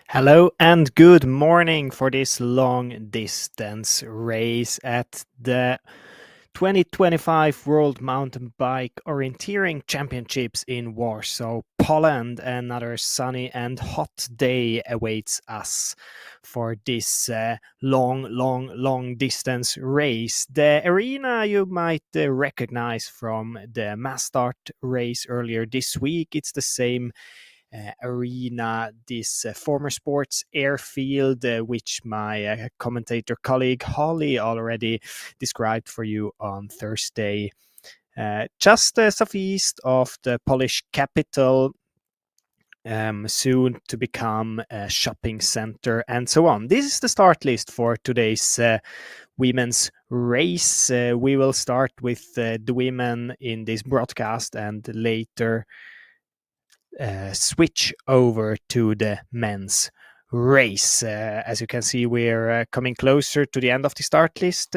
Hello and good morning for this long distance race at the 2025 World Mountainbike Orienteering Championships in Warsaw, Poland. Another sunny and hot day awaits us for this long distance race. The arena you might recognize from the mass start race earlier this week. It's the same arena, this former sports airfield, which my commentator colleague Holly already described for you on Thursday. Just southeast of the Polish capital, soon to become a shopping center, and so on. This is the start list for today's women's race. We will start with the women in this broadcast and later switch over to the men's race. As you can see, we're coming closer to the end of the start list.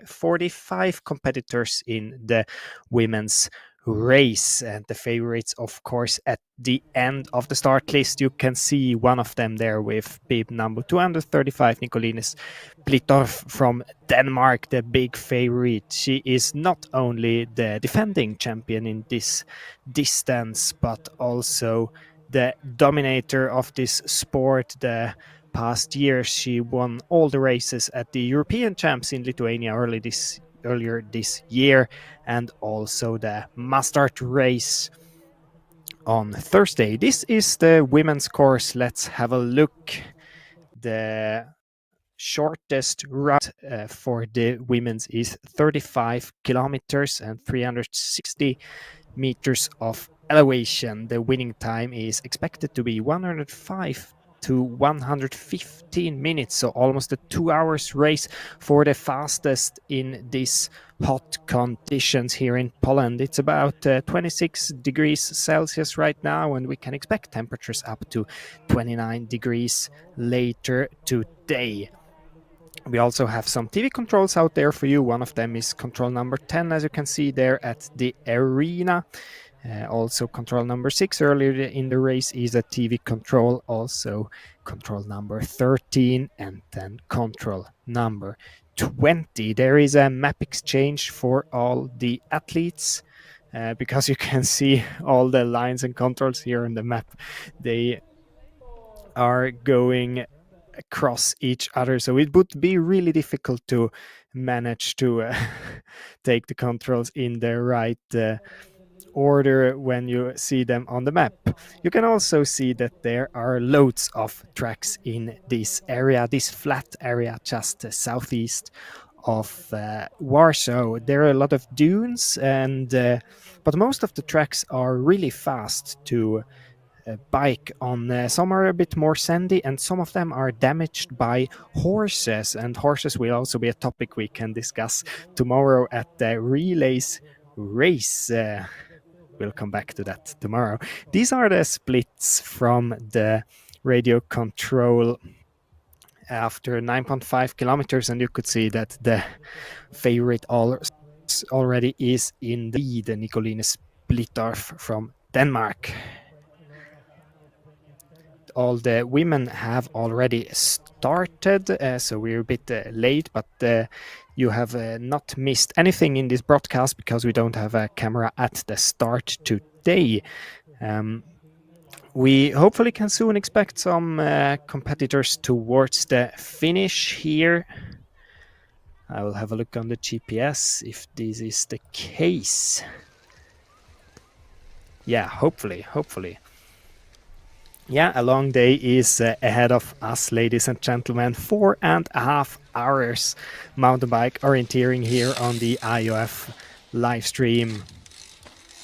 45 competitors in the women's race, and the favorites, of course, at the end of the start list. You can see one of them there with bib number 235, Nicoline Splitorf from Denmark, the big favorite. She is not only the defending champion in this distance, but also the dominator of this sport. The past year, she won all the races at the European Champs in Lithuania earlier this year, and also the Mastart race on Thursday. This is the women's course. Let's have a look. The shortest route for the women's is 35 kilometers and 360 meters of elevation. The winning time is expected to be 105 to 115 minutes, so almost a 2 hours race for the fastest in these hot conditions here in Poland. It's about 26 degrees Celsius right now, and we can expect temperatures up to 29 degrees later today. We also have some TV controls out there for you. One of them is control number 10, as you can see there at the arena. Also control number 6 earlier in the race is a TV control. Also control number 13 and then control number 20. There is a map exchange for all the athletes because you can see all the lines and controls here on the map. They are going across each other, so it would be really difficult to manage to take the controls in the right order when you see them on the map. You can also see that there are loads of tracks in this area, this flat area just southeast of Warsaw. There are a lot of dunes, and but most of the tracks are really fast to bike on. Some are a bit more sandy, and some of them are damaged by horses, and horses will also be a topic we can discuss tomorrow at the relays race. We'll come back to that tomorrow. These are the splits from the radio control after 9.5 kilometers, and you could see that the favorite already is in the lead, Nicoline Splitorf from Denmark. All the women have already started, so we're a bit late, but you have not missed anything in this broadcast because we don't have a camera at the start today. We hopefully can soon expect some competitors towards the finish here. I will have a look on the GPS if this is the case. Yeah, hopefully. Yeah, a long day is ahead of us, ladies and gentlemen. 4.5 hours mountain bike orienteering here on the IOF live stream.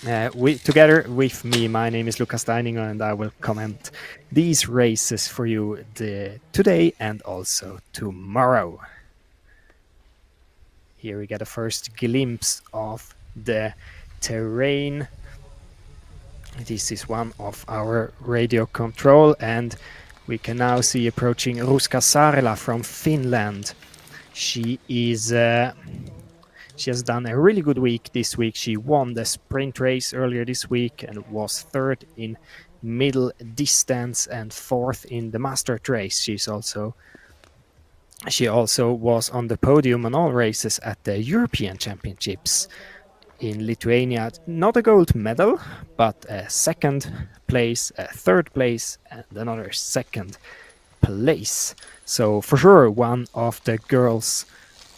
Together with me, my name is Lukas Steininger, and I will comment these races for you today and also tomorrow. Here we get a first glimpse of the terrain. This is one of our radio control, and we can now see approaching Ruska Saarela from Finland. She has done a really good week this week. She won the sprint race earlier this week and was third in middle distance and fourth in the master race. She also was on the podium on all races at the European Championships in Lithuania. Not a gold medal, but a second place, a third place, and another second place. So for sure, one of the girls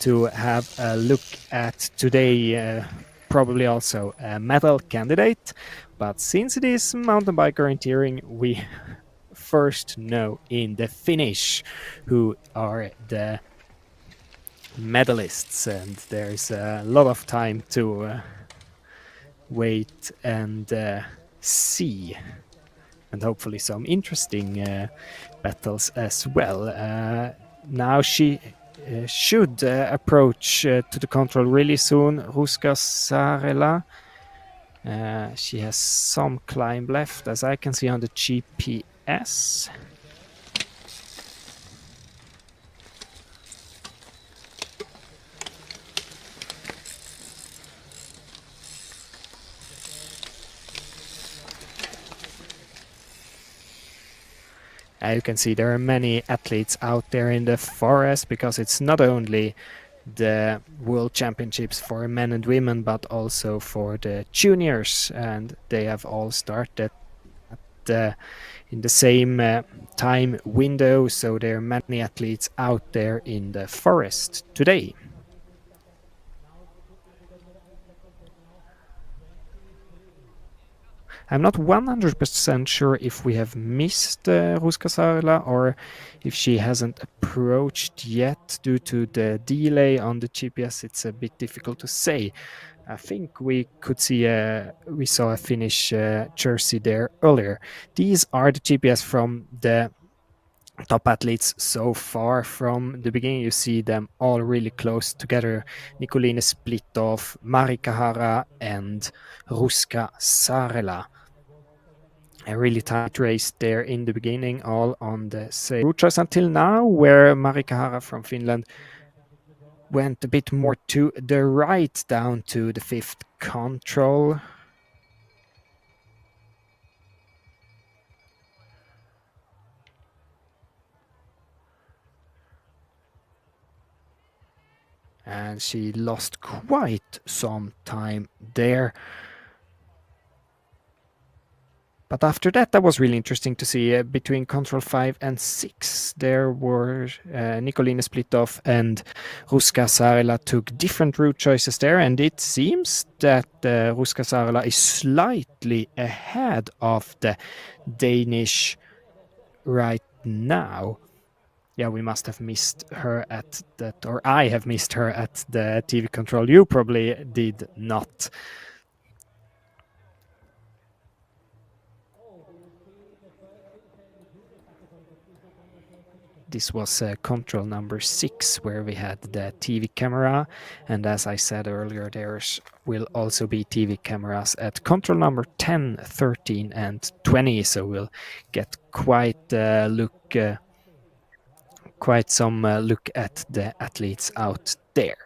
to have a look at today. Probably also a medal candidate, but since it is mountain bike orienteering, we first know in the finish who are the medalists, and there's a lot of time to wait and see, and hopefully some interesting battles as well. Now she should approach to the control really soon. Ruska Sarela. She has some climb left, as I can see on the GPS. You can see there are many athletes out there in the forest, because it's not only the World Championships for men and women, but also for the juniors, and they have all started in the same time window, so there are many athletes out there in the forest today. I'm not 100% sure if we have missed Ruska Sarla, or if she hasn't approached yet due to the delay on the GPS. It's a bit difficult to say. I think we saw a Finnish jersey there earlier. These are the GPS from the top athletes so far from the beginning. You see them all really close together. Nicoline Splitov, Marika Hara, and Ruska Sarela. A really tight race there in the beginning, all on the same route choice until now, where Marika Hara from Finland went a bit more to the right down to the fifth control. And she lost quite some time there. But after that, that was really interesting to see. Between control 5 and 6, there were Nicoline Splitov and Ruska Sarela took different route choices there, and it seems that Ruska Sarela is slightly ahead of the Danish right now. Yeah, we must have missed her at that, or I have missed her at the TV control. You probably did not. This was control number 6, where we had the TV camera, and as I said earlier, there will also be TV cameras at control number 10, 13, and 20, so we'll get quite some look at the athletes out there.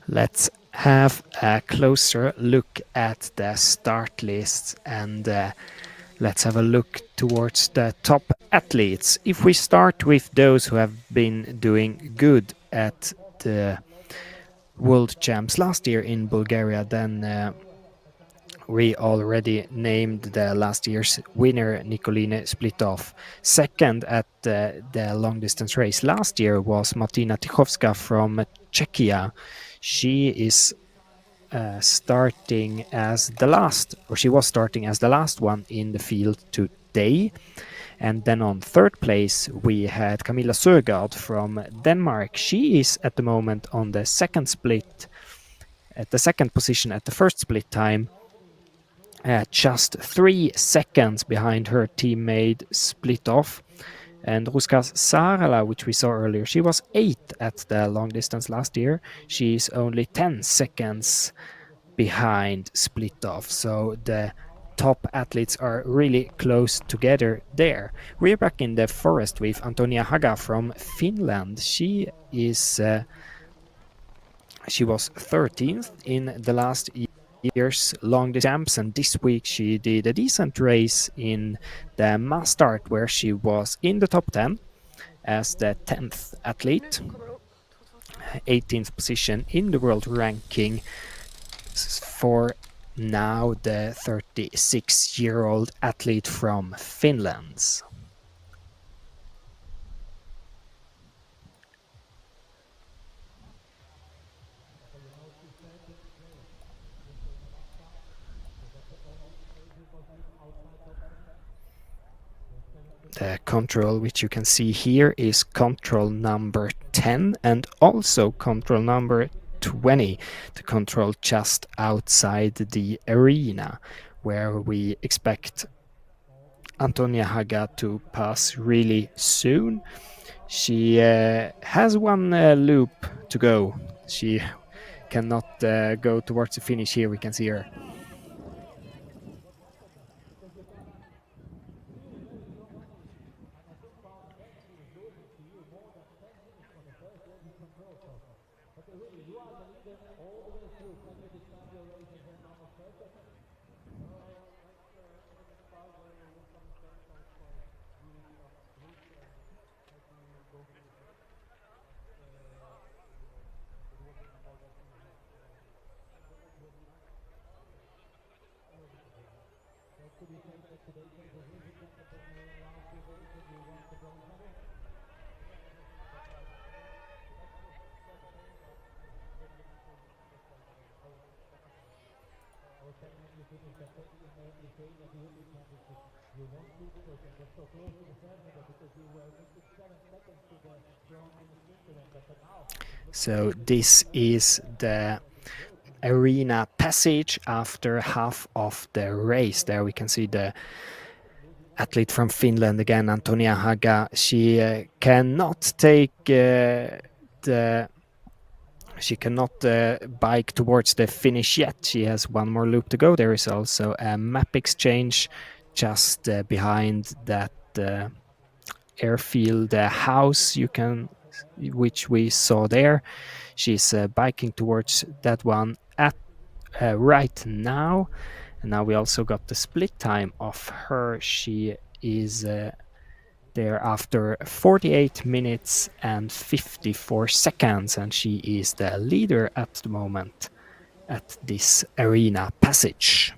Let's have a closer look at the start list, and let's have a look towards the top athletes. If we start with those who have been doing good at the World Champs last year in Bulgaria, then we already named the last year's winner, Nicoline Splitov. Second at the long distance race last year was Martina Tichowska from Czechia. She is starting as the last, or she was starting as the last one in the field today. And then on third place, we had Camilla Søgaard from Denmark. She is at the moment on the second split, at the second position at the first split time, just 3 seconds behind her teammate Splitov. And Ruska Saarela, which we saw earlier, she was 8th at the long distance last year. She's only 10 seconds behind Splitov. So the top athletes are really close together there. We're back in the forest with Antonia Haga from Finland. She was 13th in the last year's long distance champs, and this week she did a decent race in the mass start where she was in the top 10 as the 10th athlete, 18th position in the world ranking for now the 36-year-old athlete from Finland. The control which you can see here is control number 10 and also control number 20, the control just outside the arena, where we expect Antonia Haga to pass really soon. She has one loop to go. She cannot go towards the finish here. We can see her. So this is the arena passage after half of the race. There we can see the athlete from Finland again, Antonia Haga. She cannot take she cannot bike towards the finish yet. She has one more loop to go. There is also a map exchange just behind that airfield house which we saw there. She's biking towards that one at right now. And now we also got the split time of her. She is there after 48 minutes and 54 seconds, and she is the leader at the moment at this arena passage.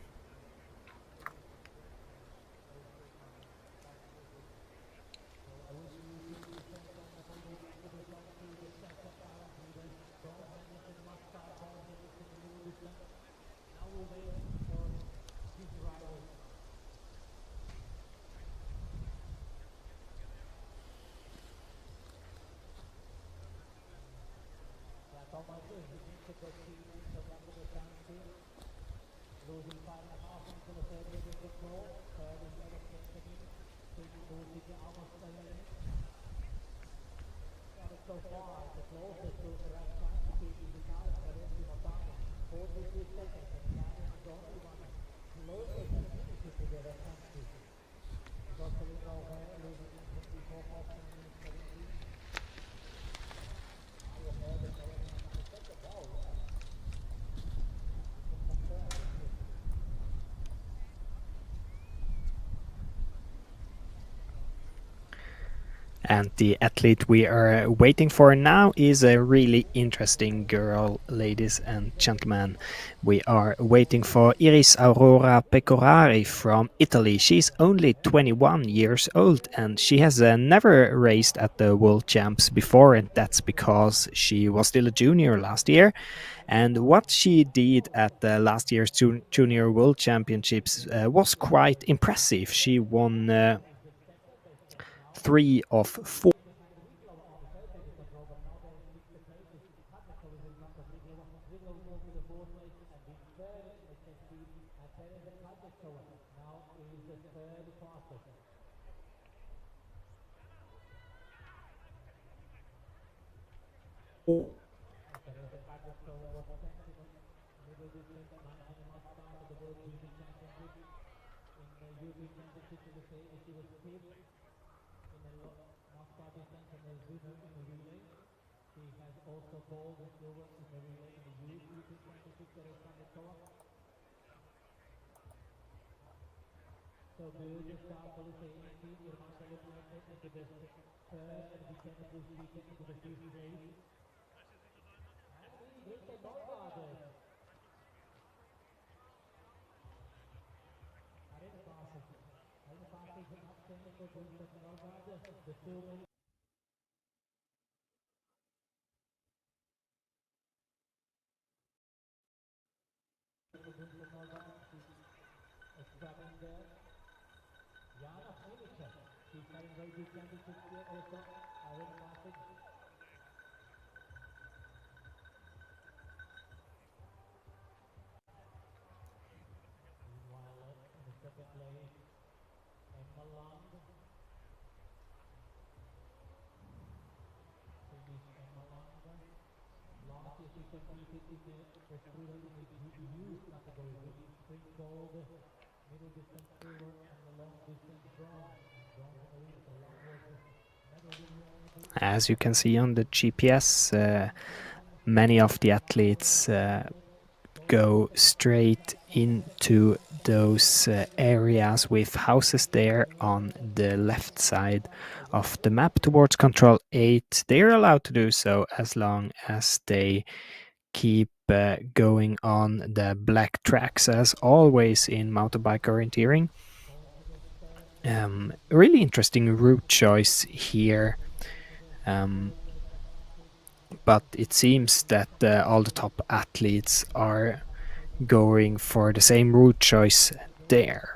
And the athlete we are waiting for now is a really interesting girl, ladies and gentlemen. We are waiting for Iris Aurora Pecorari from Italy. She's only 21 years old and she has never raced at the World Champs before, and that's because she was still a junior last year. And what she did at last year's Junior World Championships was quite impressive. She won 3 of 4. As you can see on the GPS, many of the athletes go straight into those areas with houses there on the left side of the map towards Control 8. They're allowed to do so as long as they keep going on the black tracks, as always in mountain-bike orienteering. Really interesting route choice here. But it seems that all the top athletes are going for the same route choice there.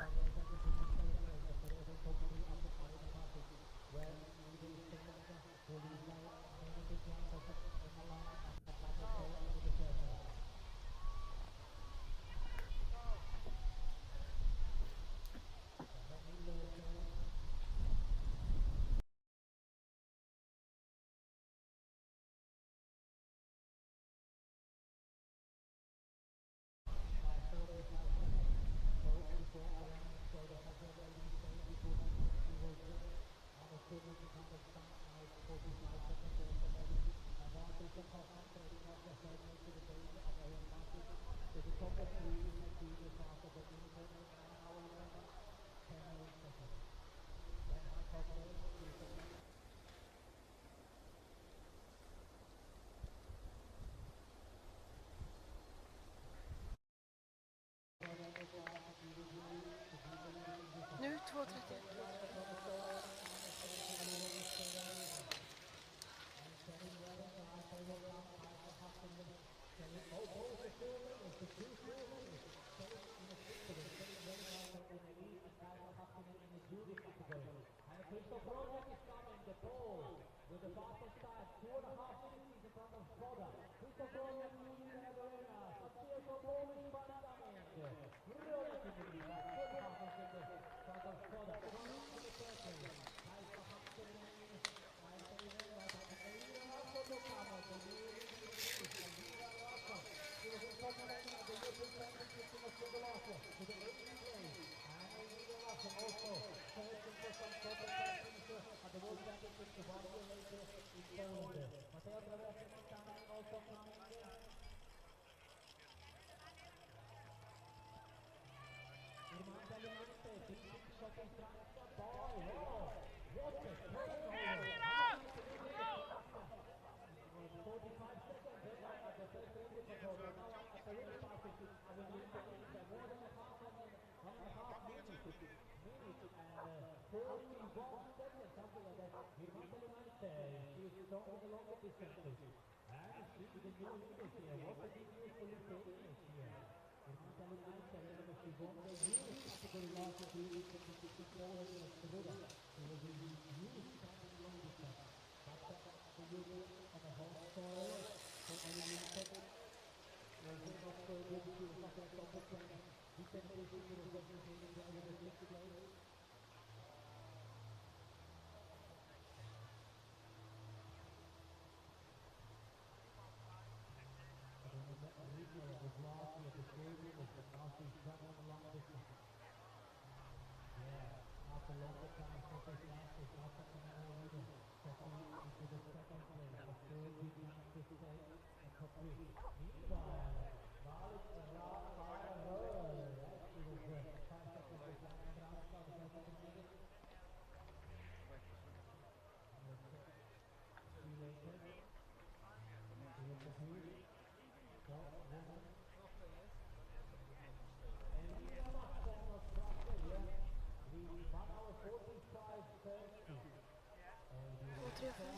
Nu 2.30. 2, 3 och 5.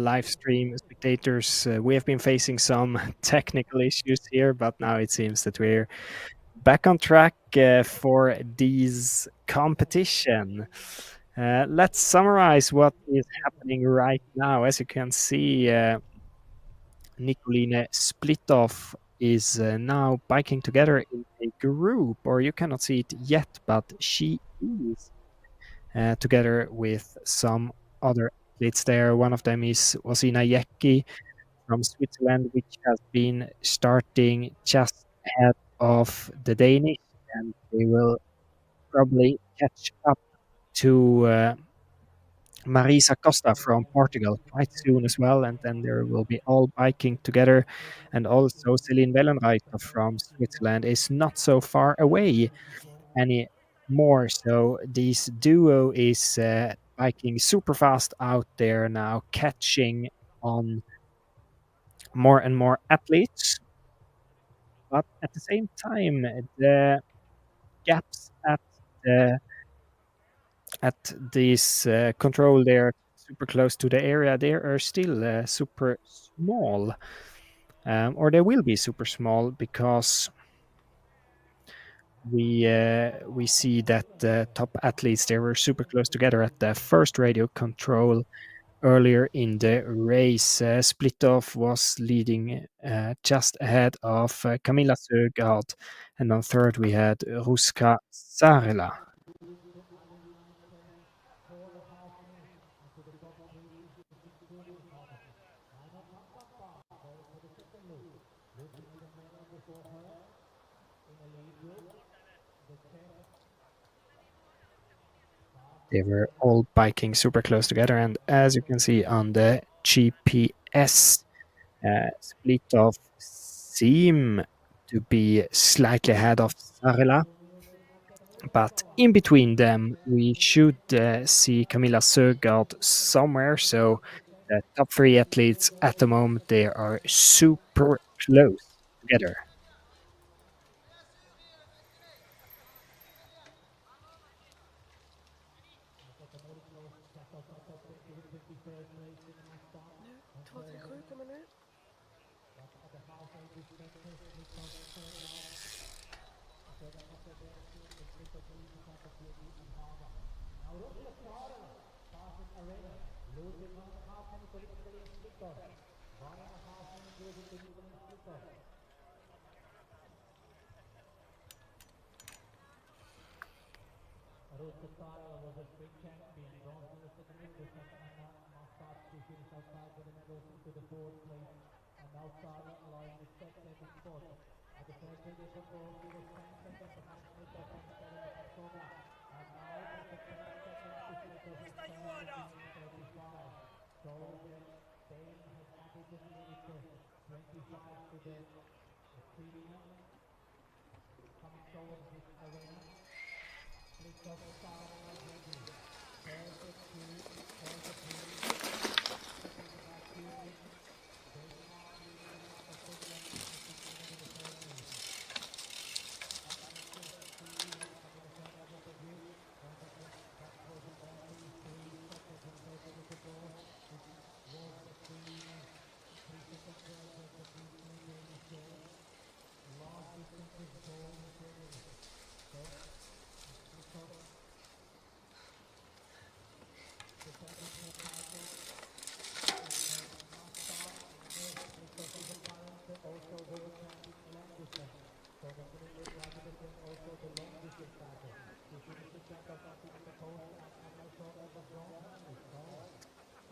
Live stream spectators, we have been facing some technical issues here, but now it seems that we're back on track for this competition. Let's summarize what is happening right now. As you can see, Nicoline Splitoff is now biking together in a group, or you cannot see it yet, but she is together with some other athletes there. One of them is Wasina Yeki, from Switzerland, which has been starting just ahead of the Danish, and they will probably catch up to Marisa Costa from Portugal quite soon as well, and then there will be all biking together. And also Celine Wellenreiter from Switzerland is not so far away anymore. So this duo is biking super fast out there now, catching on more and more athletes. But at the same time, the gaps the at this control there super close to the area, they are still super small, or they will be super small because we see that the top athletes, they were super close together at the first radio control earlier in the race. Splitov was leading just ahead of Camilla Sögaard, and on third we had Ruska Sarela. They were all biking super close together, and as you can see on the GPS, Splitov seem to be slightly ahead of Sarela, but in between them, we should see Camilla Sögaard somewhere. So the top three athletes at the moment, they are super close together. Nu, 2, 3, 7 kommer nu.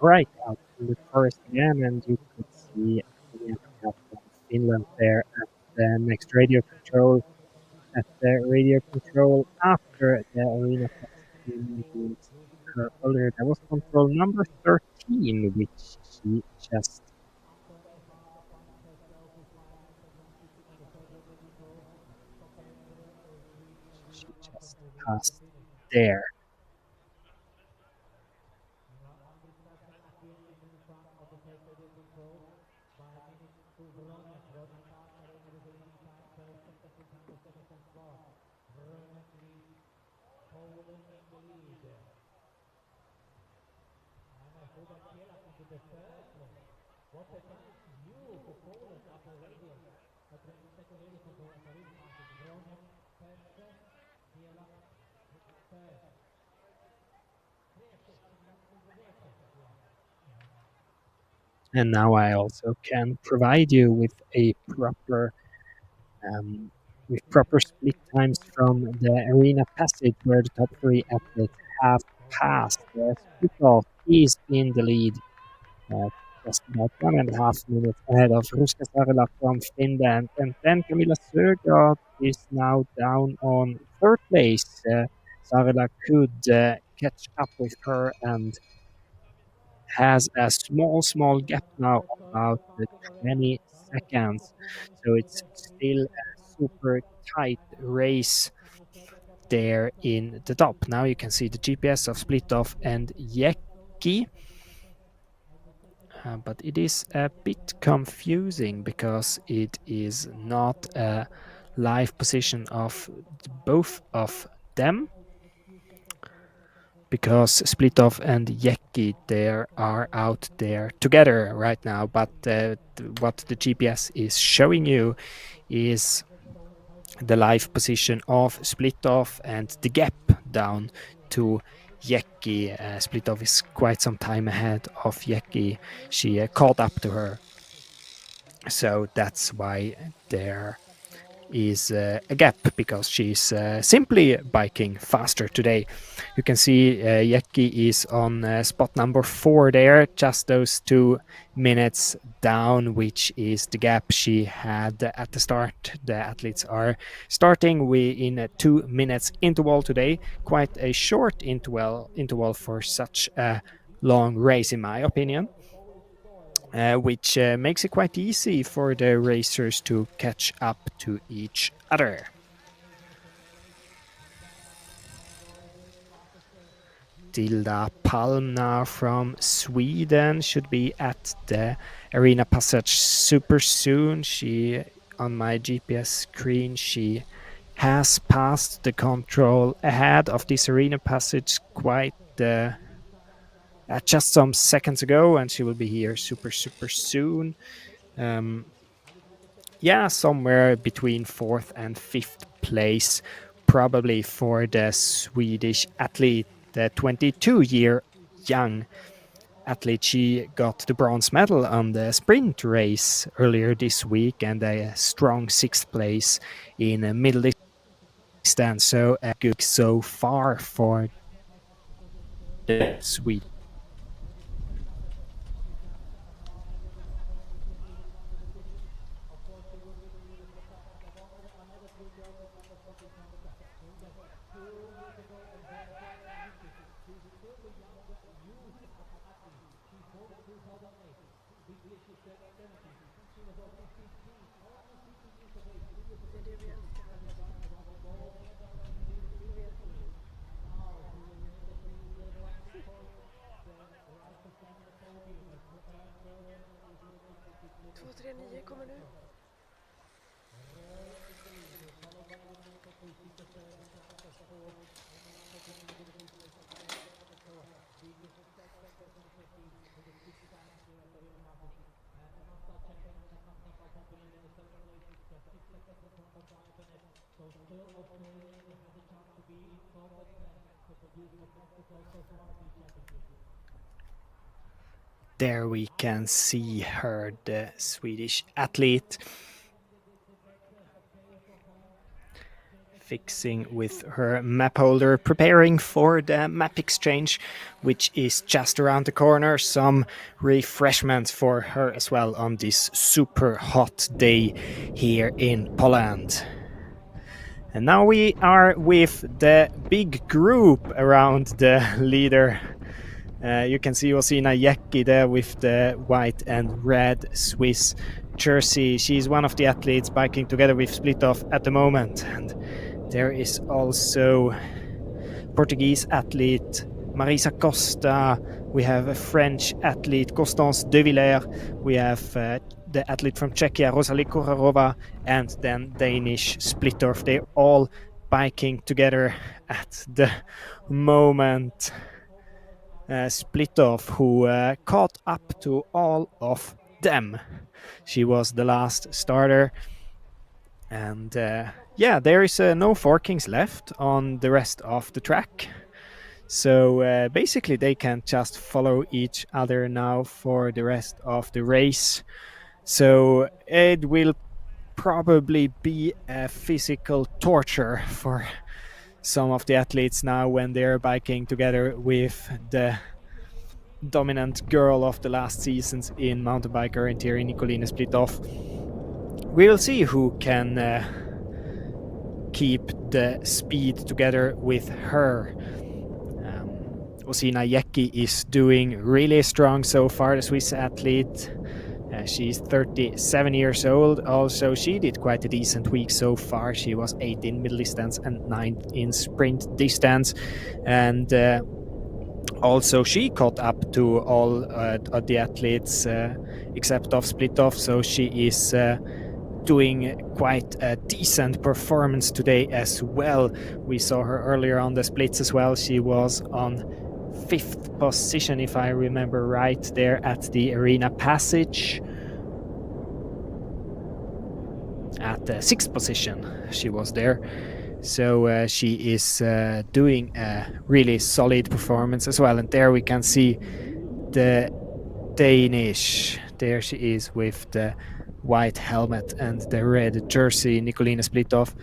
Right out in the forest again, and you could see Agnieszka from Finland there at the next radio control. At the radio control after the arena test we mentioned her earlier, there was control number 13, which she just passed there. And now I also can provide you with a um, proper split times from the arena passage where the top three athletes have passed. Split off is in the lead, just about 1.5 minutes ahead of Ruska Sarela from Finland. And then Camilla Sögaard is now down on third place. Sarela could catch up with her and has a small gap now, about 20 seconds. So it's still a super tight race there in the top. Now you can see the GPS of Splitov and Yeki. But it is a bit confusing because it is not a live position of both of them, because Splitov and Yeki there are out there together right now, but what the GPS is showing you is the live position of Splitov and the gap down to Yeki. Splitov is quite some time ahead of Yeki. She caught up to her. So that's why there is a gap, because she's simply biking faster today. You can see Yeki is on spot number 4 there, just those 2 minutes down, which is the gap she had at the start. The athletes are starting in a 2 minutes interval today, quite a short interval for such a long race in my opinion. Which makes it quite easy for the racers to catch up to each other. Tilda Palm now from Sweden should be at the arena passage super soon. She, on my GPS screen, she has passed the control ahead of this arena passage quite just some seconds ago, and she will be here super soon. Yeah, somewhere between 4th and 5th place, probably for the Swedish athlete, the 22-year young athlete. She got the bronze medal on the sprint race earlier this week and a strong 6th place in a middle distance. So good so far for the Swede. Det är det vi älskar. Det vet vi. 239 kommer nu. There we can see her, the Swedish athlete, fixing with her map holder, preparing for the map exchange, which is just around the corner. Some refreshments for her as well on this super hot day here in Poland. And now we are with the big group around the leader. You can see Osina Yeki there with the white and red Swiss jersey. She's one of the athletes biking together with Splitov at the moment. And there is also Portuguese athlete Marisa Costa. We have a French athlete, Constance De Villers. We have the athlete from Czechia, Rosalie Korarova, and then Danish Splittorf. They're all biking together at the moment. Splittorf, who caught up to all of them. She was the last starter. And yeah, there is no forkings left on the rest of the track. So basically they can just follow each other now for the rest of the race. So it will probably be a physical torture for some of the athletes now when they're biking together with the dominant girl of the last seasons in mountain bike orienteering, Nicoline Splitov. We will see who can keep the speed together with her. Osina Jekki is doing really strong so far, the Swiss athlete. She's 37 years old. Also, she did quite a decent week so far. She was 8th in middle distance and 9th in sprint distance. And also, she caught up to all the athletes except of Splitov. So she is doing quite a decent performance today as well. We saw her earlier on the splits as well. She was on 5th position, if I remember right, there at the arena passage. At the 6th position, she was there. So she is doing a really solid performance as well. And there we can see the Danish. There she is with the white helmet and the red jersey, Nicoline Splitov.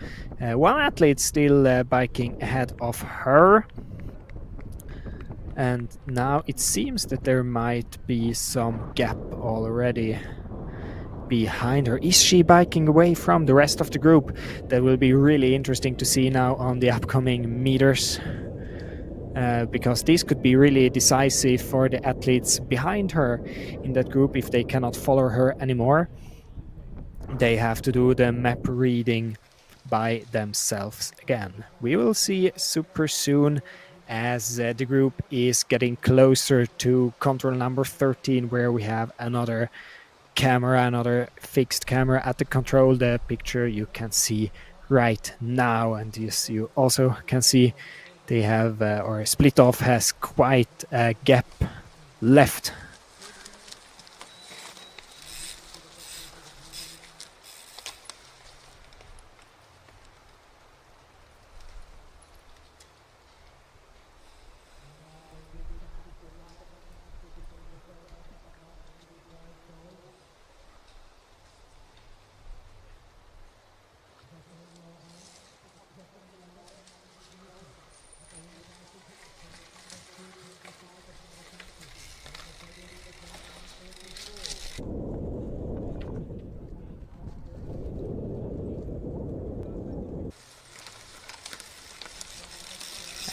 One athlete still biking ahead of her. And now it seems that there might be some gap already behind her. Is she biking away from the rest of the group? That will be really interesting to see now on the upcoming meters. Because this could be really decisive for the athletes behind her in that group. If they cannot follow her anymore, they have to do the map reading by themselves again. We will see super soon as the group is getting closer to control number 13, where we have another camera, another fixed camera at the control. The picture you can see right now, and yes, you also can see they have, or Splitov has quite a gap left.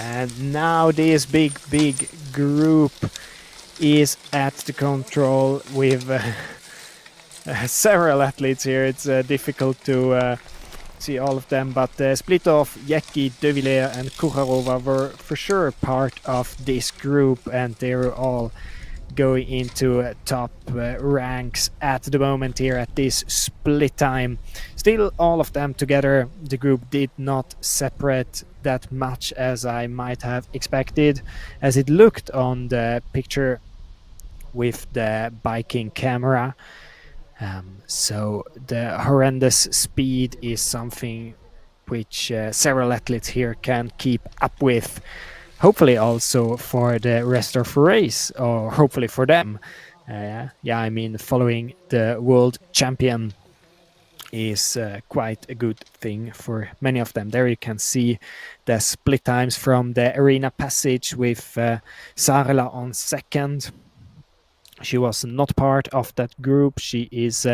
And now this big group is at the control with several athletes here. It's difficult to see all of them, but Splitov, Jekki, De Villers and Kukharova were for sure part of this group, and they were all going into top ranks at the moment here at this split time. Still, all of them together, the group did not separate that much as I might have expected, as it looked on the picture with the biking camera. So the horrendous speed is something which several athletes here can keep up with. Hopefully also for the rest of the race, or hopefully for them. I mean, following the world champion is quite a good thing for many of them. There you can see the split times from the arena passage with Sarela on 2nd. She was not part of that group. She is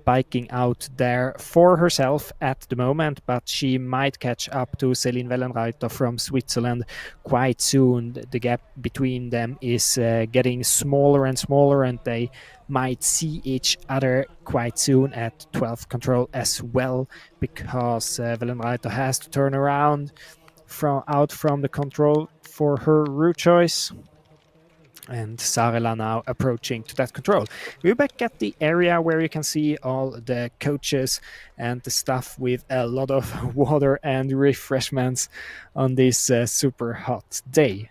biking out there for herself at the moment, but she might catch up to Céline Wellenreiter from Switzerland quite soon. The gap between them is getting smaller and smaller, and they might see each other quite soon at 12th control as well, because Wellenreiter has to turn around out from the control for her route choice. And Sarela now approaching to that control. We're back at the area where you can see all the coaches and the stuff with a lot of water and refreshments on this super hot day.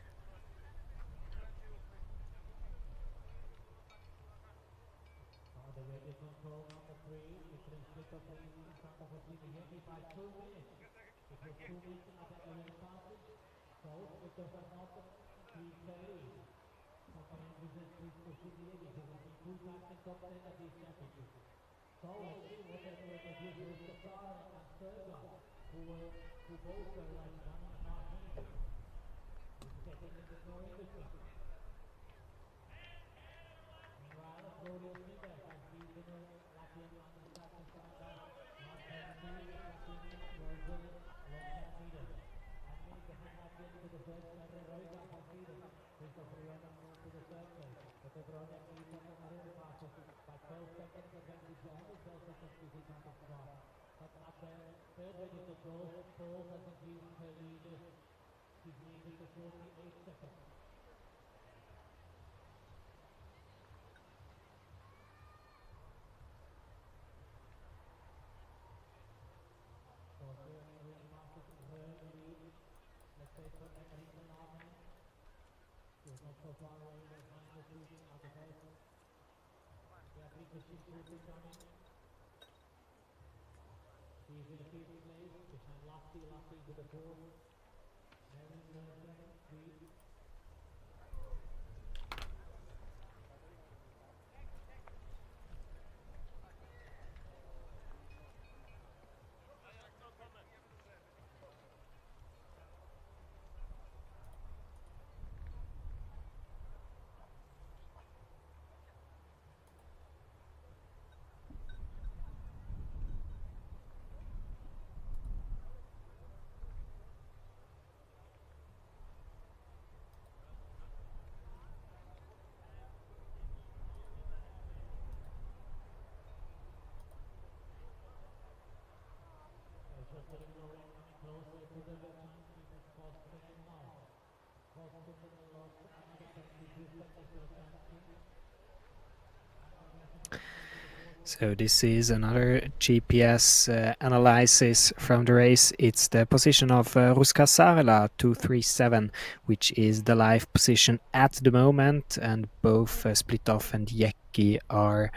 So this is another GPS analysis from the race. It's the position of Ruska Saarela 237, which is the live position at the moment, and both Splitov and Jecki are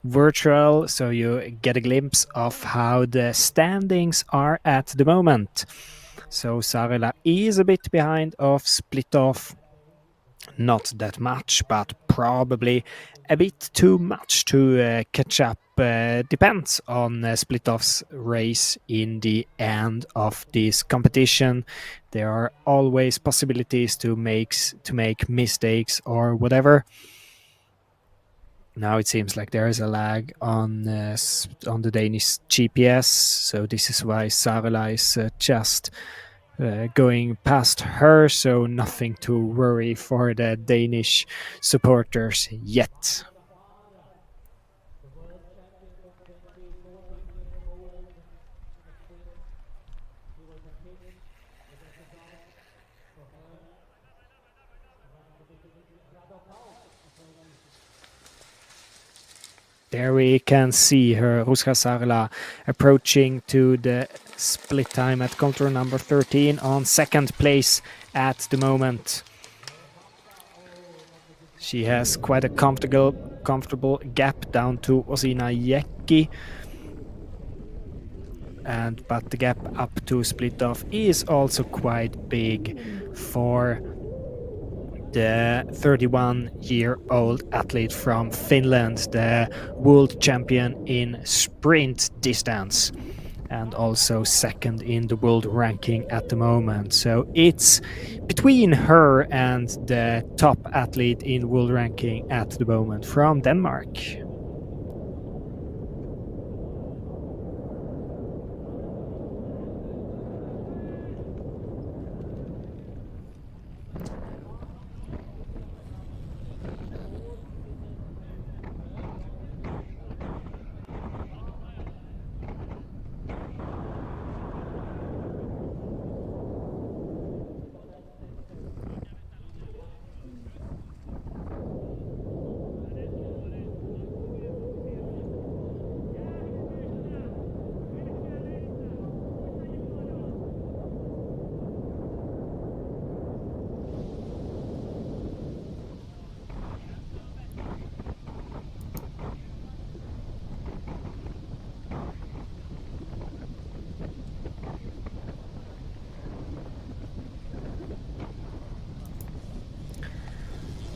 virtual, so you get a glimpse of how the standings are at the moment. So Saarela is a bit behind of Splitov. Not that much, but probably a bit too much to catch up. Depends on Splitov's race in the end of this competition. There are always possibilities to make mistakes or whatever. Now it seems like there is a lag on the Danish GPS, so this is why Saarela is just going past her, so nothing to worry for the Danish supporters yet. There we can see her, Ruska Saarela, approaching to the split time at contour number 13 on second place at the moment. She has quite a comfortable gap down to Osina Jecki. But the gap up to Splitov is also quite big for the 31-year-old athlete from Finland, the world champion in sprint distance, and also second in the world ranking at the moment. So it's between her and the top athlete in world ranking at the moment from Denmark.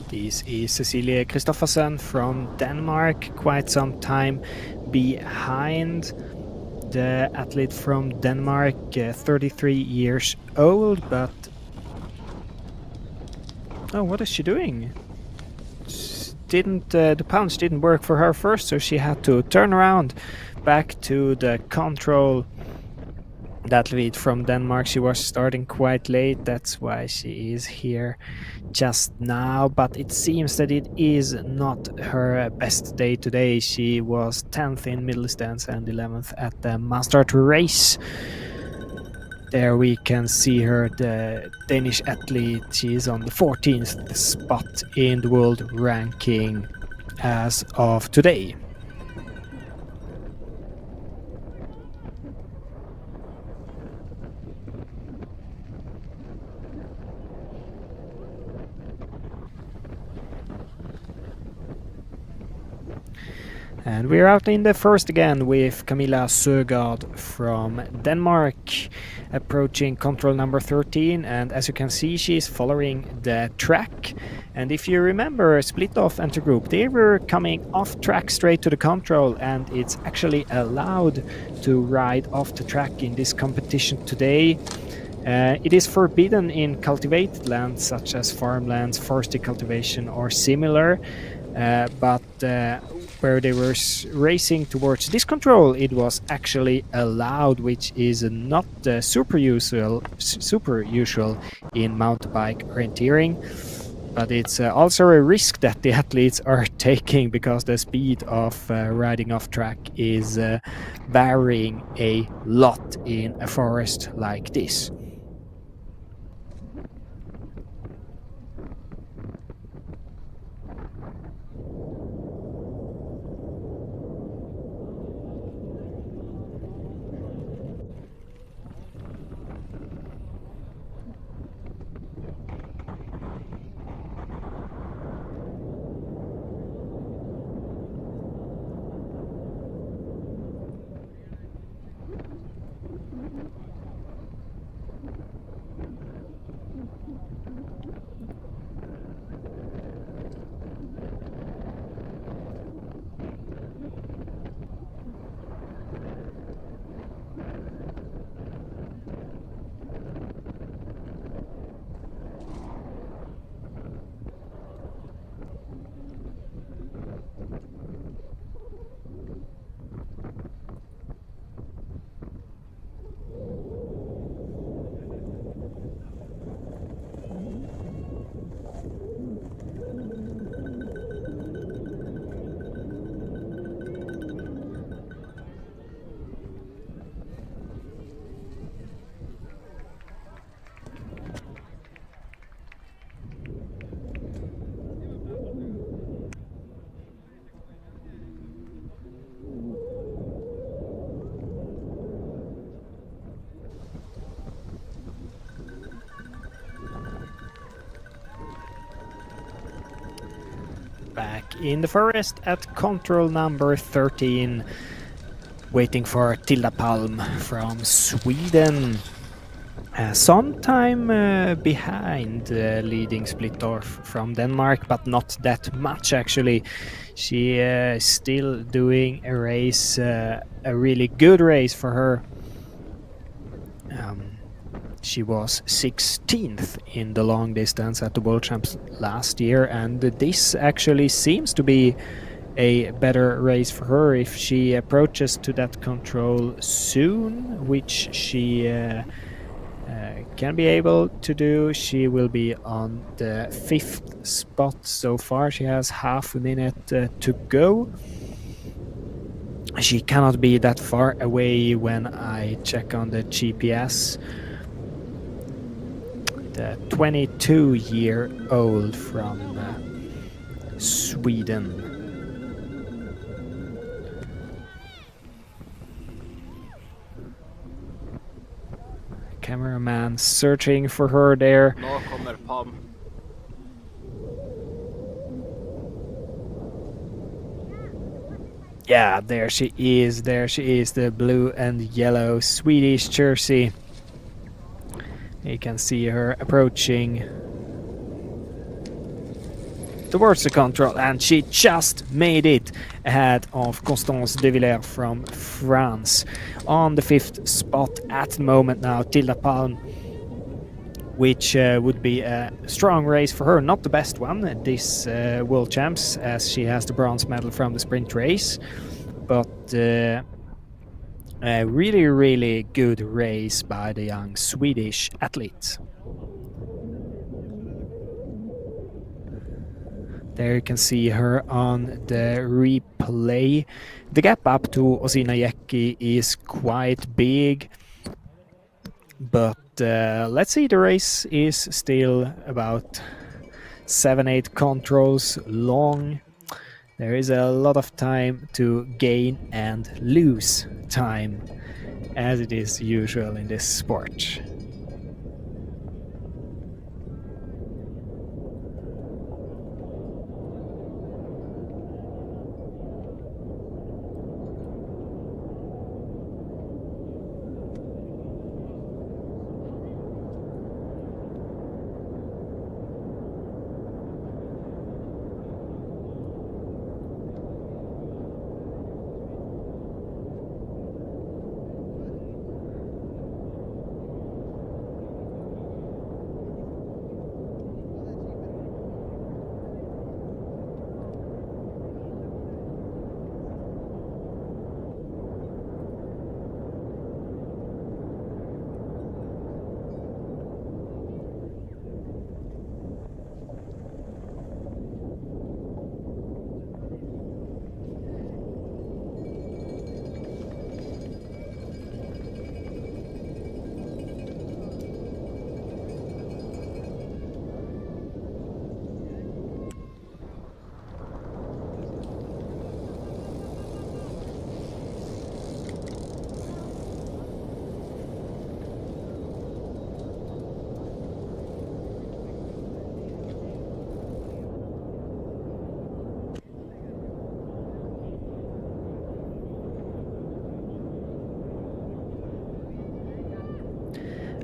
This is Cecilie Kristoffersen from Denmark, quite some time behind the athlete from Denmark, 33 years old, but... Oh, what is she doing? The pounce didn't work for her first, so she had to turn around back to the control that lead from Denmark. She was starting quite late, that's why she is here just now, but it seems that it is not her best day today. She was 10th in middle distance and 11th at the Mastart race. There we can see her, the Danish athlete. She is on the 14th spot in the world ranking as of today. And we're out in the first again with Camilla Søgaard from Denmark, approaching control number 13, and as you can see, she's following the track. And if you remember Split Off and the group, they were coming off track straight to the control, and it's actually allowed to ride off the track in this competition today. It is forbidden in cultivated lands such as farmlands, forested cultivation or similar, but where they were racing towards this control, it was actually allowed, which is not super usual in mountain bike orienteering. But it's also a risk that the athletes are taking, because the speed of riding off track is varying a lot in a forest like this. Back in the forest at control number 13, waiting for Tilda Palm from Sweden. Sometime behind leading Splittorff from Denmark, but not that much actually. She is still doing a race, a really good race for her. She was 16th in the long distance at the World Champs last year, and this actually seems to be a better race for her if she approaches to that control soon, which she can be able to do. She will be on the 5th spot so far. She has half a minute to go. She cannot be that far away when I check on the GPS. The 22-year-old from Sweden. Cameraman searching for her there. Nå kommer Pam. Yeah, there she is, the blue and yellow Swedish jersey. You can see her approaching towards the control, and she just made it ahead of Constance de Villers from France. On the 5th spot at the moment now, Tilda Palm, which would be a strong race for her. Not the best one at this World Champs, as she has the bronze medal from the sprint race. But A really, really good race by the young Swedish athlete. There you can see her on the replay. The gap up to Osina Jekki is quite big, but let's see, the race is still about 7-8 controls long. There is a lot of time to gain and lose time, as it is usual in this sport.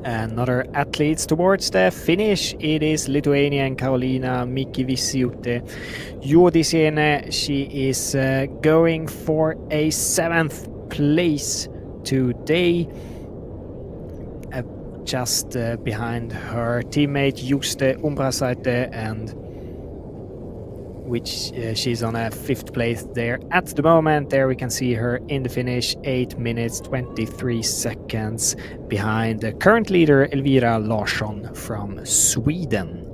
Another athletes towards the finish, it is Lithuanian Karolina Mikivisiute Juodisiene. She is going for a 7th place today, just behind her teammate Juste Umbrasaite, and which she's on a 5th place there at the moment. There we can see her in the finish, 8 minutes 23 seconds behind the current leader Elvira Larsson from Sweden.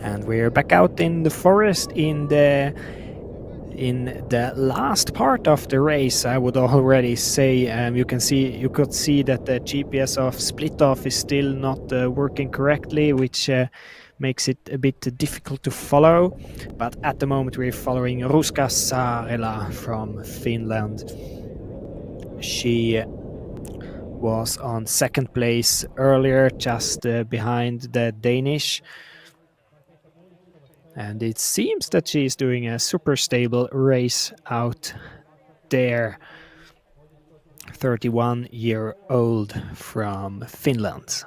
And we're back out in the forest in the last part of the race. I would already say you could see that the GPS of Splitoff is still not working correctly, which makes it a bit difficult to follow. But at the moment we're following Ruska Saarela from Finland. She was on 2nd place earlier, just behind the Danish. And it seems that she's doing a super stable race out there. 31-year-old from Finland.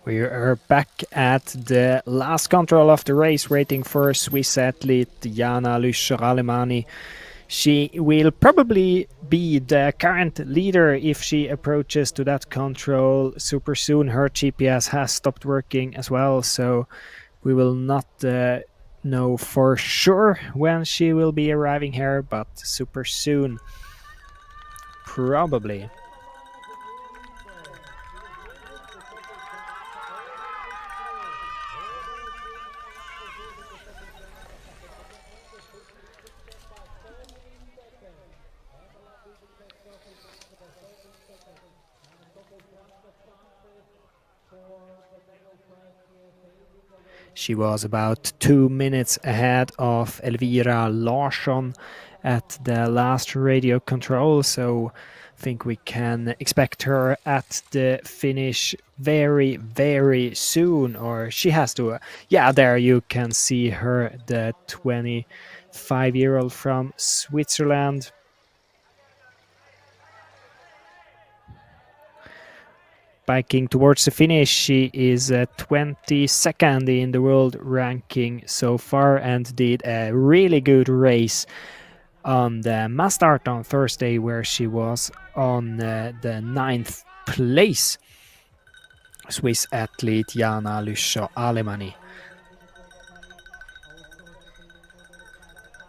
We are back at the last control of the race, waiting for Swiss athlete Jana Lüscher-Alemani. She will probably be the current leader if she approaches to that control super soon. Her GPS has stopped working as well, so we will not know for sure when she will be arriving here, but super soon, probably. She was about 2 minutes ahead of Elvira Larsson, at the last radio control, so I think we can expect her at the finish very, very soon, or she has to. Yeah, there you can see her, the 25-year-old from Switzerland. Biking towards the finish, she is 22nd in the world ranking so far and did a really good race on the mass start on Thursday, where she was on the 9th place. Swiss athlete Jana Lüscher-Alemanni.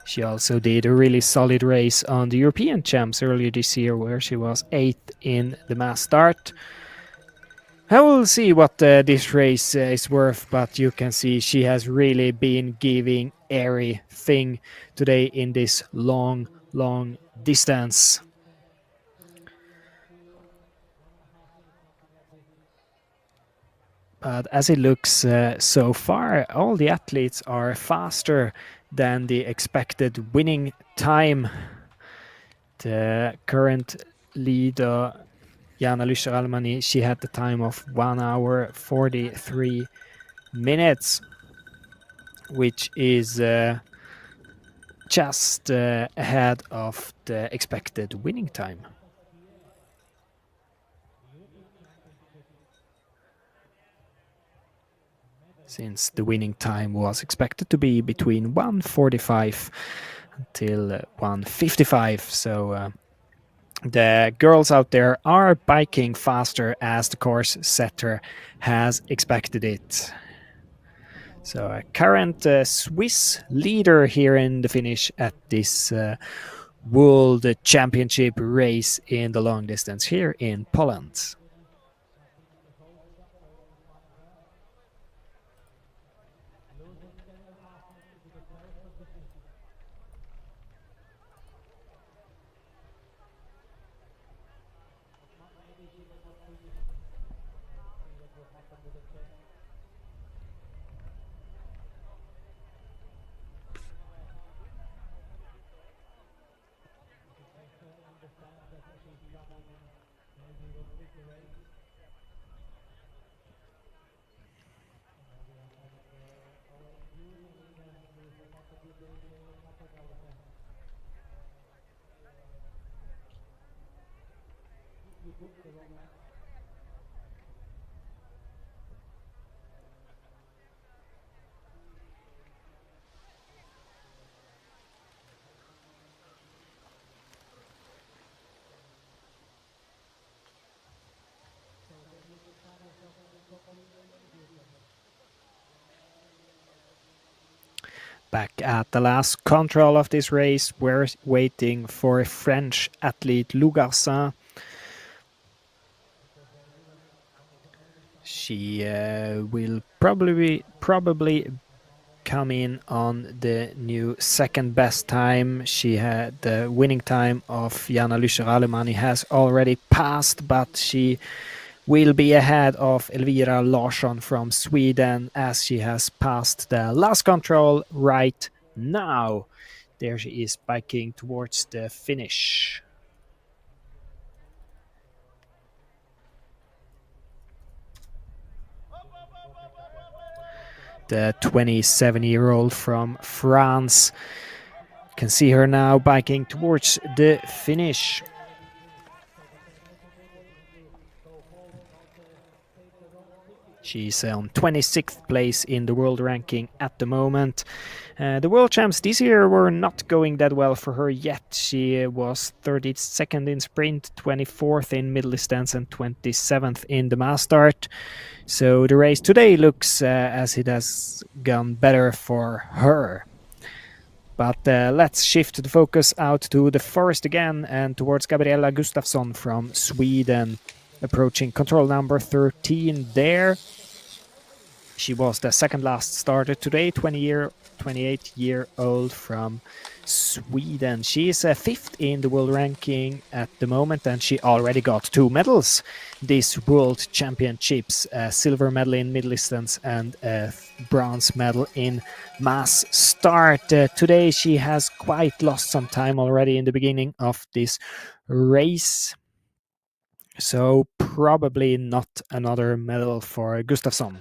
She also did a really solid race on the European Champs earlier this year, where she was 8th in the mass start. I will see what this race is worth, but you can see she has really been giving everything today in this long distance. But as it looks so far, all the athletes are faster than the expected winning time. The current leader, Jana Lüscher-Alemanni, she had the time of 1 hour 43 minutes, which is just ahead of the expected winning time. Since the winning time was expected to be between 1:45 until 1:55, so the girls out there are biking faster as the course setter has expected it. So a current Swiss leader here in the finish at this World Championship race in the long distance here in Poland. Back at the last control of this race, we're waiting for French athlete Lou Garcin. She will probably come in on the new second best time. She had the winning time of Jana Lüscher-Alemanni has already passed, but she will be ahead of Elvira Larsson from Sweden, as she has passed the last control right now. There she is biking towards the finish. The 27-year-old from France. You can see her now biking towards the finish. She's on 26th place in the world ranking at the moment. The world champs this year were not going that well for her yet. She was 32nd in sprint, 24th in middle distance, and 27th in the mass start. So the race today looks as it has gone better for her. But let's shift the focus out to the forest again and towards Gabriella Gustafsson from Sweden, approaching control number 13 there. She was the second last starter today, 28-year-old from Sweden. She is fifth in the world ranking at the moment, and she already got 2 medals this World Championships, a silver medal in middle distance and a bronze medal in mass start. Today she has quite lost some time already in the beginning of this race, so probably not another medal for Gustafsson.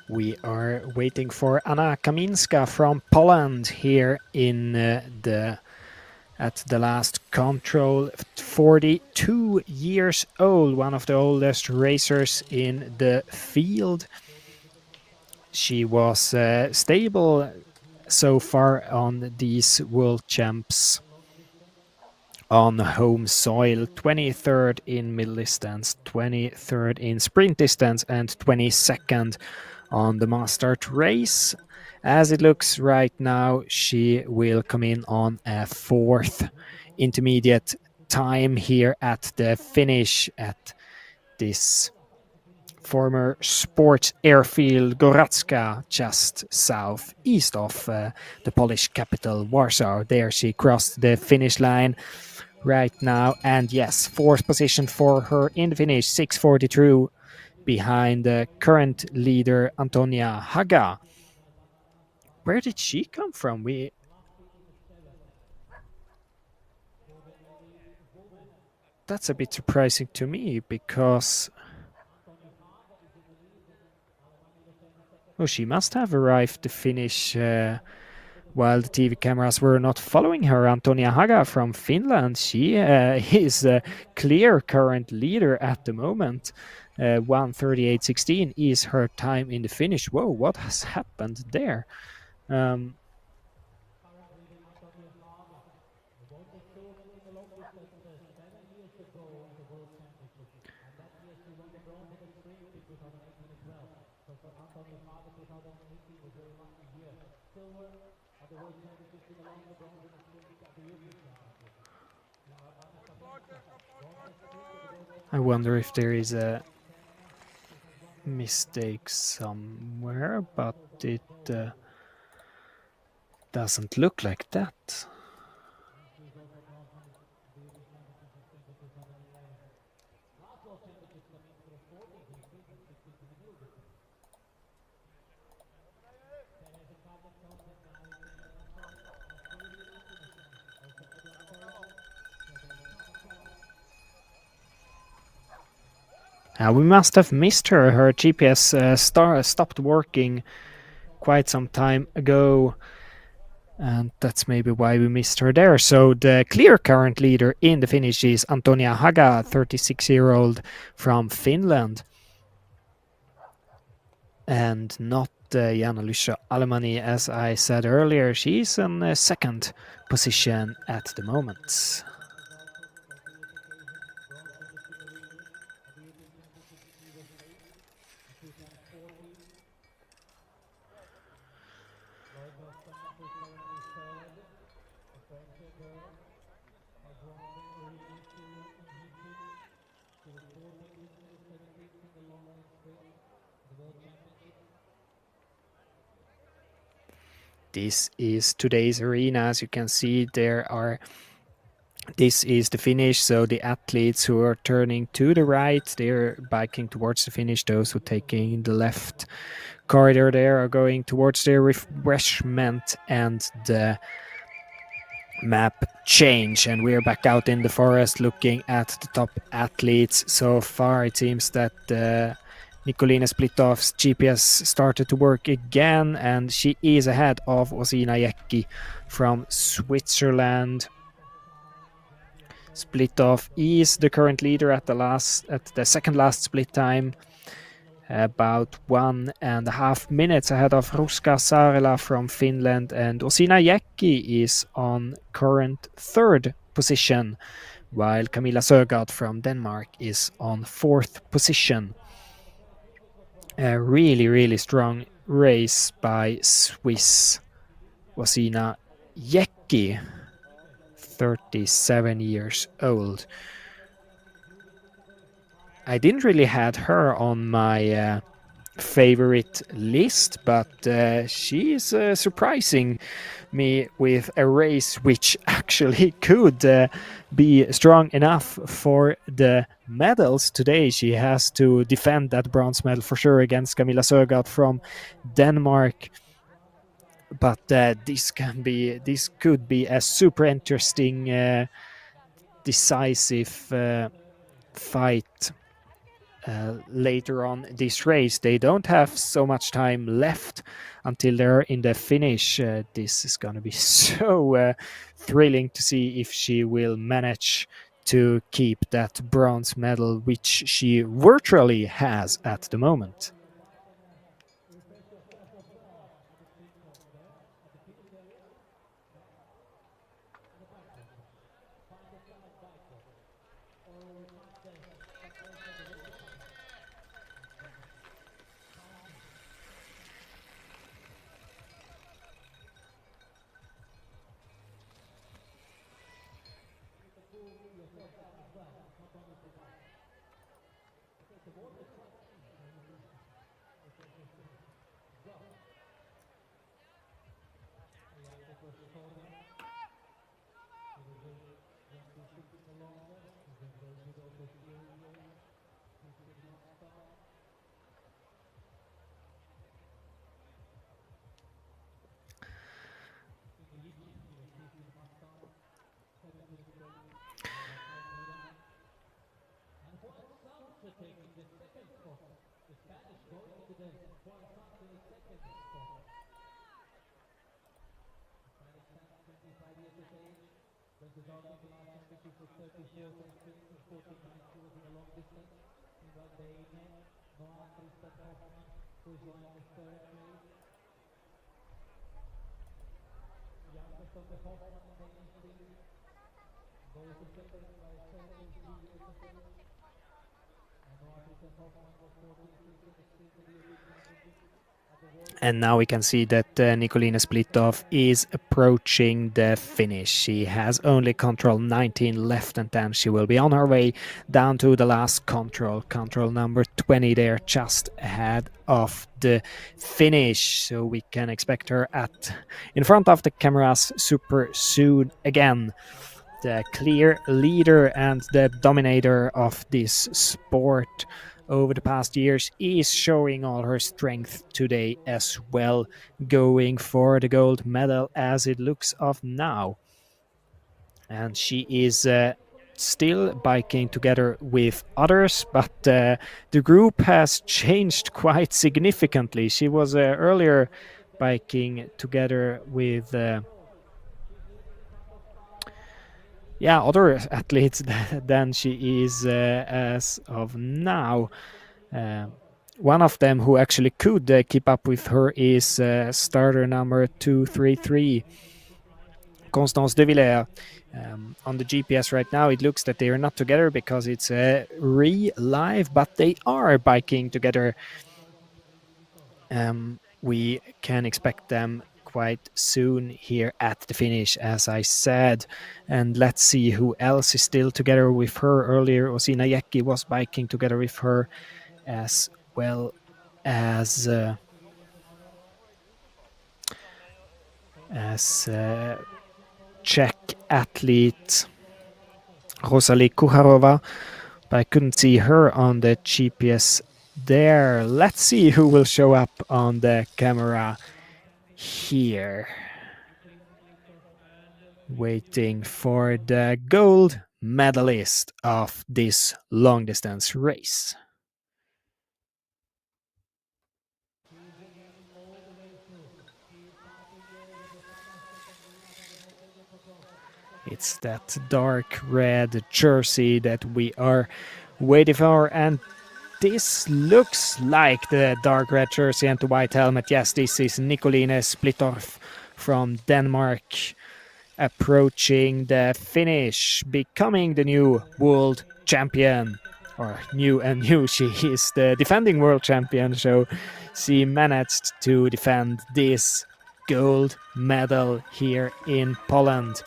We are waiting for Anna Kaminska from Poland here in at the last control. 42 years old, one of the oldest racers in the field. She was stable so far on these world champs on home soil. 23rd in middle distance, 23rd in sprint distance, and 22nd on the mass start race. As it looks right now, she will come in on a 4th intermediate time here at the finish at this former sports airfield Goracka, just southeast of the Polish capital Warsaw. There she crossed the finish line right now, and yes, 4th position for her in the finish, 6:42 behind the current leader Antonia Haga. Where did she come from? That's a bit surprising to me, because she must have arrived to finish while the TV cameras were not following her. Antonia Haga from Finland, she is a clear current leader at the moment. 1:38.16 is her time in the finish. Whoa, what has happened there? I wonder if there is a mistake somewhere, but it doesn't look like that. We must have missed her. Her GPS stopped working quite some time ago, and that's maybe why we missed her there. So the clear current leader in the finish is Antonia Haga, 36-year-old from Finland, and not Jana-Lysha Alemani. As I said earlier, she's in 2nd position at the moment. This is today's arena. As you can see, this is the finish. So the athletes who are turning to the right, they're biking towards the finish. Those who are taking the left corridor there are going towards their refreshment and the map change. And we're back out in the forest looking at the top athletes. So far it seems that Nikolina Splitov's GPS started to work again, and she is ahead of Osina Jekki from Switzerland. Splitov is the current leader at the second last split time. about 1.5 minutes ahead of Ruska Saarela from Finland, and Osina Jäcki is on current third position, while Camilla Søgaard from Denmark is on fourth position. A really, really strong race by Swiss Osina Jäcki, 37 years old. I didn't really had her on my favorite list, but she is surprising me with a race which actually could be strong enough for the medals today. She has to defend that bronze medal for sure against Camilla Søgaard from Denmark. But this could be a super interesting, decisive fight later on this race. They don't have so much time left until they're in the finish. This is going to be so thrilling to see if she will manage to keep that bronze medal, which she virtually has at the moment. And now we can see that Nikolina Splitov is approaching the finish. She has only control 19 left, and then she will be on her way down to the last control number 20 there, just ahead of the finish. So we can expect her in front of the cameras super soon again. The clear leader and the dominator of this sport over the past years is showing all her strength today as well, going for the gold medal as it looks of now. And she is still biking together with others, but the group has changed quite significantly. She was earlier biking together with other athletes than she is as of now. One of them who actually could keep up with her is starter number 233, Constance de Villers. On the GPS right now, it looks that they are not together because it's live, but they are biking together. We can expect them quite soon here at the finish, as I said. And let's see who else is still together with her. Earlier, Osina Jäcki was biking together with her, as well as Czech athlete Rosalie Kucharova, but I couldn't see her on the GPS there. Let's see who will show up on the camera here. Waiting for the gold medalist of this long distance race. It's that dark red jersey that we are waiting for, and this looks like the dark red jersey and the white helmet. Yes, this is Nicoline Splittorff from Denmark, approaching the finish, becoming the new world champion. Or new and new, she is the defending world champion, so she managed to defend this gold medal here in Poland.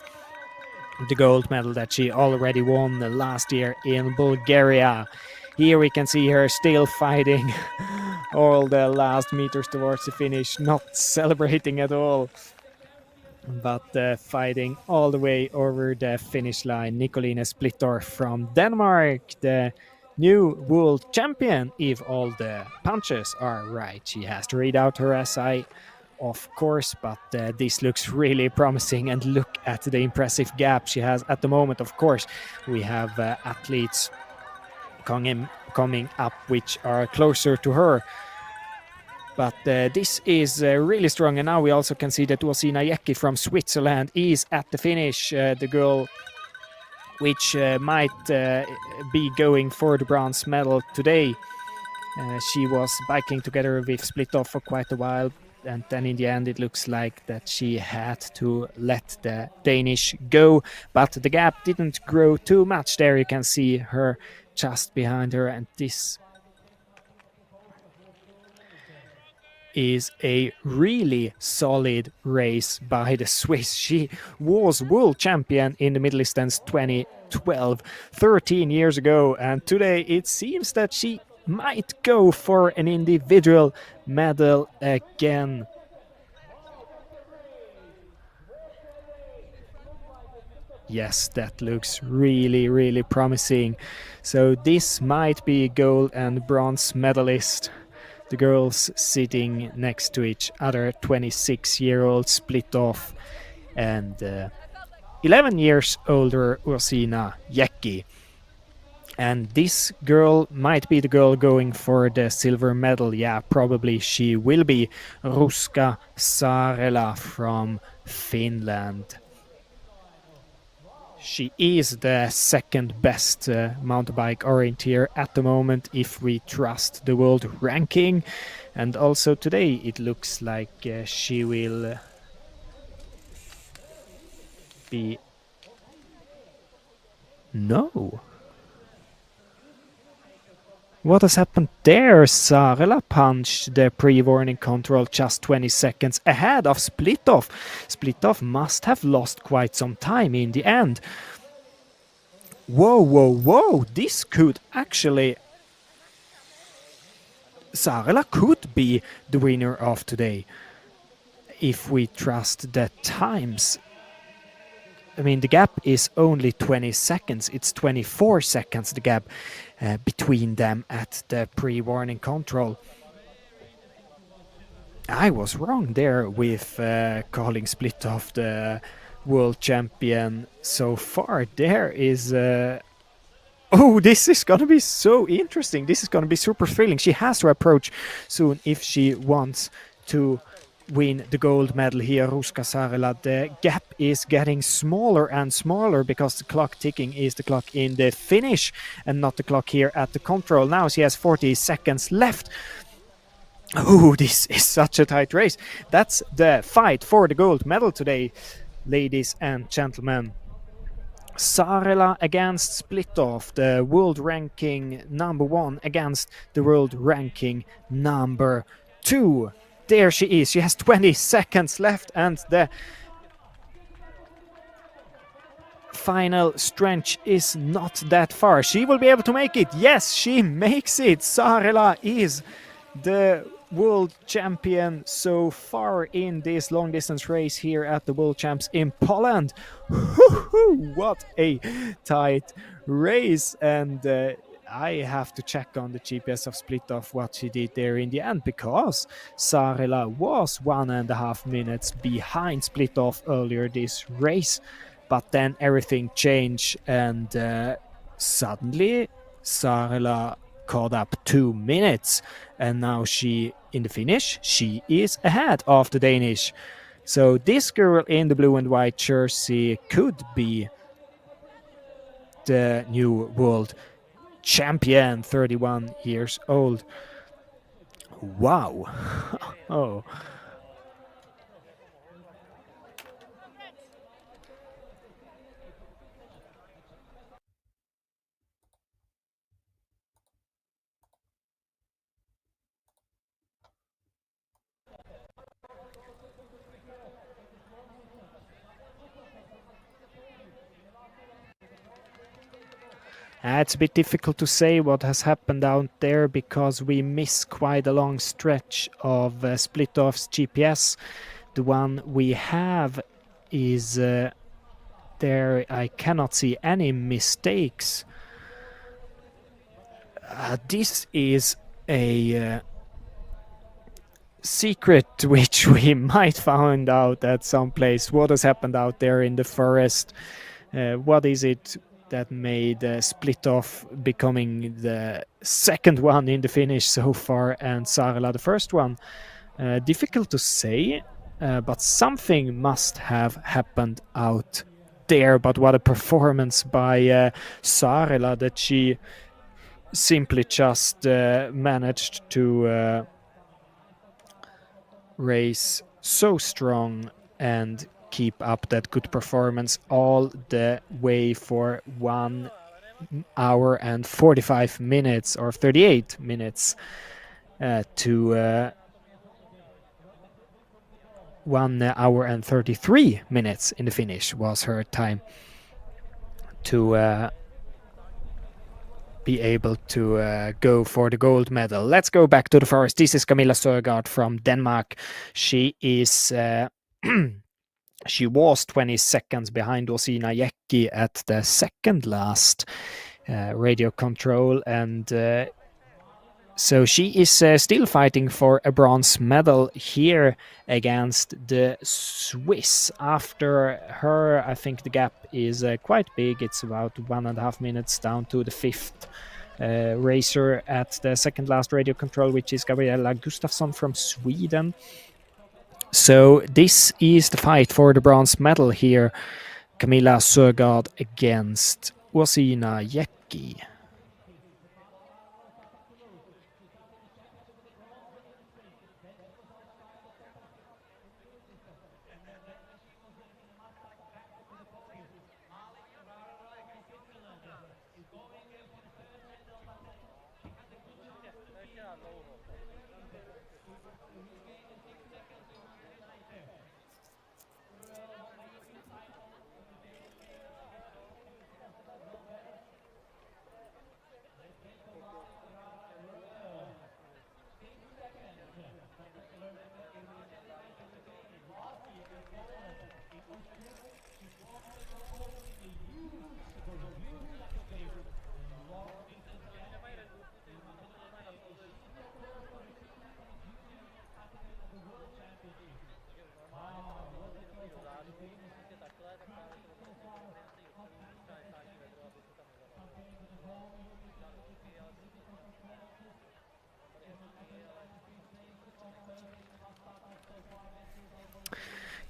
The gold medal that she already won last year in Bulgaria. Here we can see her still fighting all the last meters towards the finish, not celebrating at all, but fighting all the way over the finish line. Nicoline Splittorff from Denmark, the new world champion, if all the punches are right. She has to read out her SI, of course, but this looks really promising, and look at the impressive gap she has at the moment. Of course, we have athletes coming up which are closer to her, but this is really strong. And now we also can see that Ursina Jäcki from Switzerland is at the finish, the girl which might be going for the bronze medal today. She was biking together with Splittorff for quite a while, and then in the end it looks like that she had to let the Danish go, but the gap didn't grow too much. There you can see her just behind her, and this is a really solid race by the Swiss. She was world champion in the middle distance 2012, 13 years ago, and today it seems that she might go for an individual medal again. Yes, that looks really, really promising. So this might be gold and bronze medalist. The girls sitting next to each other, 26-year-old Splittorff and 11 years older Ursina Jäcki. And this girl might be the girl going for the silver medal. Yeah, probably she will be. Ruska Saarela from Finland. She is the second best mountain bike orienteer at the moment, if we trust the world ranking. And also today it looks like she will be... No. What has happened there? Saarela punched the pre-warning control just 20 seconds ahead of Splittorff. Splittorff must have lost quite some time in the end. Whoa, whoa, whoa! This could actually... Saarela could be the winner of today, if we trust the times. I mean, the gap is only 20 seconds. It's 24 seconds, the gap between them at the pre-warning control. I was wrong there with calling Splittorff the world champion so far. There is... Oh, this is going to be so interesting. This is going to be super thrilling. She has to approach soon if she wants to win the gold medal here, Ruska Saarela. The gap is getting smaller and smaller because the clock ticking is the clock in the finish and not the clock here at the control. Now she has 40 seconds left. Oh, this is such a tight race. That's the fight for the gold medal today, ladies and gentlemen. Saarela against Splittorff, the world ranking #1 against the world ranking #2. There she is. She has 20 seconds left, and the final stretch is not that far. She will be able to make it. Yes, she makes it. Saarela is the world champion so far in this long distance race here at the World Champs in Poland. What a tight race, and I have to check on the GPS of Splittorff what she did there in the end, because Saarela was 1.5 minutes behind Splittorff earlier this race, but then everything changed, and suddenly Saarela caught up 2 minutes, and now in the finish she is ahead of the Danish. So this girl in the blue and white jersey could be the new world champion, 31 years old. Wow. Oh. It's a bit difficult to say what has happened out there because we miss quite a long stretch of split-offs GPS. The one we have is there. I cannot see any mistakes. This is a secret which we might find out at some place. What has happened out there in the forest? What is it that made Split Off becoming the second one in the finish so far and Sarla the first one? Difficult to say, but something must have happened out there. But what a performance by Sarla, that she simply just managed to race so strong and keep up that good performance all the way for 1 hour and 45 minutes or 38 minutes to 1 hour and 33 minutes in the finish was her time to be able to go for the gold medal. Let's go back to the forest. This is Camilla Søgaard from Denmark. She is she was 20 seconds behind Osina Jekki at the second last radio control, and so she is still fighting for a bronze medal here against the Swiss. After her, I think the gap is quite big. It's about 1.5 minutes down to the fifth racer at the second last radio control, which is Gabriella Gustafsson from Sweden. So this is the fight for the bronze medal here. Camilla Søgaard against Osina Jekki.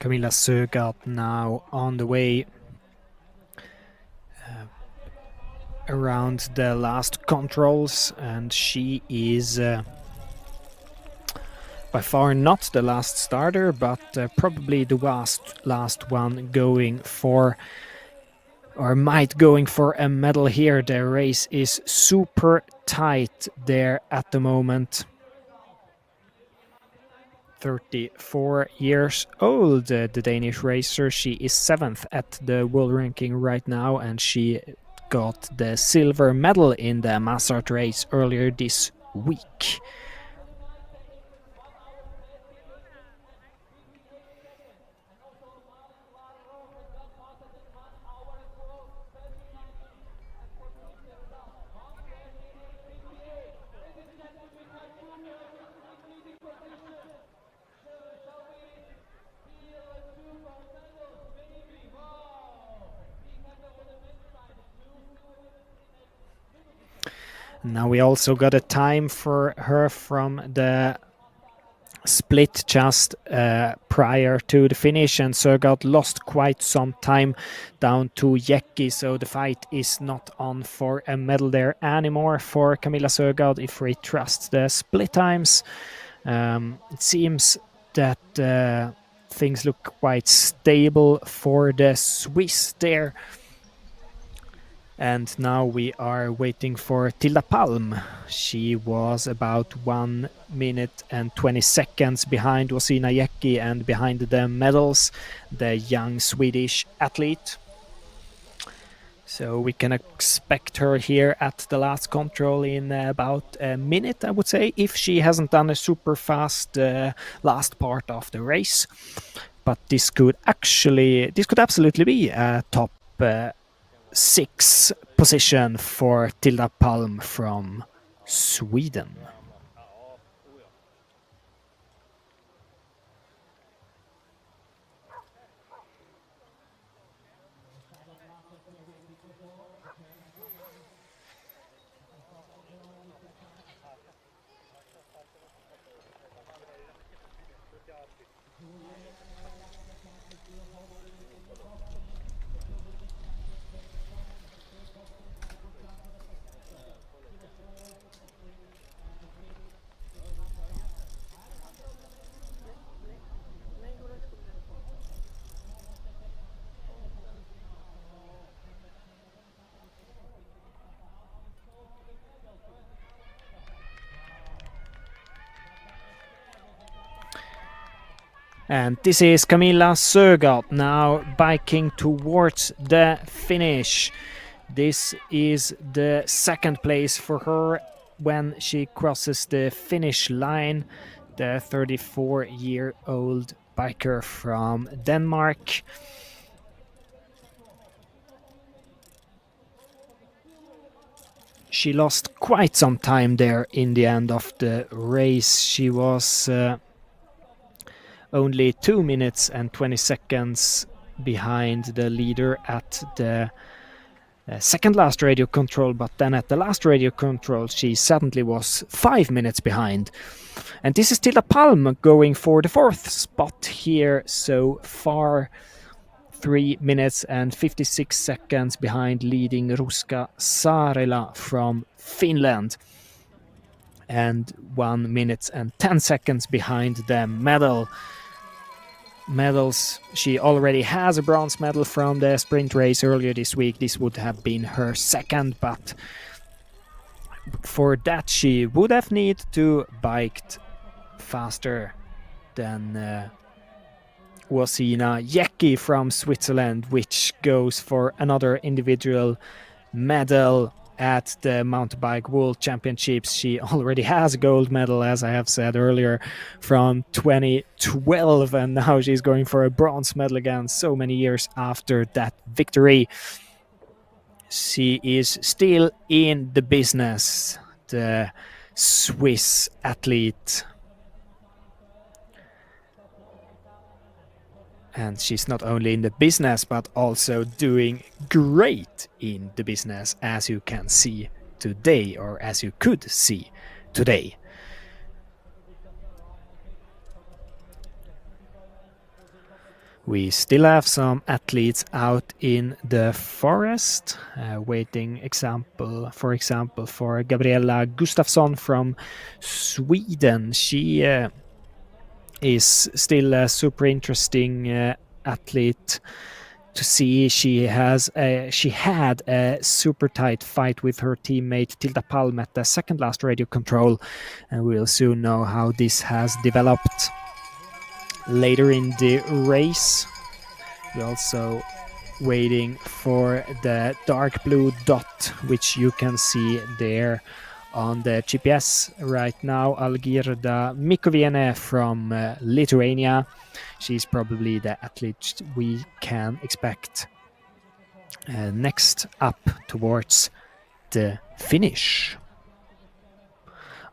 Camilla Søgaard now on the way around the last controls, and she is by far not the last starter, but probably the last one going for, or might going for a medal here. The race is super tight there at the moment. 34 years old, the Danish racer. She is 7th at the world ranking right now, and she got the silver medal in the Massart race earlier this week. Now we also got a time for her from the split just prior to the finish, and Søgaard lost quite some time down to Jecki, so the fight is not on for a medal there anymore for Camilla Søgaard if we trust the split times. It seems that things look quite stable for the Swiss there. And now we are waiting for Tilda Palm. She was about 1 minute and 20 seconds behind Osina Jecki and behind the medals, the young Swedish athlete. So we can expect her here at the last control in about a minute, I would say, if she hasn't done a super fast last part of the race. But this could absolutely be a top 6 position for Tilda Palm from Sweden. Nej, hon har inte kommit därifrån. And this is Camilla Søgaard now biking towards the finish. This is the second place for her when she crosses the finish line. The 34-year-old biker from Denmark. She lost quite some time there in the end of the race. She was only 2 minutes and 20 seconds behind the leader at the second last radio control, but then at the last radio control she suddenly was 5 minutes behind. And this is Tilda Palm going for the 4th spot here so far. 3 minutes and 56 seconds behind leading Ruska Saarela from Finland. And 1 minute and 10 seconds behind the medals. She already has a bronze medal from the sprint race earlier this week. This would have been her second, but for that she would have needed to bike faster than Osina Jecki from Switzerland, which goes for another individual medal at the Mountainbike World Championships. She already has a gold medal, as I have said earlier, from 2012, and now she's going for a bronze medal again so many years after that victory. She is still in the business, the Swiss athlete. And she's not only in the business, but also doing great in the business, as you can see today, or as you could see today. We still have some athletes out in the forest, waiting for example, for Gabriella Gustafsson from Sweden. She is still a super interesting athlete to see. She had a super tight fight with her teammate Tilda Palm at the second last radio control, and we'll soon know how this has developed later in the race. We're also waiting for the dark blue dot, which you can see there on the GPS right now. Algirda Mikoviene from Lithuania. She's probably the athlete we can expect next up towards the finish.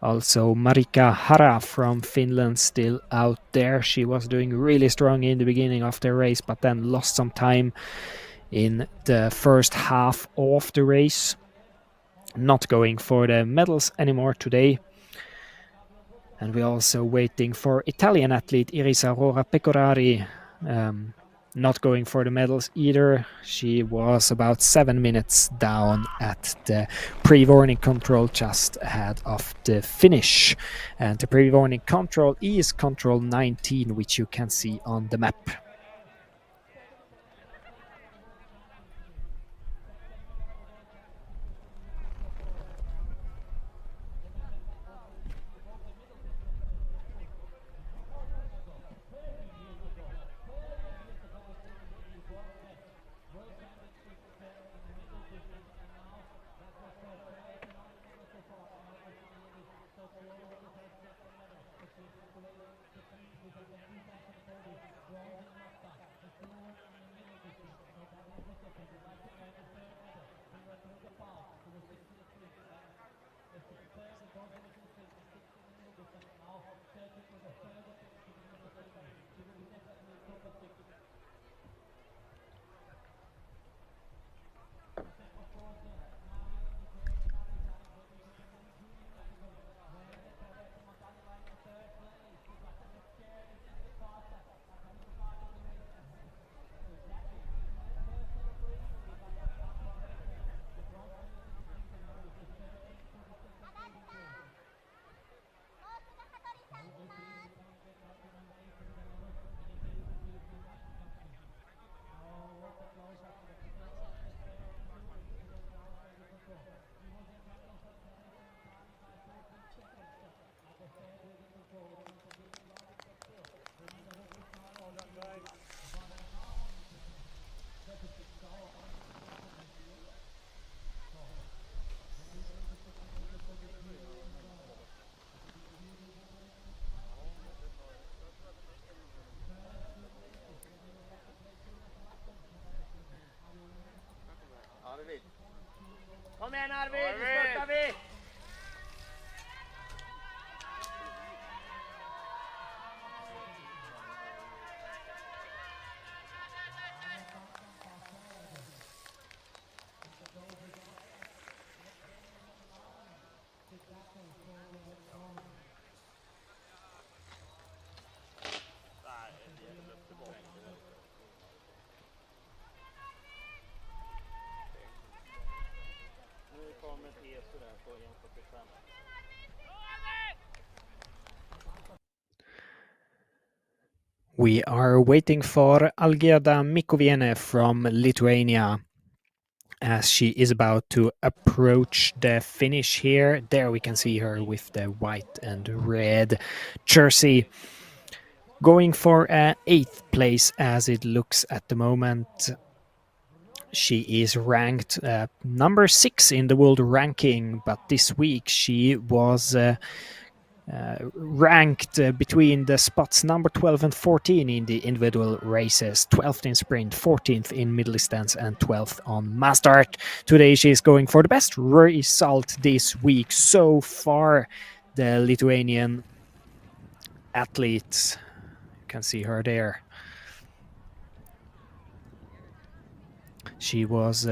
Also Marika Hara from Finland still out there. She was doing really strong in the beginning of the race, but then lost some time in the first half of the race. Not going for the medals anymore today. And we're also waiting for Italian athlete Iris Aurora Pecorari, not going for the medals either. She was about 7 minutes down at the pre-warning control just ahead of the finish. And the pre-warning control is control 19, which you can see on the map. Kom igen Arvid, nu spurtar vi! We are waiting for Algirda Mikoviene from Lithuania as she is about to approach the finish here. There we can see her with the white and red jersey. Going for an 8th place as it looks at the moment. She is ranked number 6 in the world ranking, but this week she was ranked between the spots number 12 and 14 in the individual races, 12th in sprint, 14th in middle distance, and 12th on mass start. Today she is going for the best result this week so far. The Lithuanian athletes, you can see her there. She was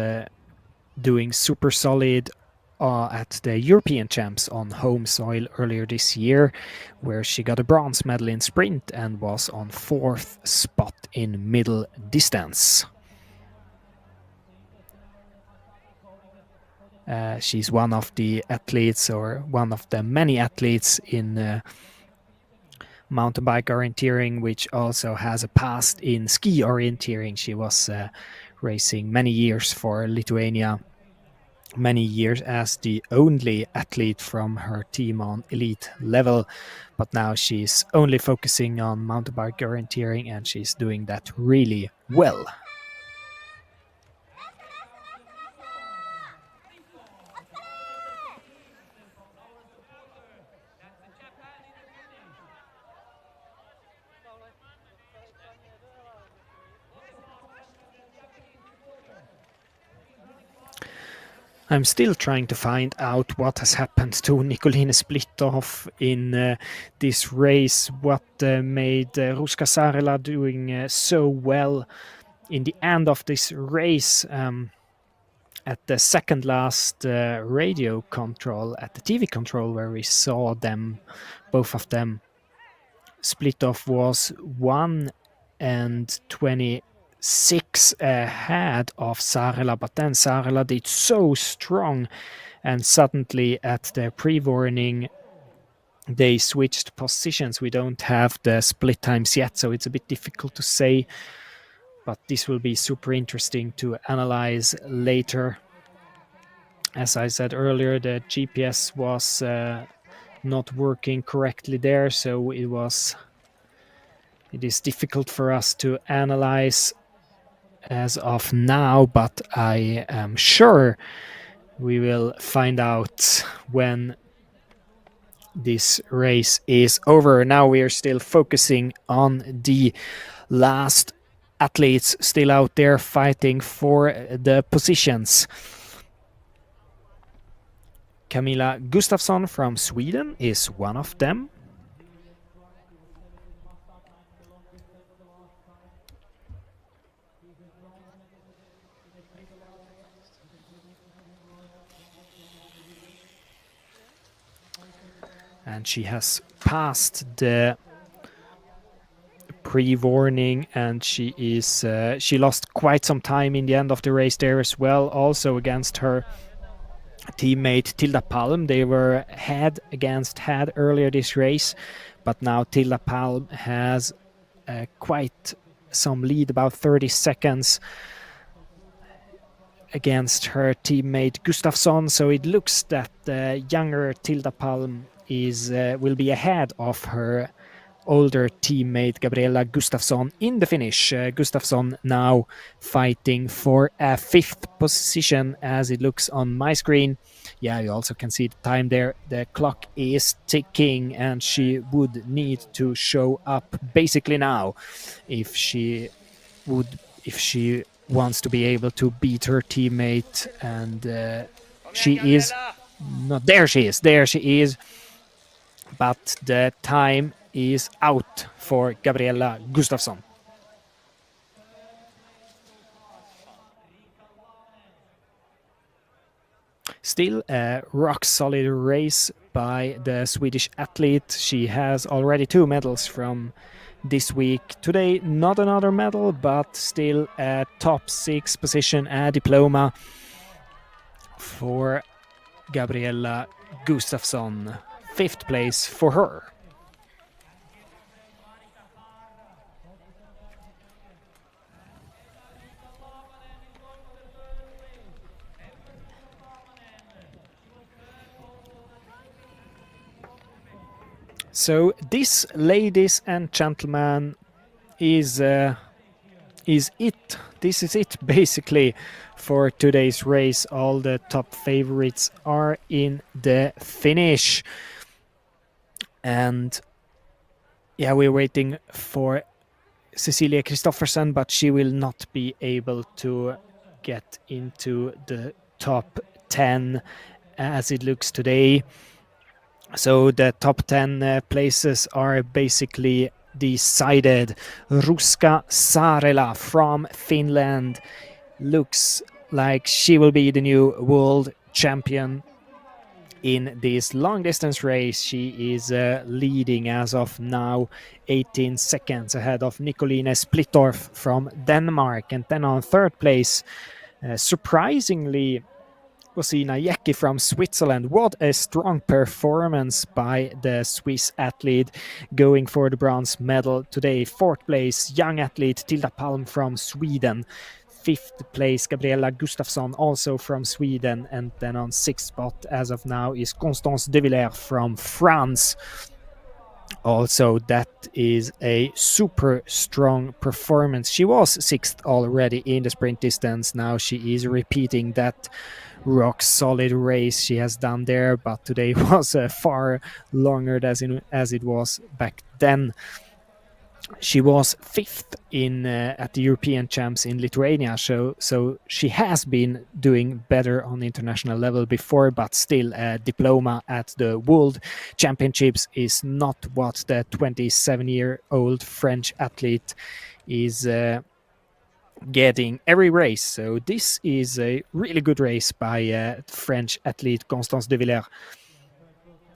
doing super solid at the European Champs on home soil earlier this year, where she got a bronze medal in sprint and was on 4th spot in middle distance. She's one of the athletes, or one of the many athletes in mountain bike orienteering, which also has a past in ski orienteering. She was racing many years for Lithuania, many years as the only athlete from her team on elite level, but now she's only focusing on mountain bike orienteering, and she's doing that really well. I'm still trying to find out what has happened to Nicoline Splittoff in this race, what made Ruska Sarela doing so well in the end of this race. at the second last radio control, at the TV control, where we saw them, both of them, split off was 1 and 26 ahead of Sarela, but then Sarela did so strong, and suddenly at the pre-warning they switched positions. We don't have the split times yet, so it's a bit difficult to say, but this will be super interesting to analyze later. As I said earlier, the GPS was not working correctly there, so it is difficult for us to analyze as of now, but I am sure we will find out when this race is over. Now we are still focusing on the last athletes still out there fighting for the positions. Camilla Gustafsson from Sweden is one of them. And she has passed the pre-warning, and she lost quite some time in the end of the race there as well, also against her teammate Tilda Palm. They were head against head earlier this race, but now Tilda Palm has quite some lead, about 30 seconds against her teammate Gustafsson, so it looks that the younger Tilda Palm will be ahead of her older teammate Gabriella Gustafsson in the finish. Gustafsson now fighting for a 5th position as it looks on my screen. Yeah, you also can see the time there. The clock is ticking and she would need to show up basically now if she wants to be able to beat her teammate, and she is not there. She is, but the time is out for Gabriella Gustafsson. Still a rock-solid race by the Swedish athlete. She has already 2 medals from this week. Today, not another medal, but still a top 6 position, a diploma for Gabriella Gustafsson. 5th place for her. So this, ladies and gentlemen, is it. This is it basically for today's race. All the top favorites are in the finish. And yeah, we're waiting for Cecilia Kristoffersen, but she will not be able to get into the top 10 as it looks today. So the top 10 places are basically decided. Ruska Saarela from Finland looks like she will be the new world champion in this long distance race. She is leading as of now, 18 seconds ahead of Nicoline Splittorff from Denmark. And then on 3rd place, surprisingly, Osina Jäcki from Switzerland. What a strong performance by the Swiss athlete, going for the bronze medal today. 4th place, young athlete Tilda Palm from Sweden. 5th place, Gabriella Gustafsson, also from Sweden. And then on 6th spot as of now is Constance De Villers from France. Also, that is a super strong performance. She was 6th already in the sprint distance. Now she is repeating that rock solid race she has done there, but today was far longer as it was back then. She was 5th at the European Champs in Lithuania, so she has been doing better on the international level before, but still a diploma at the World Championships is not what the 27-year-old French athlete is getting every race. So this is a really good race by French athlete Constance de Villers.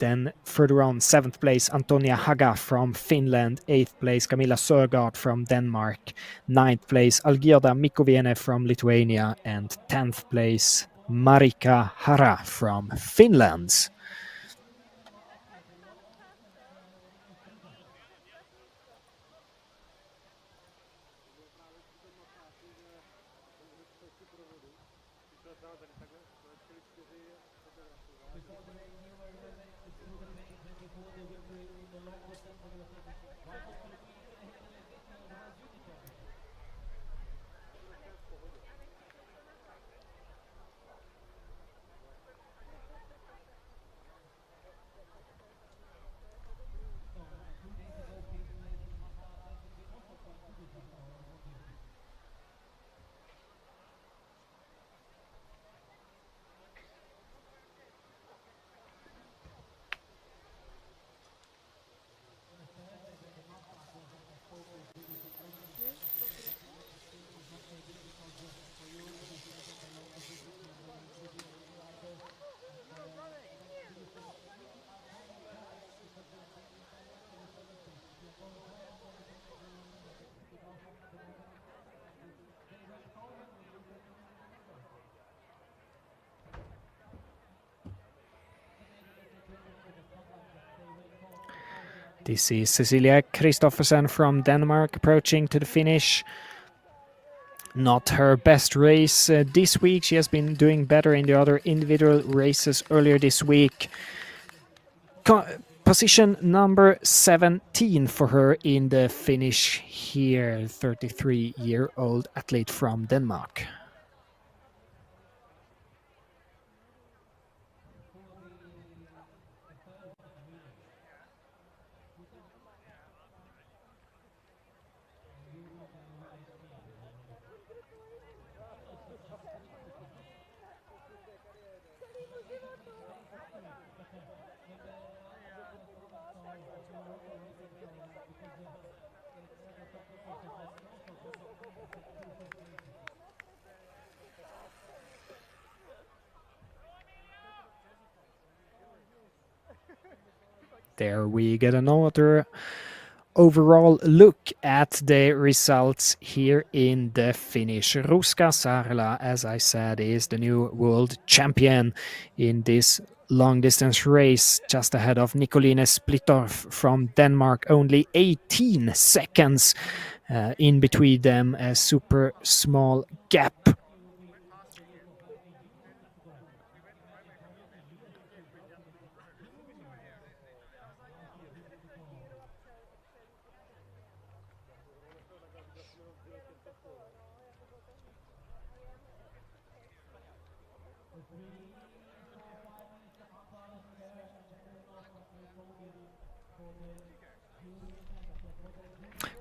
Then further on, 7th place, Antonia Haga from Finland. 8th place, Camilla Søgaard from Denmark. 9th place, Algirda Mikoviene from Lithuania. And 10th place, Marika Hara from Finland. This is Cecilia Kristoffersen from Denmark approaching to the finish. Not her best race this week. She has been doing better in the other individual races earlier this week. Position number 17 for her in the finish here. 33-year-old athlete from Denmark. There we get another overall look at the results here in the finish. Ruska Sarla, as I said, is the new world champion in this long distance race, just ahead of Nicoline Splitorf from Denmark. Only 18 seconds in between them, a super small gap.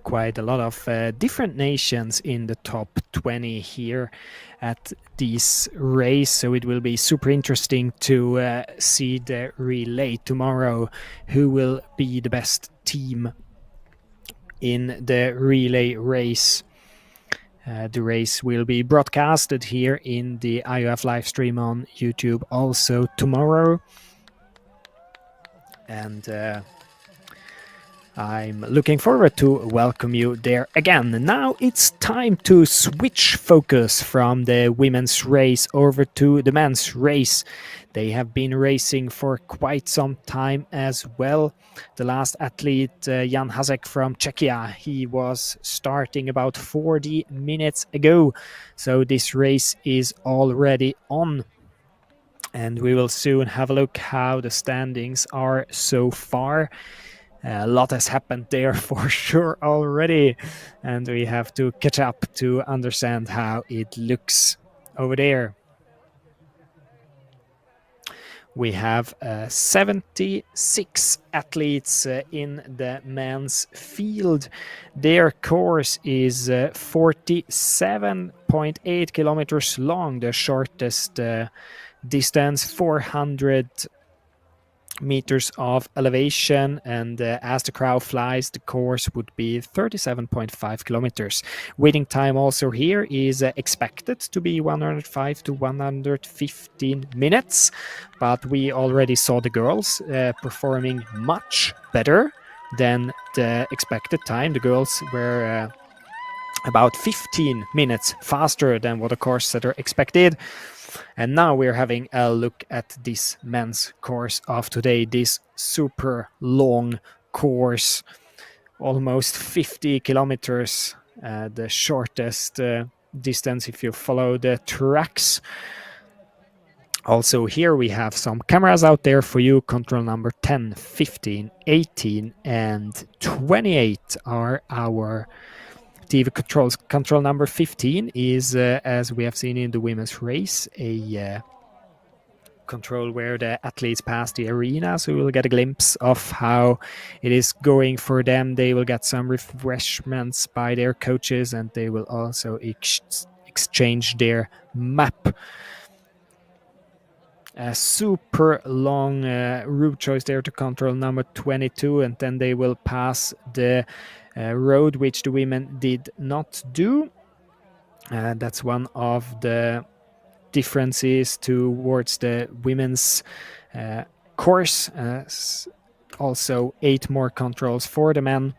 Quite a lot of different nations in the top 20 here at this race, so it will be super interesting to see the relay tomorrow, who will be the best team in the relay race. The race will be broadcasted here in the IOF live stream on YouTube also tomorrow, and I'm looking forward to welcome you there again. Now it's time to switch focus from the women's race over to the men's race. They have been racing for quite some time as well. The last athlete, Jan Hasek from Czechia, he was starting about 40 minutes ago. So this race is already on. And we will soon have a look how the standings are so far. A lot has happened there for sure already, and we have to catch up to understand how it looks over there. We have 76 athletes in the men's field. Their course is 47.8 kilometers long, the shortest distance, 400 meters of elevation, and as the crow flies, the course would be 37.5 kilometers. Waiting time also here is expected to be 105 to 115 minutes, but we already saw the girls performing much better than the expected time. The girls were about 15 minutes faster than what the course setter expected. And now we're having a look at this men's course of today, this super long course, almost 50 kilometers, the shortest distance if you follow the tracks. Also here we have some cameras out there for you. Control number 10, 15, 18 and 28 are our TV controls. Control number 15 is, as we have seen in the women's race, a control where the athletes pass the arena, so we'll get a glimpse of how it is going for them. They will get some refreshments by their coaches, and they will also exchange their map. A super long route choice there to control number 22, and then they will pass the road, which the women did not do. That's one of the differences towards the women's course. Also 8 more controls for the men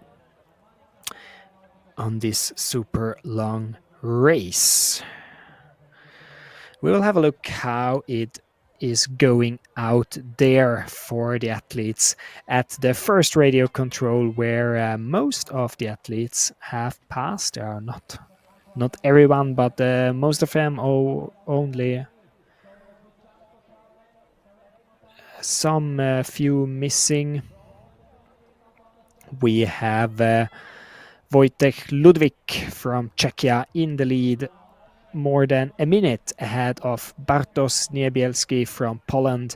on this super long race. We will have a look how it is going out there for the athletes at the first radio control, where most of the athletes have passed. There are not everyone, but most of them, only some few missing. We have Wojtek Ludwig from Czechia in the lead, more than a minute ahead of Bartosz Niebielski from Poland.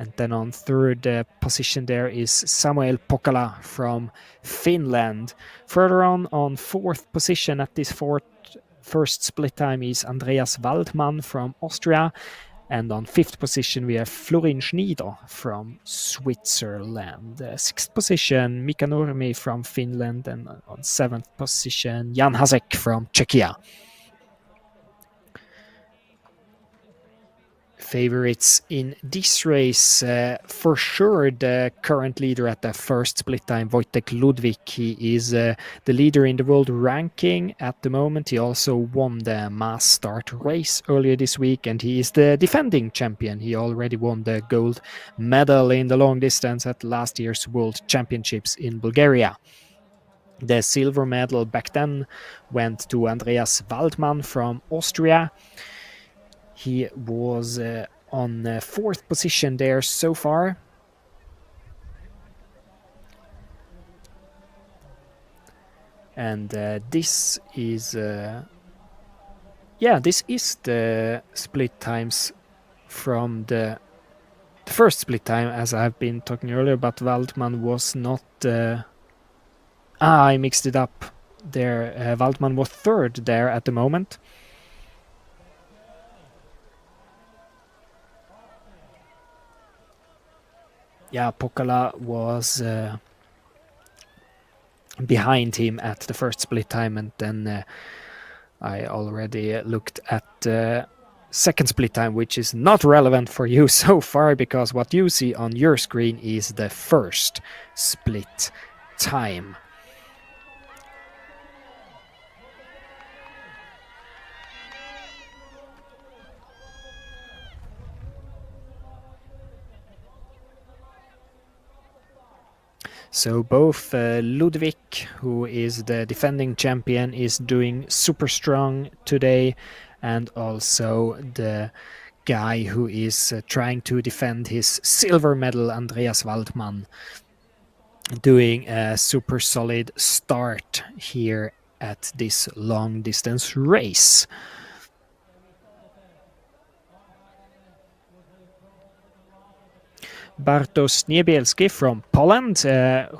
And then on third position there is Samuel Pokala from Finland. Further on fourth position at this first split time is Andreas Waldmann from Austria. And on fifth position we have Florin Schneider from Switzerland. Sixth position Mika Nurmi from Finland, and on seventh position Jan Hasek from Czechia. Favorites in this race, for sure the current leader at the first split time, Wojtek Ludwig. He is the leader in the world ranking at the moment. He also won the mass start race earlier this week, and he is the defending champion. He already won the gold medal in the long distance at last year's World Championships in Bulgaria. The silver medal back then went to Andreas Waldmann from Austria. He was on fourth position there so far. And this is this is the split times from the first split time, as I've been talking earlier, but Waldmann was not I mixed it up there. Waldmann was third there at the moment. Yeah, Pokala was behind him at the first split time, and then I already looked at the second split time, which is not relevant for you so far, because what you see on your screen is the first split time. So both Ludwig, who is the defending champion, is doing super strong today, and also the guy who is trying to defend his silver medal, Andreas Waldmann, doing a super solid start here at this long distance race. Bartosz Niebielski from Poland,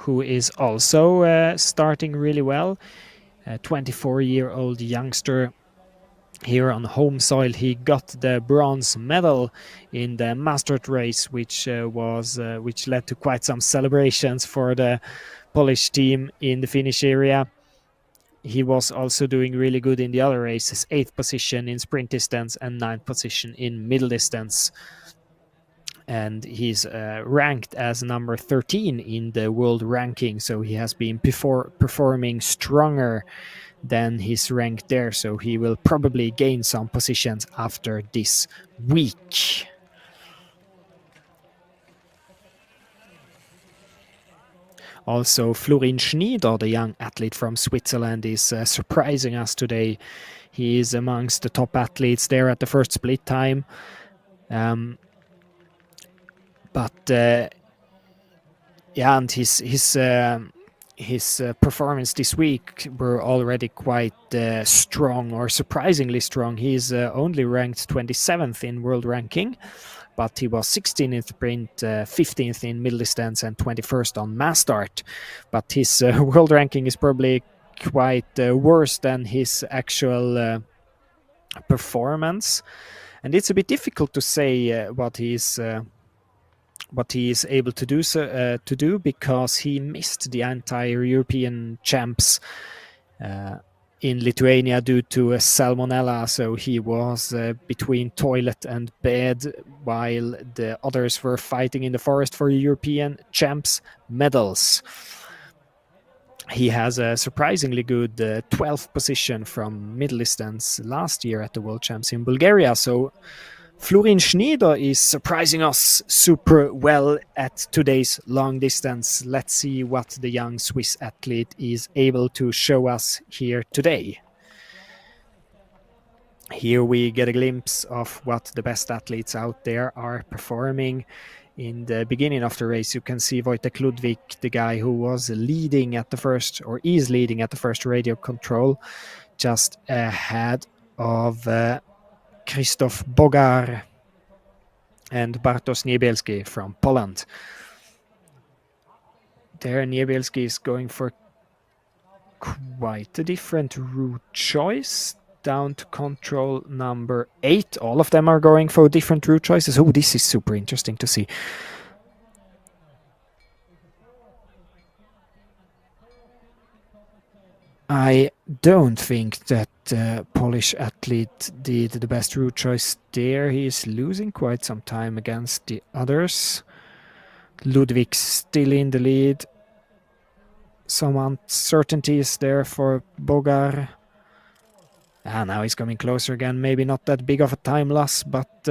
who is also starting really well. A 24-year-old youngster here on home soil. He got the bronze medal in the mastered race, which led to quite some celebrations for the Polish team in the Finnish area. He was also doing really good in the other races, 8th position in sprint distance and 9th position in middle distance. And he's ranked as number 13 in the world ranking, so he has been performing stronger than his rank there, so he will probably gain some positions after this week. Also, Florin Schneider, the young athlete from Switzerland, is surprising us today. He is amongst the top athletes there at the first split time. And his performance this week were already quite strong, or surprisingly strong. He's only ranked 27th in world ranking, but he was 16th in sprint, 15th in middle distance, and 21st on mass start. But his world ranking is probably quite worse than his actual performance, and it's a bit difficult to say what he is able to do because he missed the entire European champs in Lithuania due to a salmonella. So he was between toilet and bed while the others were fighting in the forest for European champs medals. He has a surprisingly good 12th position from middle distance last year at the World Champs in Bulgaria. So Florin Schneider is surprising us super well at today's long distance. Let's see what the young Swiss athlete is able to show us here today. Here we get a glimpse of what the best athletes out there are performing. In the beginning of the race, you can see Wojtek Ludwig, the guy who was leading at the first, or is leading at the first radio control, just ahead of Krzysztof Bogar and Bartosz Niebielski from Poland. There, Niebielski is going for quite a different route choice, down to control number 8. All of them are going for different route choices. Oh, this is super interesting to see. I don't think that Polish athlete did the best route choice there. He is losing quite some time against the others. Ludwig still in the lead. Some uncertainties there for Bogar. Now he's coming closer again. Maybe not that big of a time loss, but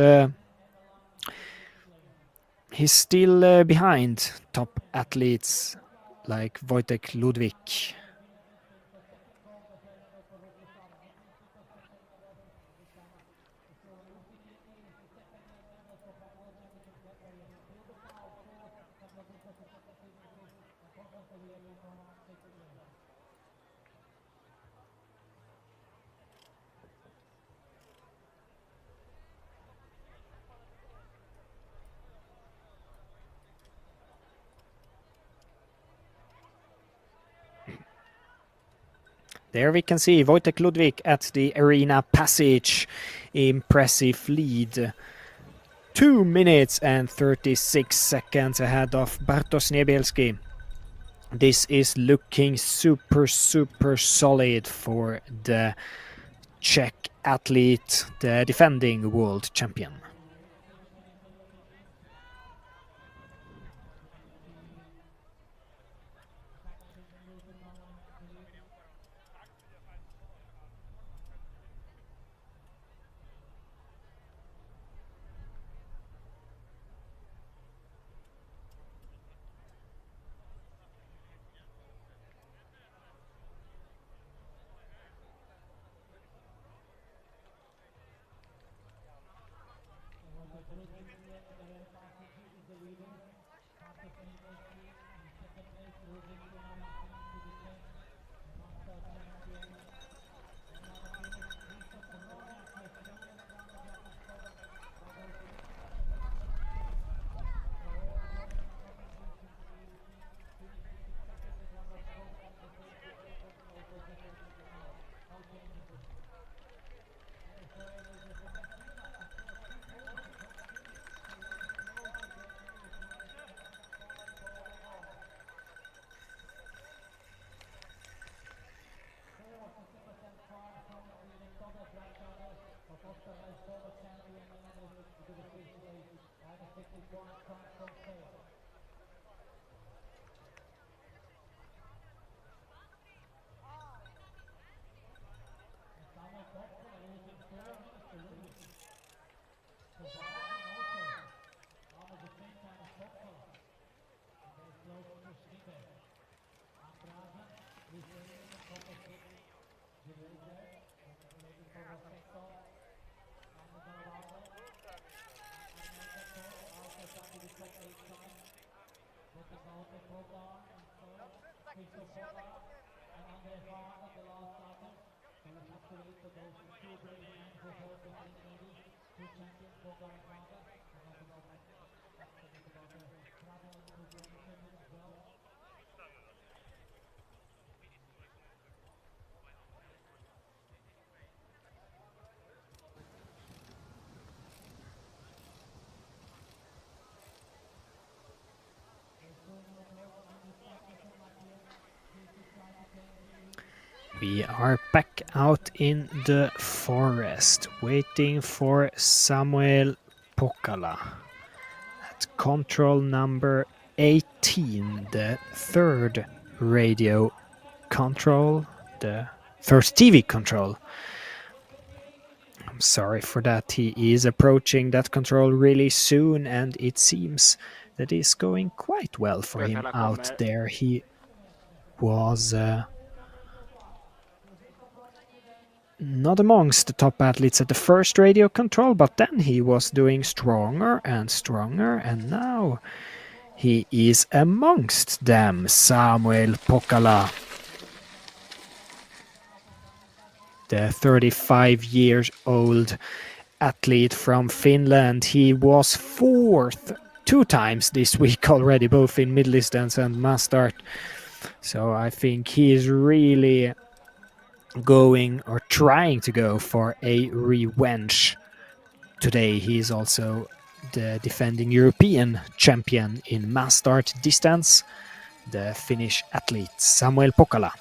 he's still behind top athletes like Wojtek Ludwig. There we can see Wojtek Ludwig at the arena passage. Impressive lead. 2 minutes and 36 seconds ahead of Bartosz Niebielski. This is looking super, super solid for the Czech athlete, the defending world champion. We are back out in the forest, waiting for Samuel Pokala at control number 18, the third radio control, the first TV control. I'm sorry for that. He is approaching that control really soon, and it seems that it's going quite well for him out there. He was not amongst the top athletes at the first radio control, but then he was doing stronger and stronger, and now he is amongst them. Samuel Pokala, the 35 years old athlete from Finland. He was fourth 2 times this week already, both in middle distance and mass start. So I think he is really going or trying to go for a revenge today. He is also the defending European champion in mass start distance, the Finnish athlete Samuel Pokala.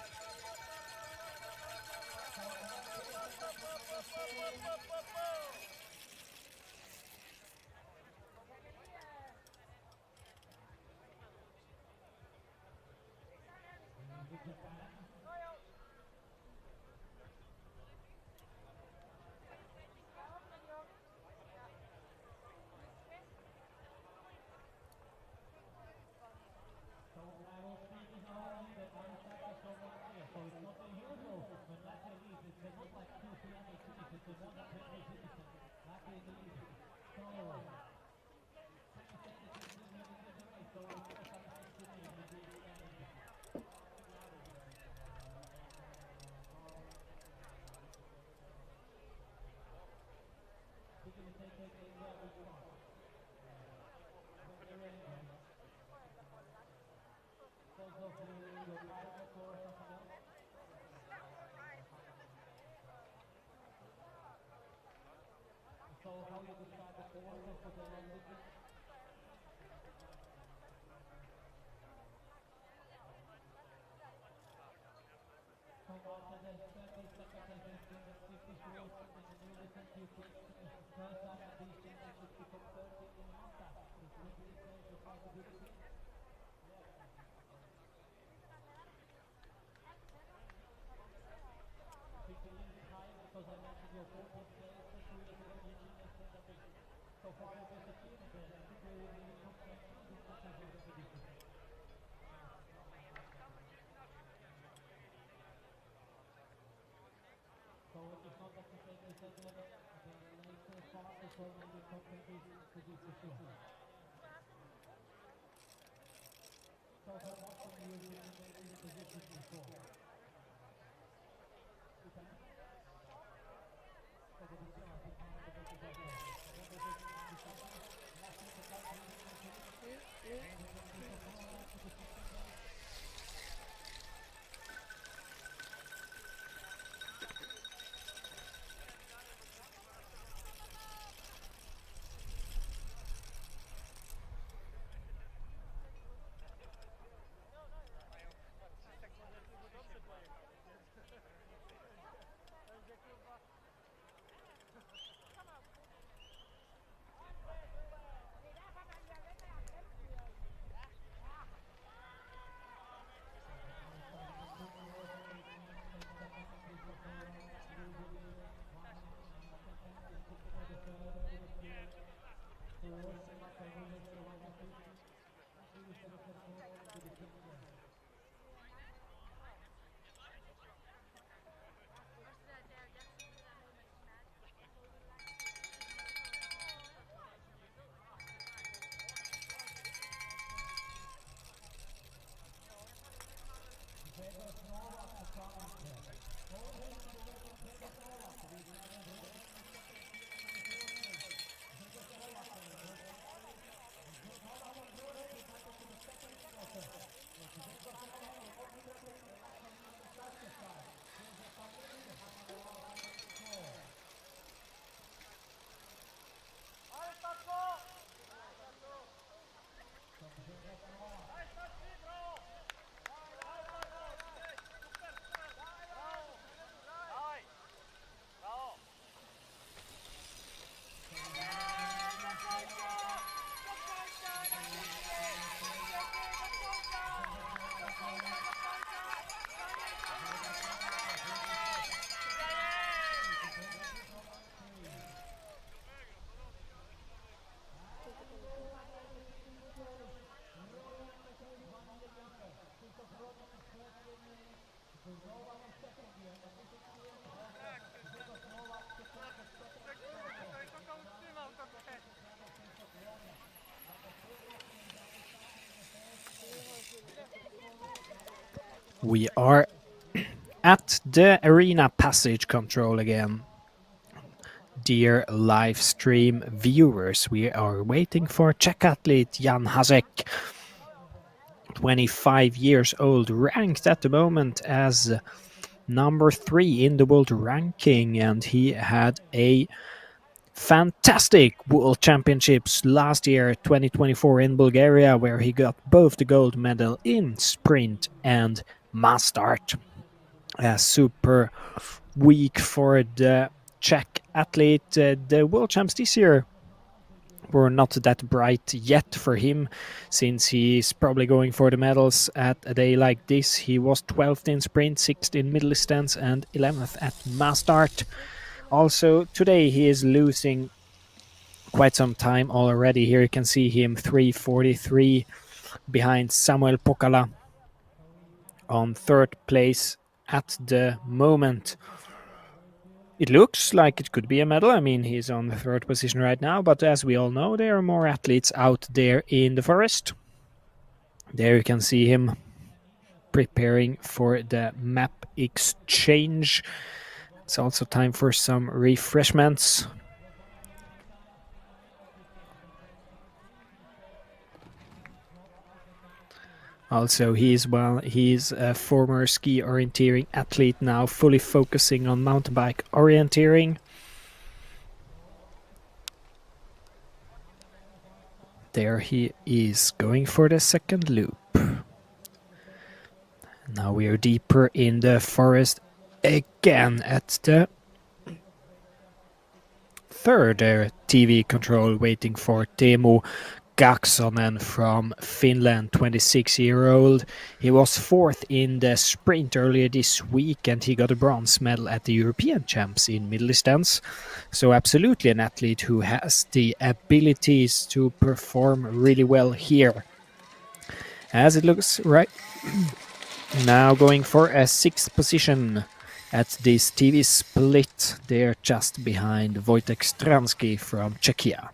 We are at the arena passage control again. Dear live stream viewers, we are waiting for Czech athlete Jan Hasek, 25 years old, ranked at the moment as number 3 in the world ranking, and he had a fantastic World Championships last year, 2024, in Bulgaria, where he got both the gold medal in sprint and mass start. A super week for the Czech athlete. The World Champs this year were not that bright yet for him, since he's probably going for the medals at a day like this. He was 12th in sprint, 6th in middle distance, and 11th at mass start. Also, today he is losing quite some time already. Here you can see him 3:43 behind Samuel Pokala on third place at the moment. It looks like it could be a medal. I mean, he's on the third position right now, but as we all know, there are more athletes out there in the forest. There you can see him preparing for the map exchange. It's also time for some refreshments. Also, he's a former ski orienteering athlete now, fully focusing on mountain bike orienteering. There he is, going for the second loop. Now we are deeper in the forest again at the third TV control, waiting for Teemu Kaksonen from Finland, 26-year-old. He was fourth in the sprint earlier this week, and he got a bronze medal at the European Champs in middle distance. So absolutely an athlete who has the abilities to perform really well here. As it looks right now, going for a 6th position at this TV split. They're just behind Wojtek Stransky from Czechia.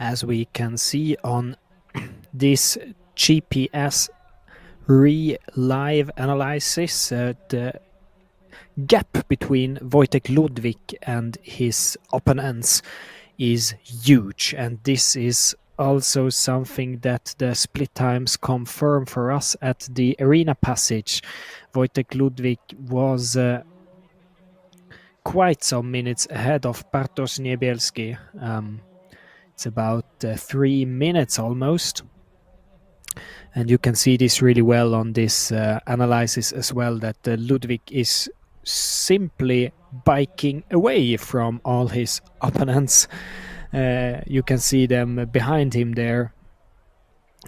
As we can see on this GPS live analysis, the gap between Wojtek Ludwig and his opponents is huge, and this is also something that the split times confirm for us at the arena passage. Wojtek Ludwig was quite some minutes ahead of Bartosz Niebielski. It's about 3 minutes almost. And you can see this really well on this analysis as well, that Ludwig is simply biking away from all his opponents. You can see them behind him there,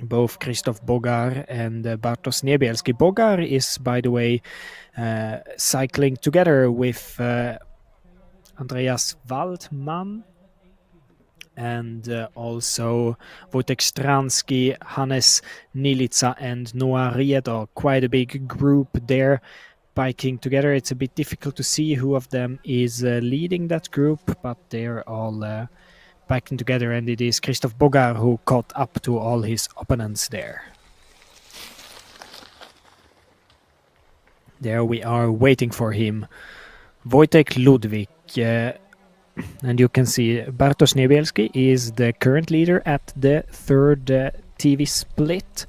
both Christoph Bogar and Bartosz Niebielski. Bogar is, by the way, cycling together with Andreas Waldmann and also Wojtek Stransky, Hannes Nilica, and Noah Riedo. Quite a big group there biking together. It's a bit difficult to see who of them is leading that group, but they're all biking together, and it is Christoph Bogar who caught up to all his opponents there. There we are waiting for him. Wojtek Ludwig. And you can see Bartosz Niebielski is the current leader at the third TV split.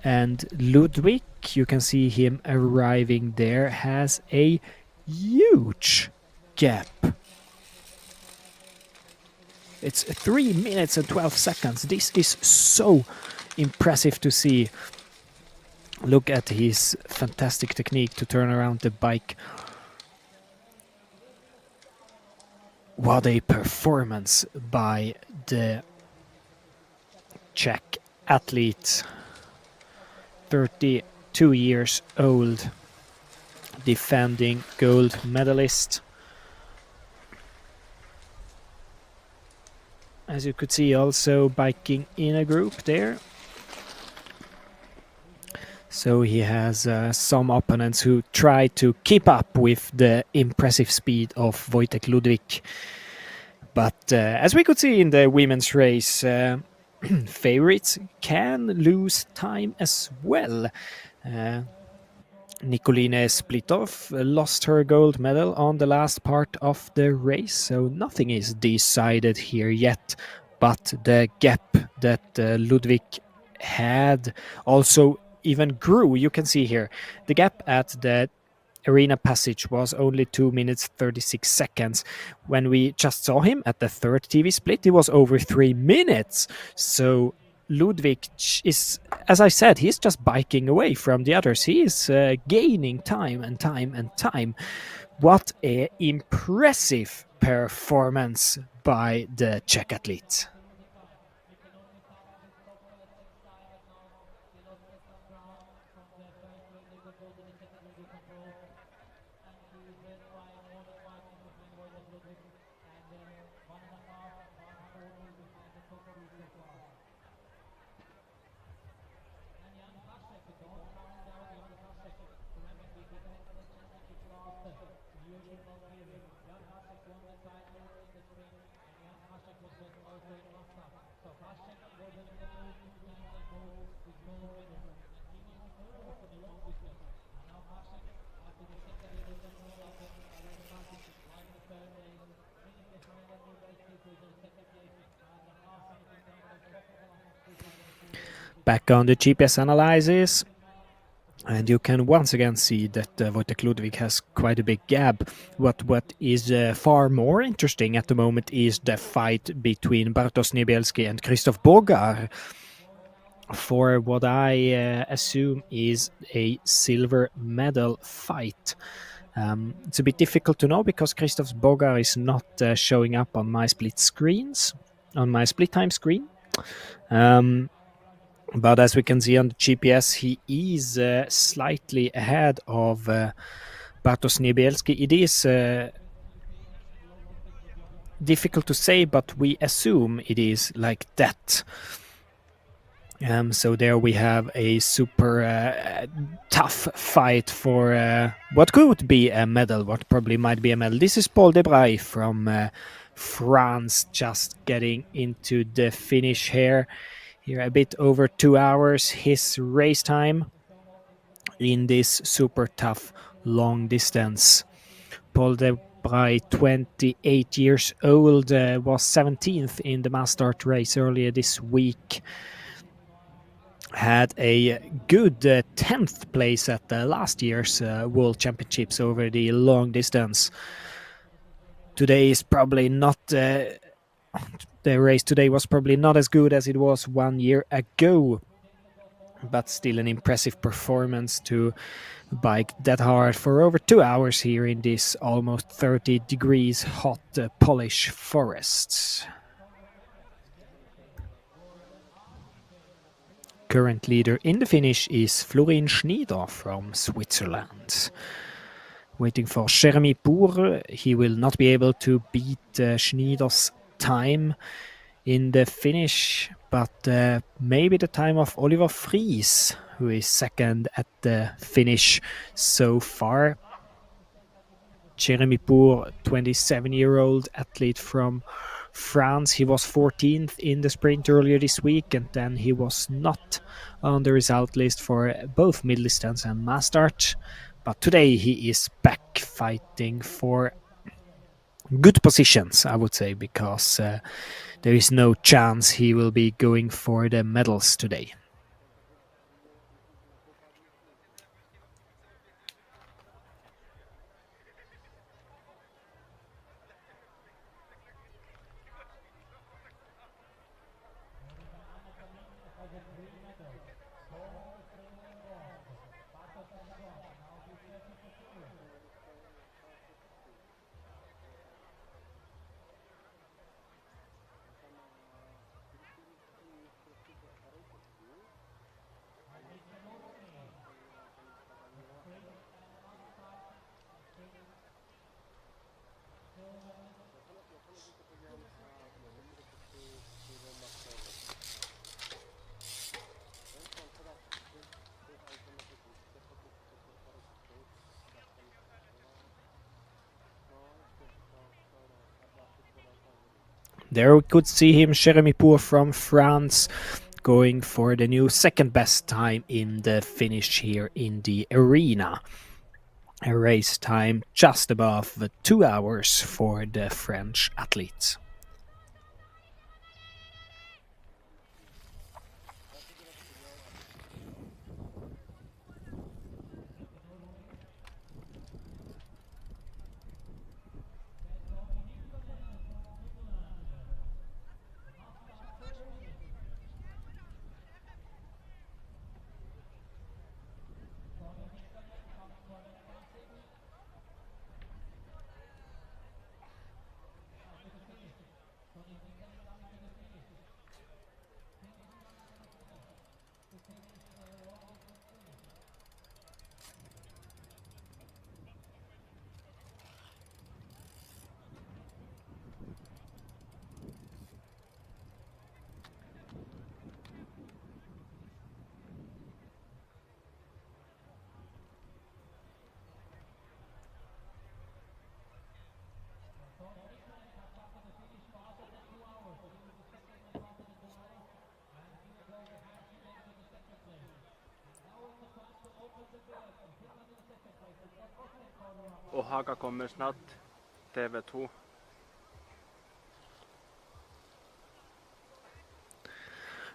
And Ludwig, you can see him arriving there, has a huge gap. It's 3 minutes and 12 seconds. This is so impressive to see. Look at his fantastic technique to turn around the bike. What a performance by the Czech athlete, 32 years old, defending gold medalist. As you could see, also biking in a group there. So he has some opponents who try to keep up with the impressive speed of Wojtek Ludwig. But as we could see in the women's race, favorites can lose time as well. Nikoline Splitov lost her gold medal on the last part of the race, so nothing is decided here yet. But the gap that Ludwig had also even grew. You can see here the gap at the arena passage was only 2 minutes 36 seconds. When we just saw him at the third TV split, it was over 3 minutes. So Ludwig is, as I said, he's just biking away from the others. He is gaining time and time and time. What an impressive performance by the Czech athlete. Back on the GPS analysis, and you can once again see that Wojtek Ludwig has quite a big gap. What is far more interesting at the moment is the fight between Bartosz Niebielski and Christoph Bogar for what I assume is a silver medal fight. It's a bit difficult to know because Christoph Bogar is not showing up on my split screens, on my split time screen. But as we can see on the GPS, he is slightly ahead of Bartosz Niebielski. It is difficult to say, but we assume it is like that. So there we have a super tough fight for what could be a medal, what probably might be a medal. This is Paul Debray from France, just getting into the finish here. Here a bit over 2 hours, his race time in this super tough long distance. Paul Debray, 28 years old, was 17th in the mass start race earlier this week. Had a good 10th place at last year's World Championships over the long distance. Today is probably not The race today was probably not as good as it was 1 year ago, but still an impressive performance to bike that hard for over 2 hours here in this almost 30 degrees hot Polish forests. Current leader in the finish is Florin Schneider from Switzerland. Waiting for Jeremy Bourg. He will not be able to beat Schneider's time in the finish, but maybe the time of Oliver Fries, who is second at the finish so far. Jeremy Bourg, 27-year-old athlete from France. He was 14th in the sprint earlier this week, and then he was not on the result list for both middle distance and mass start. But today he is back fighting for good positions, I would say, because there is no chance he will be going for the medals today. There we could see him, Jeremy Bourg from France, going for the new second best time in the finish here in the arena. A race time just above 2 hours for the French athletes. Och Haga kommer snart, TV2.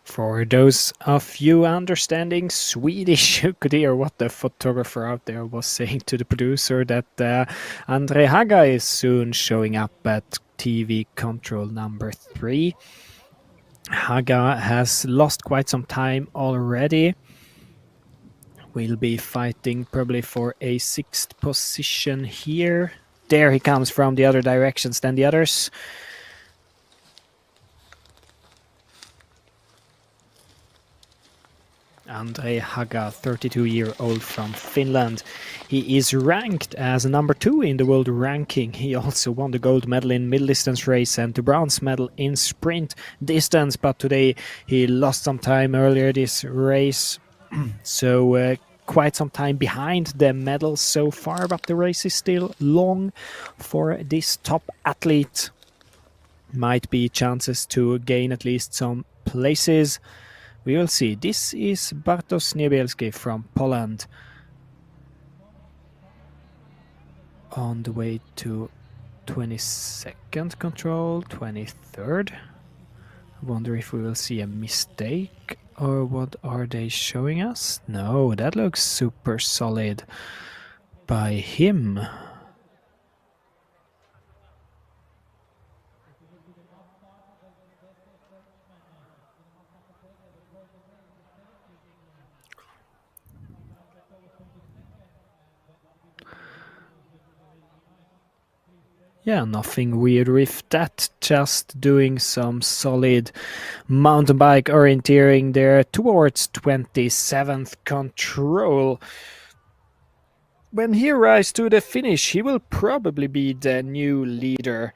For those of you understanding Swedish, you could hear what the photographer out there was saying to the producer, that Andre Haga is soon showing up at TV control number 3. Haga has lost quite some time already. Will be fighting probably for a 6th position here. There he comes from the other directions than the others. Andre Haga, 32-year-old from Finland. He is ranked as number 2 in the world ranking. He also won the gold medal in middle distance race and the bronze medal in sprint distance, but today he lost some time earlier this race. So quite some time behind the medals so far, but the race is still long for this top athlete. Might be chances to gain at least some places. We will see. This is Bartosz Niebielski from Poland on the way to 22nd control, 23rd. I wonder if we will see a mistake, or what are they showing us? No, that looks super solid by him. Yeah, nothing weird with that. Just doing some solid mountain bike orienteering there towards 27th control. When he arrives to the finish, he will probably be the new leader.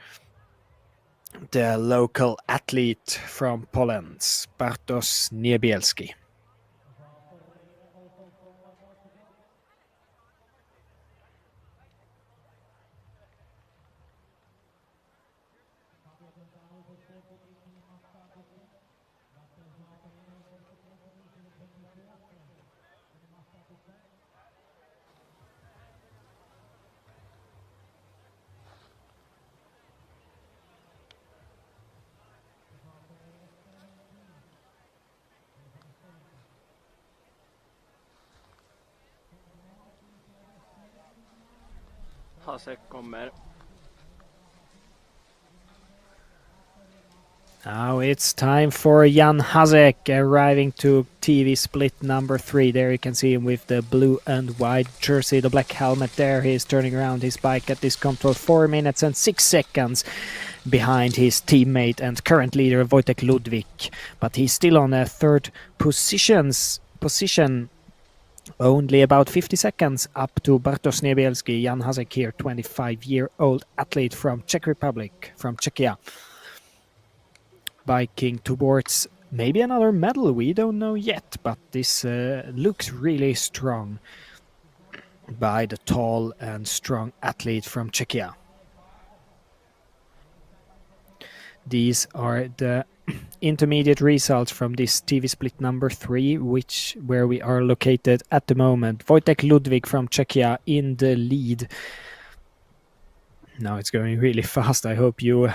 The local athlete from Poland, Bartosz Niebielski. Hasek kommer. Now it's time for Jan Hasek arriving to TV split number 3. There you can see him with the blue and white jersey, the black helmet there. He's turning around his bike at this control 4 minutes and 6 seconds behind his teammate and current leader Wojtek Ludwig. But he's still on a third position, only about 50 seconds up to Bartosz Niebielski. Jan Hasek here, 25-year-old athlete from Czech Republic, from Czechia. Biking towards maybe another medal, we don't know yet, but this looks really strong by the tall and strong athlete from Czechia. These are the intermediate results from this TV split number 3, where we are located at the moment. Wojtek Ludwig from Czechia in the lead. Now it's going really fast. I hope you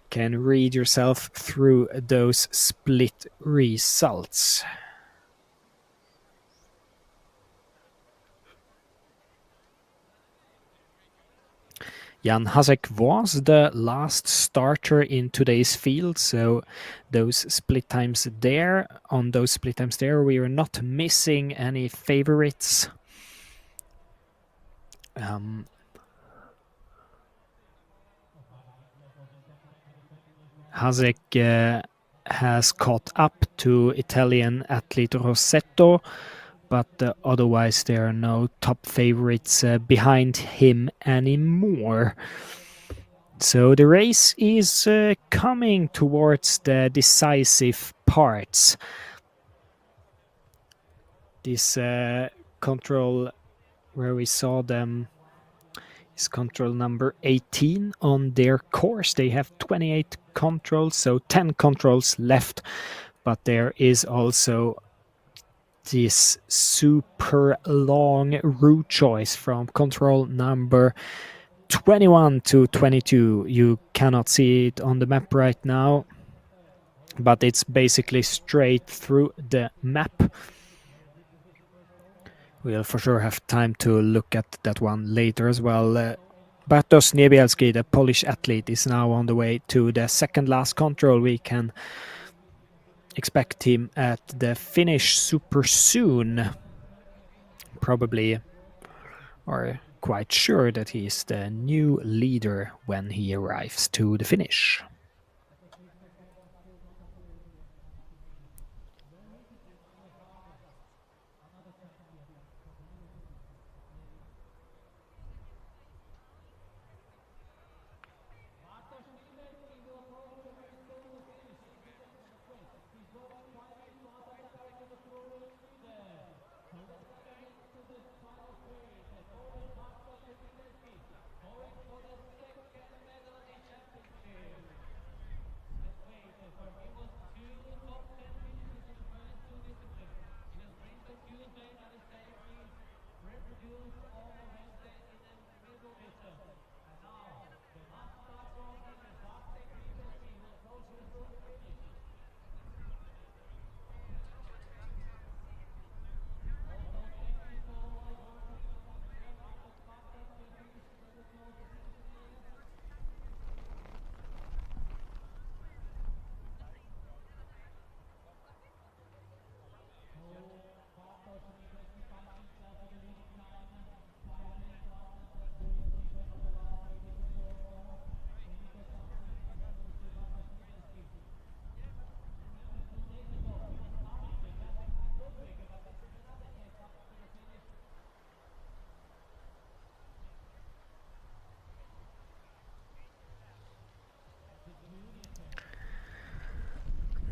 can read yourself through those split results. Jan Hasek was the last starter in today's field, so those split times there, we are not missing any favorites. Hasek has caught up to Italian athlete Rossetto, but otherwise there are no top favorites behind him anymore. So the race is coming towards the decisive parts. This control where we saw them is control number 18 on their course. They have 28 controls, so 10 controls left, but there is also this super long route choice from control number 21 to 22. You cannot see it on the map right now, but it's basically straight through the map. We'll for sure have time to look at that one later as well. Bartosz Niebielski, the Polish athlete, is now on the way to the second last control. We can expect him at the finish super soon. Probably, or quite sure that he is the new leader when he arrives to the finish.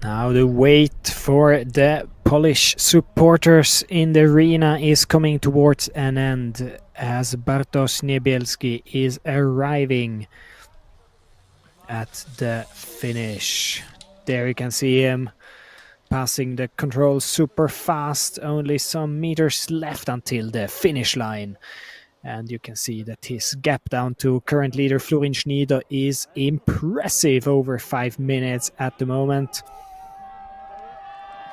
Now the wait for the Polish supporters in the arena is coming towards an end as Bartosz Niebielski is arriving at the finish. There you can see him passing the controls super fast, only some meters left until the finish line. And you can see that his gap down to current leader Florin Schneider is impressive, over 5 minutes at the moment.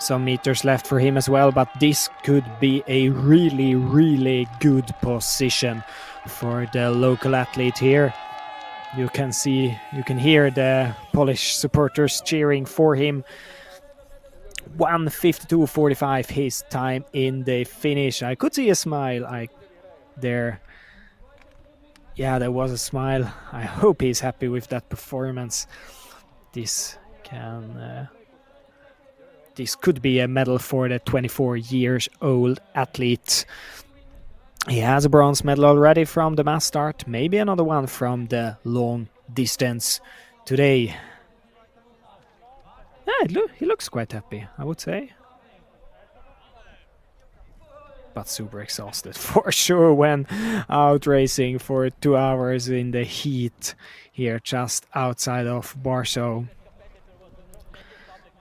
Some meters left for him as well, but this could be a really, really good position for the local athlete here. You can hear the Polish supporters cheering for him. 1:52.45 his time in the finish. I could see a smile there. Yeah, there was a smile. I hope he's happy with that performance. This could be a medal for the 24 years old athlete. He has a bronze medal already from the mass start, maybe another one from the long distance today. Yeah, he looks quite happy, I would say. But super exhausted for sure when out racing for 2 hours in the heat here just outside of Warsaw.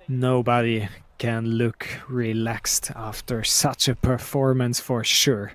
Nobody can look relaxed after such a performance for sure.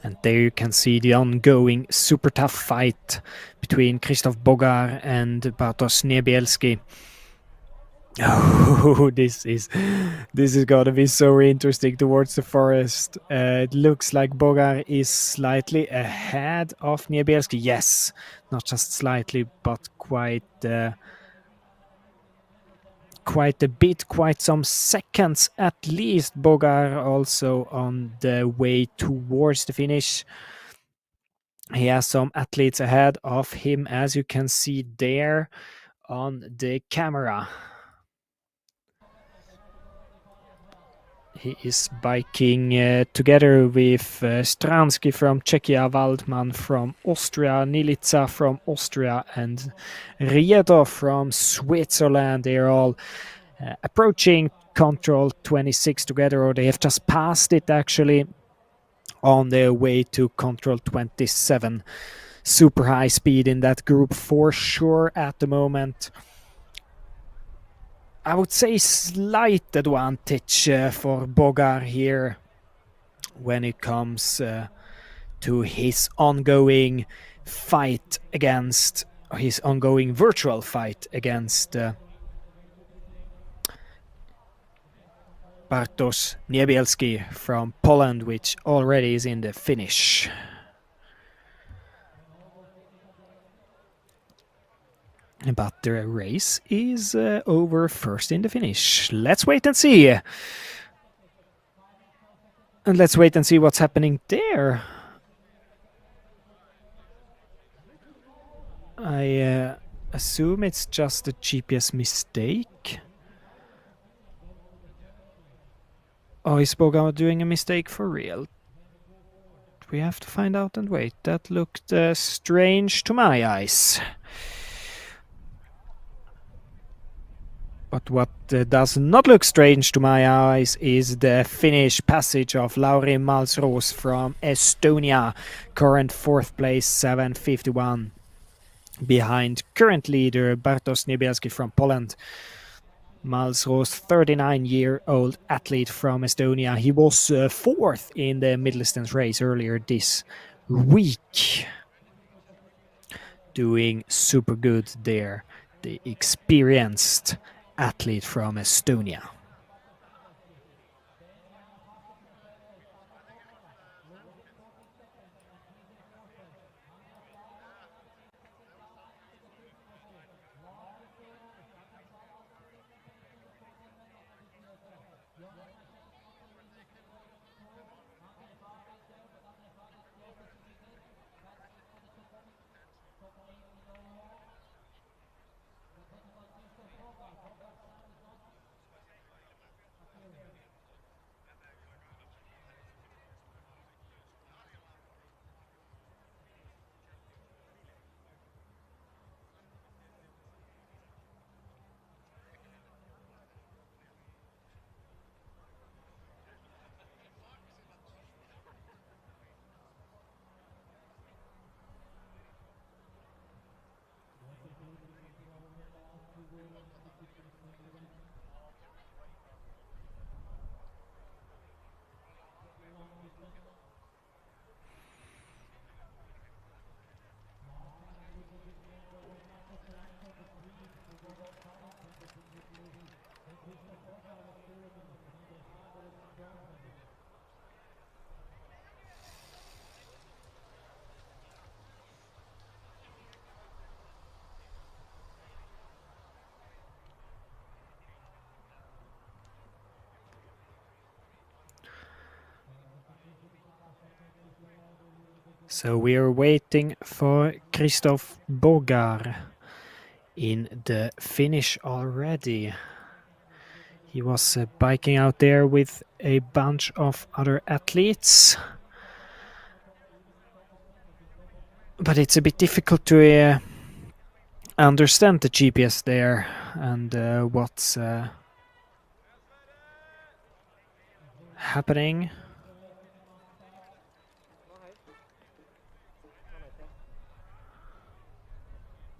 And there you can see the ongoing super tough fight between Krzysztof Bogar and Bartosz Niebielski. Oh, this is gonna be so interesting towards the forest. It looks like Bogar is slightly ahead of Niebielski. Yes, not just slightly, but quite a bit, quite some seconds at least. Bogar also on the way towards the finish. He has some athletes ahead of him, as you can see there on the camera. He is biking together with Stransky from Czechia, Waldmann from Austria, Nilica from Austria, and Riedo from Switzerland. They're all approaching Control 26 together, or they have just passed it actually, on their way to Control 27. Super high speed in that group for sure at the moment. I would say slight advantage for Bogar here when it comes to his ongoing fight against, his ongoing virtual fight against Bartosz Niebielski from Poland, which already is in the finish. But the race is over first in the finish. Let's wait and see. And let's wait and see what's happening there. I assume it's just a GPS mistake. Oh, is Bogar doing a mistake for real? We have to find out and wait. That looked strange to my eyes. But what does not look strange to my eyes is the finish passage of Lauri Malsros from Estonia, current 4th place, 7:51, behind current leader Bartosz Niebielski from Poland. Malsros, 39-year-old athlete from Estonia. He was 4th in the middle distance race earlier this week. Doing super good there. The experienced athlete from Estonia. So we are waiting for Christoph Bogar in the finish already. He was biking out there with a bunch of other athletes. But it's a bit difficult to understand the GPS there and what's happening.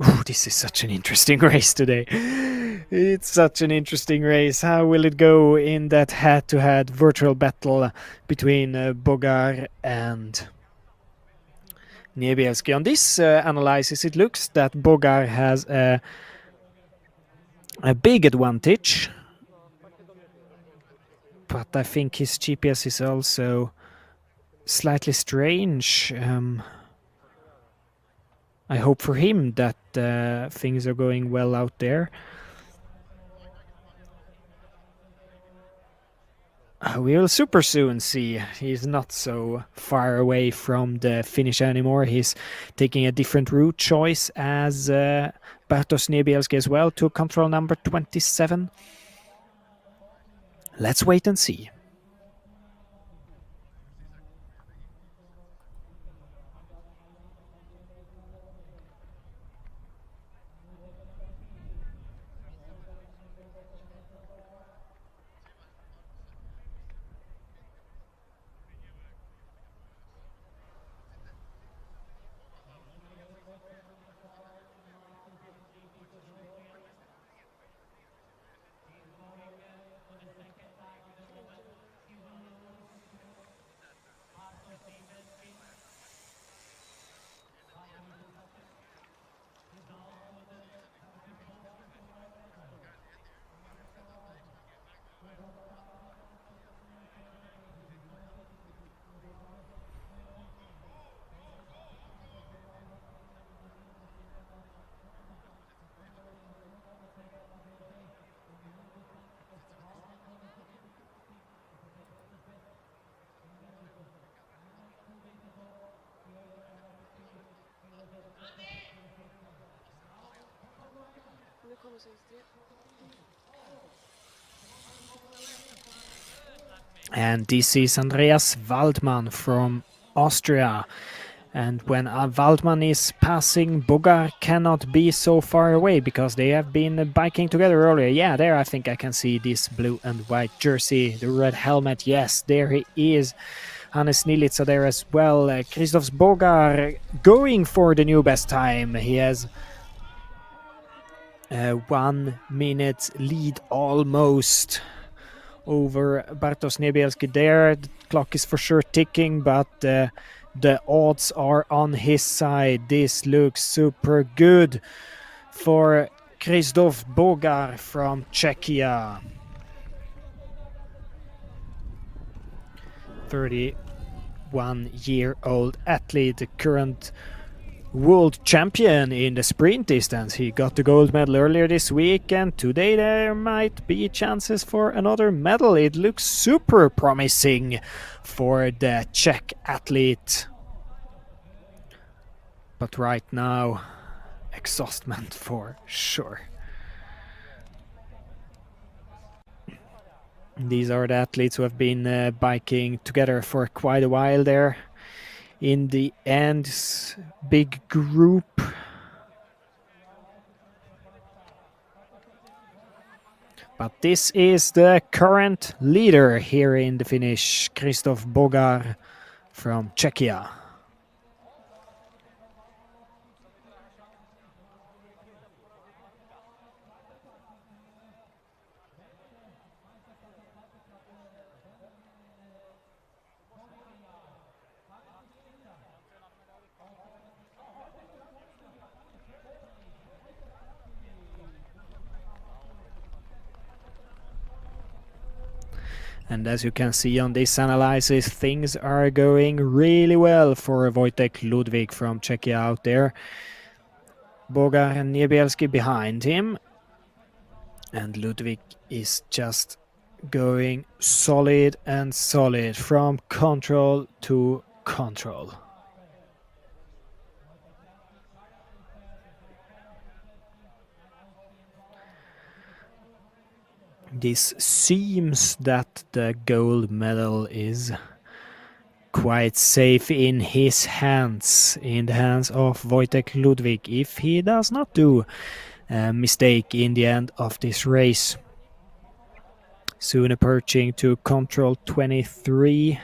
Ooh, this is such an interesting race today. It's such an interesting race. How will it go in that head-to-head virtual battle between Bogar and Niebielski? On this analysis, it looks that Bogar has a big advantage, but I think his GPS is also slightly strange. I hope for him that things are going well out there. We will super soon see. He's not so far away from the finish anymore. He's taking a different route choice as Bartosz Niebielski as well to control number 27. Let's wait and see. And this is Andreas Waldmann from Austria. And when Waldmann is passing, Bogar cannot be so far away because they have been biking together earlier. Yeah, there I think I can see this blue and white jersey, the red helmet. Yes, there he is. Hannes Nilica there as well. Christoph Bogar going for the new best time. He has 1 minute lead almost over Bartosz Niebielski there. The clock is for sure ticking, but the odds are on his side. This looks super good for Christoph Bogar from Czechia. 31-year-old athlete, the current world champion in the sprint distance. He got the gold medal earlier this week, and today there might be chances for another medal. It looks super promising for the Czech athlete. But right now, exhaustment for sure. These are the athletes who have been biking together for quite a while there. In the end, big group. But this is the current leader here in the finish, Christoph Bogar from Czechia. And as you can see on this analysis, things are going really well for Wojtek Ludwig from Czechia out there. Bogar and Niebielski behind him. And Ludwig is just going solid and solid from control to control. This seems that the gold medal is quite safe in his hands, in the hands of Wojtek Ludwig, if he does not do a mistake in the end of this race. Soon approaching to control 23,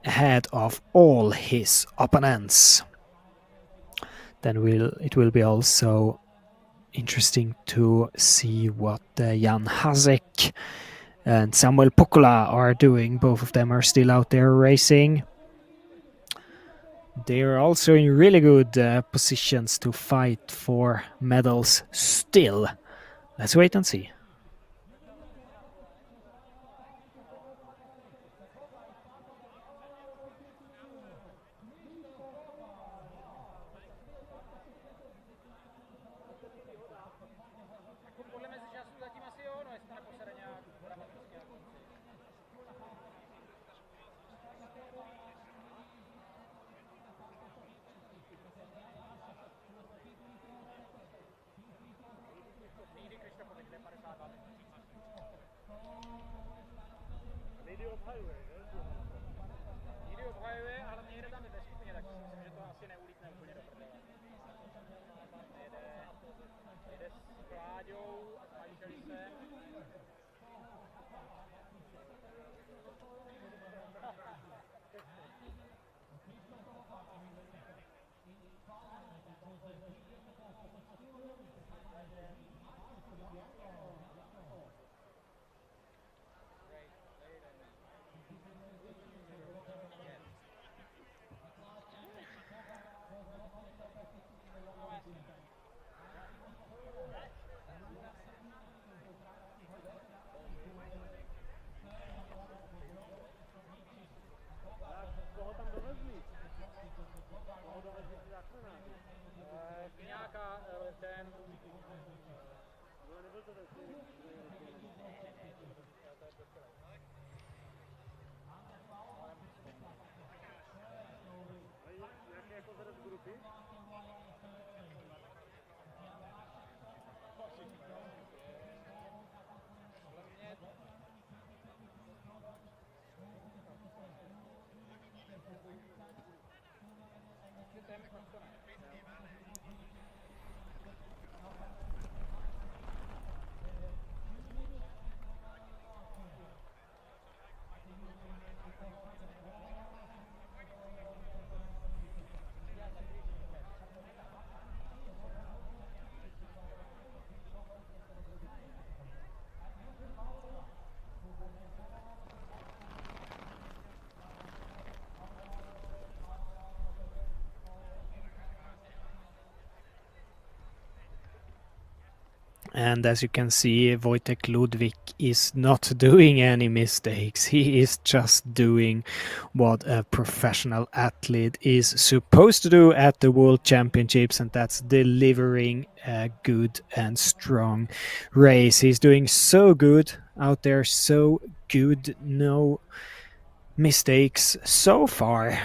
ahead of all his opponents. Then it will be also interesting to see what Jan Hasek and Samuel Pukula are doing. Both of them are still out there racing. They are also in really good positions to fight for medals still. Let's wait and see. And as you can see, Wojtek Ludwig is not doing any mistakes. He is just doing what a professional athlete is supposed to do at the World Championships, and that's delivering a good and strong race. He's doing so good out there, so good. No mistakes so far.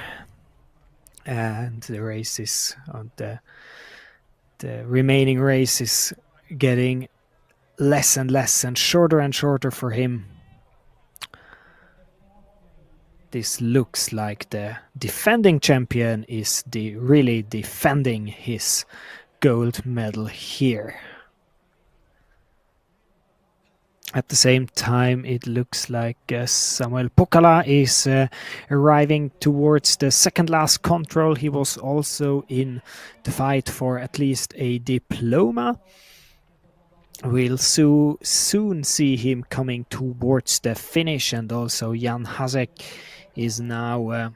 And the race is on the remaining race is getting less and less and shorter for him. This looks like the defending champion is really defending his gold medal here. At the same time, it looks like Samuel Pukala is arriving towards the second last control. He was also in the fight for at least a diploma. We'll soon see him coming towards the finish, and also Jan Hasek is now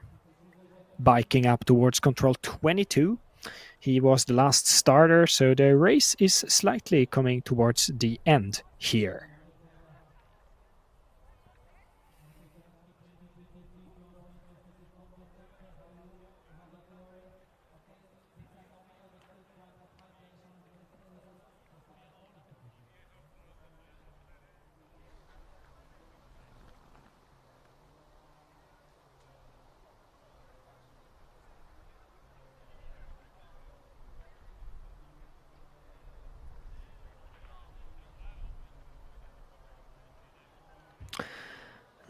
biking up towards control 22. He was the last starter, so the race is slightly coming towards the end here.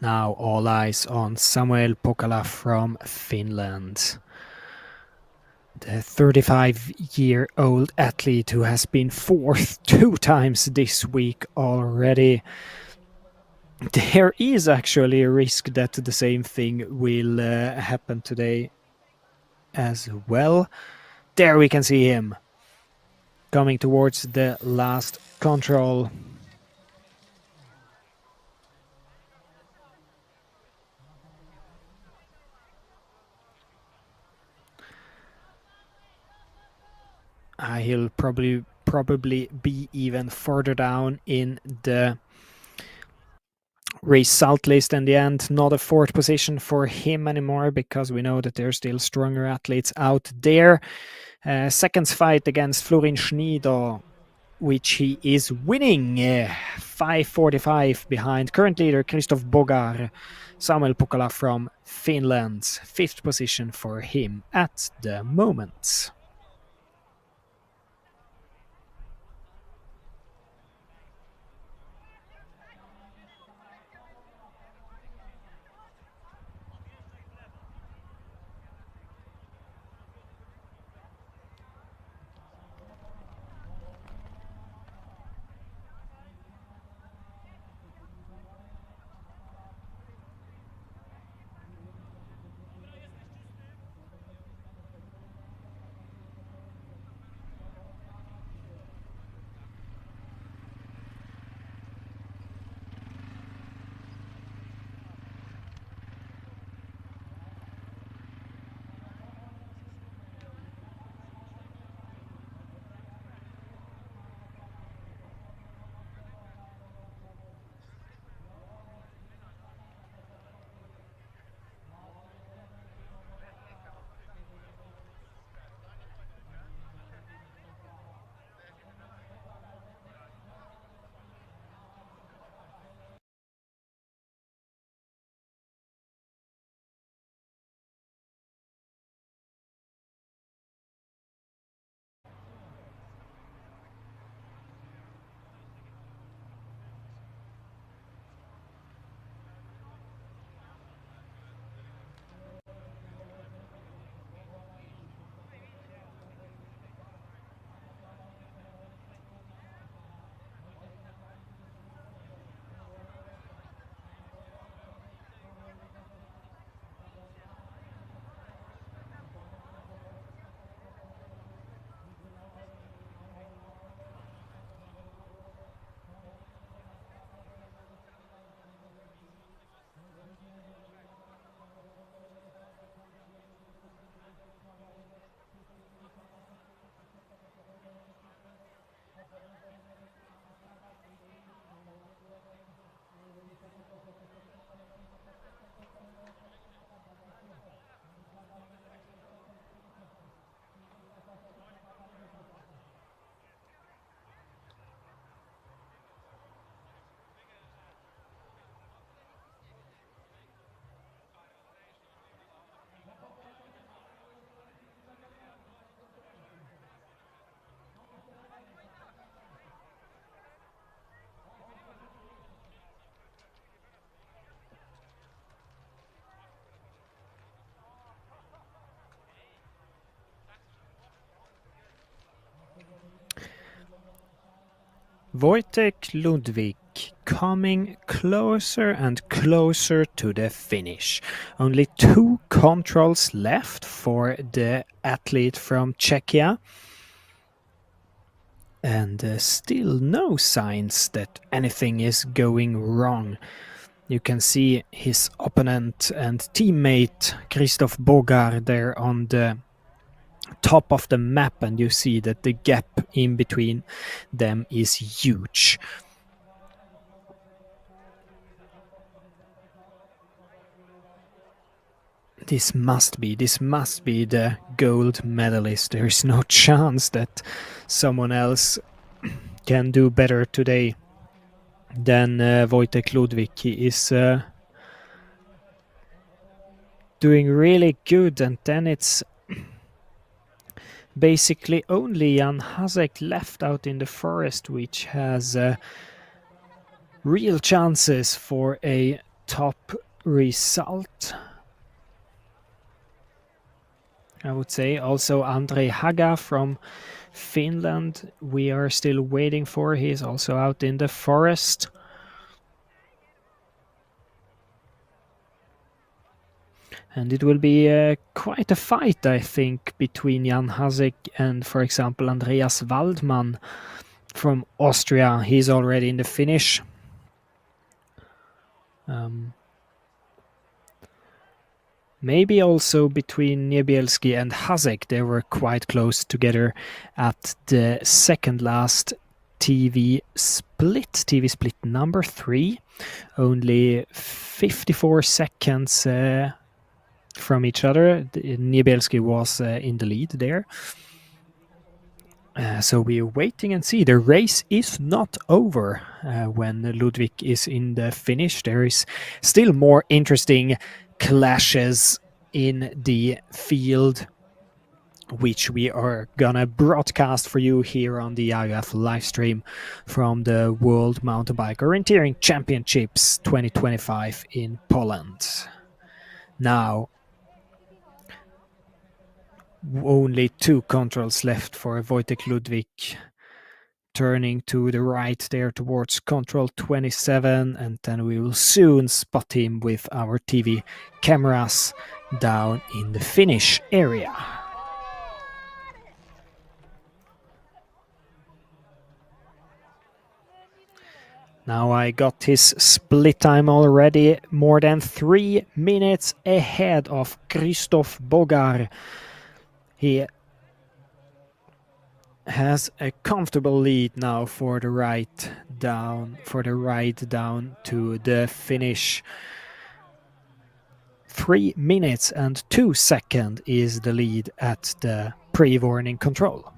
Now all eyes on Samuel Pokala from Finland. The 35-year-old athlete who has been fourth 2 times this week already. There is actually a risk that the same thing will happen today as well. There we can see him coming towards the last control. He'll probably be even further down in the result list in the end. Not a fourth position for him anymore, because we know that there's still stronger athletes out there. Seconds fight against Florin Schneider, which he is winning. 5:45 behind current leader Christoph Bogar. Samuel Pokala from Finland, fifth position for him at the moment. Wojtek Ludwig coming closer and closer to the finish. Only 2 controls left for the athlete from Czechia. And still no signs that anything is going wrong. You can see his opponent and teammate Christoph Bogar there on the top of the map, and you see that the gap in between them is huge. This must be the gold medalist. There is no chance that someone else can do better today than Wojtek Ludwig. He is doing really good, and then it's basically only Jan Hasek left out in the forest, which has real chances for a top result, I would say. Also Andrei Haga from Finland, we are still waiting for. He's also out in the forest. And it will be quite a fight, I think, between Jan Hasek and, for example, Andreas Waldmann from Austria. He's already in the finish. Maybe also between Niebielski and Hasek, they were quite close together at the second last TV split number 3. Only 54 seconds from each other. Niebielski was in the lead there. So we're waiting and see. The race is not over when Ludwig is in the finish. There is still more interesting clashes in the field, which we are gonna broadcast for you here on the IUF live stream from the World Mountainbike Orienteering Championships 2025 in Poland. Now, only 2 controls left for Wojtek Ludwig, turning to the right there towards control 27, and then we will soon spot him with our TV cameras down in the finish area. Now I got his split time already, more than 3 minutes ahead of Krzysztof Bogar. He has a comfortable lead now for the ride down to the finish. 3 minutes and 2 seconds is the lead at the pre-warning control.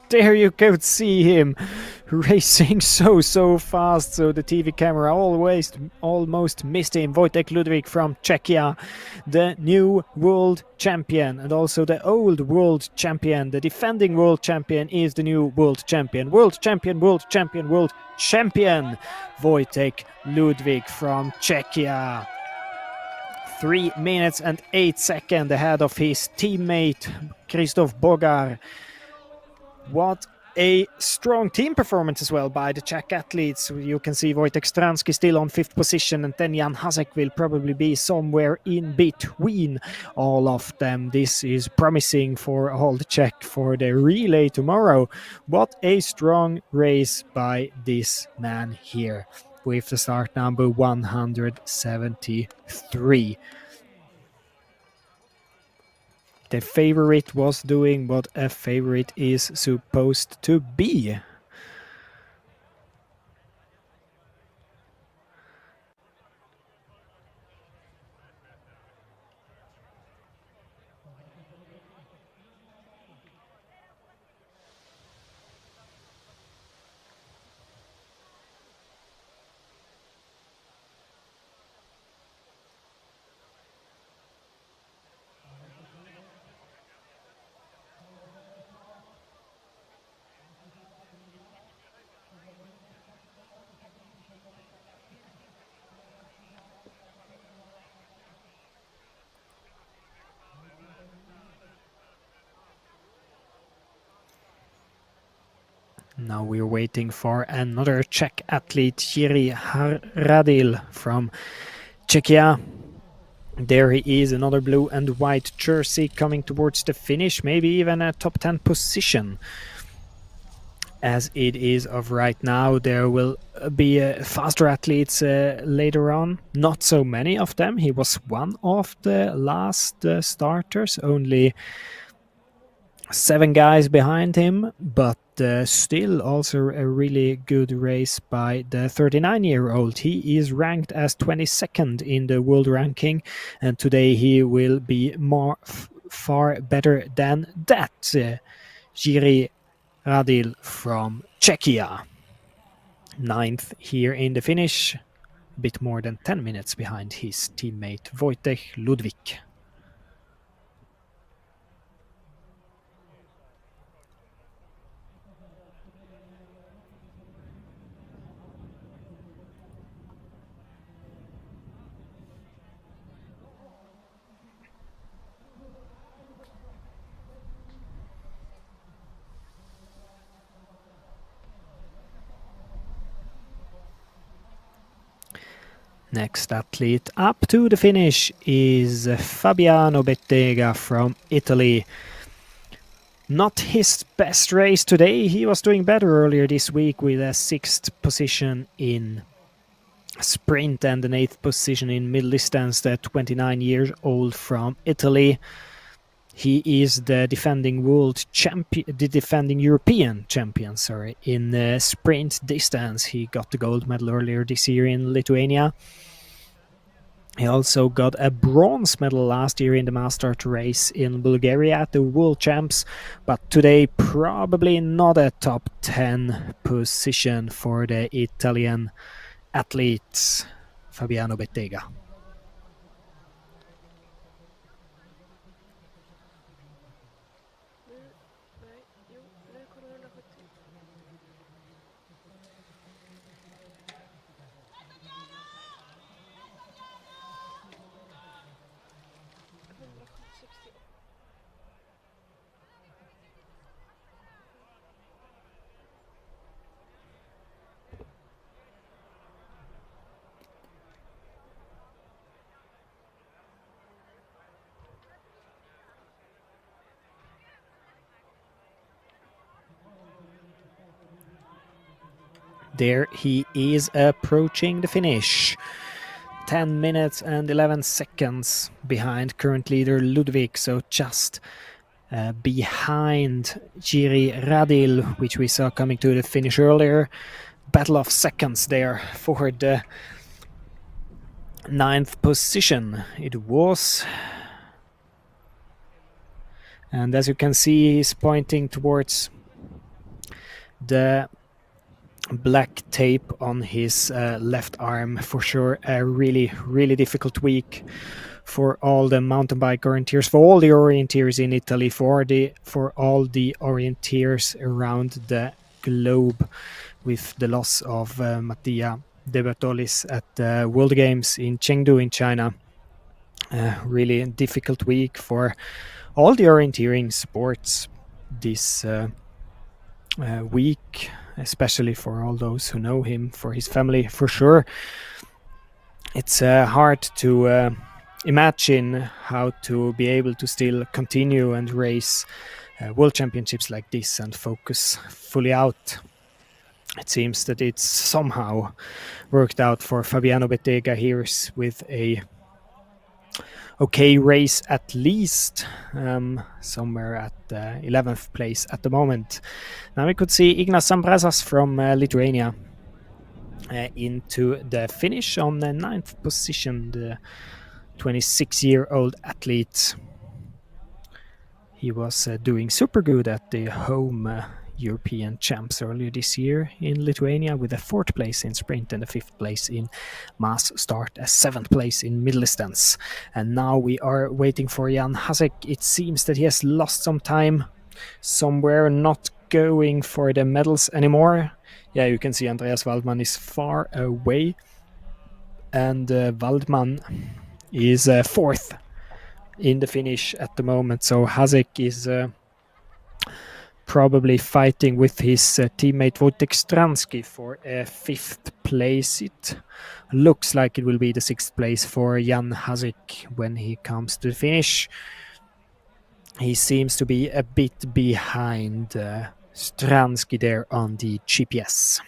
There you could see him racing so fast, so the TV camera almost missed him. Wojtek Ludwig from Czechia, the new world champion and also the old world champion. The defending world champion is the new world champion. World champion, world champion, world champion. Wojtek Ludwig from Czechia. 3 minutes and 8 seconds ahead of his teammate Krzysztof Bogar. What a strong team performance as well by the Czech athletes. You can see Wojtek Stransky still on 5th position, and then Jan Hasek will probably be somewhere in between all of them. This is promising for all the Czech for the relay tomorrow. What a strong race by this man here with the start number 173. The favorite was doing what a favorite is supposed to be. Now we're waiting for another Czech athlete, Jiří Hradil from Czechia. There he is, another blue and white jersey coming towards the finish, maybe even a top 10 position. As it is of right now, there will be faster athletes later on. Not so many of them. He was one of the last starters, only 7 guys behind him, but still also a really good race by the 39-year-old. He is ranked as 22nd in the world ranking, and today he will be far better than that. Jiří Radil from Czechia, 9th here in the finish, a bit more than 10 minutes behind his teammate Wojtek Ludwig. Next athlete up to the finish is Fabiano Bettega from Italy. Not his best race today. He was doing better earlier this week with a 6th position in sprint and an 8th position in middle distance. The 29-year-old from Italy. He is the defending world champion, the defending European champion, in sprint distance. He got the gold medal earlier this year in Lithuania. He also got a bronze medal last year in the master race in Bulgaria at the World Champs, but today probably not a top 10 position for the Italian athlete Fabiano Bettega. There he is approaching the finish. 10 minutes and 11 seconds behind current leader Ludwig, so just behind Jiří Radil, which we saw coming to the finish earlier. Battle of seconds there for the 9th position. It was. And as you can see, he's pointing towards the black tape on his left arm. For sure, a really, really difficult week for all the mountain bike orienteers, for all the orienteers in Italy, for all the orienteers around the globe, with the loss of Mattia De Bertolis at the World Games in Chengdu in China. Really difficult week for all the orienteering sports this week, especially for all those who know him, for his family, for sure. It's hard to imagine how to be able to still continue and race world championships like this and focus fully out. It seems that it's somehow worked out for Fabiano Bettega here with a okay race, at least somewhere at 11th place at the moment. Now we could see Ignas Zambrasas from Lithuania into the finish on the 9th position, the 26-year-old athlete. He was doing super good at the home European champs earlier this year in Lithuania, with a 4th place in sprint and a 5th place in mass start, a 7th place in middle distance. And now we are waiting for Jan Hasek. It seems that he has lost some time somewhere, not going for the medals anymore. Yeah, you can see Andreas Waldman is far away, and Waldman is 4th in the finish at the moment. So Hasek is probably fighting with his teammate Wojtek Stransky for a 5th place. It looks like it will be the 6th place for Jan Hasek when he comes to the finish. He seems to be a bit behind Stransky there on the GPS.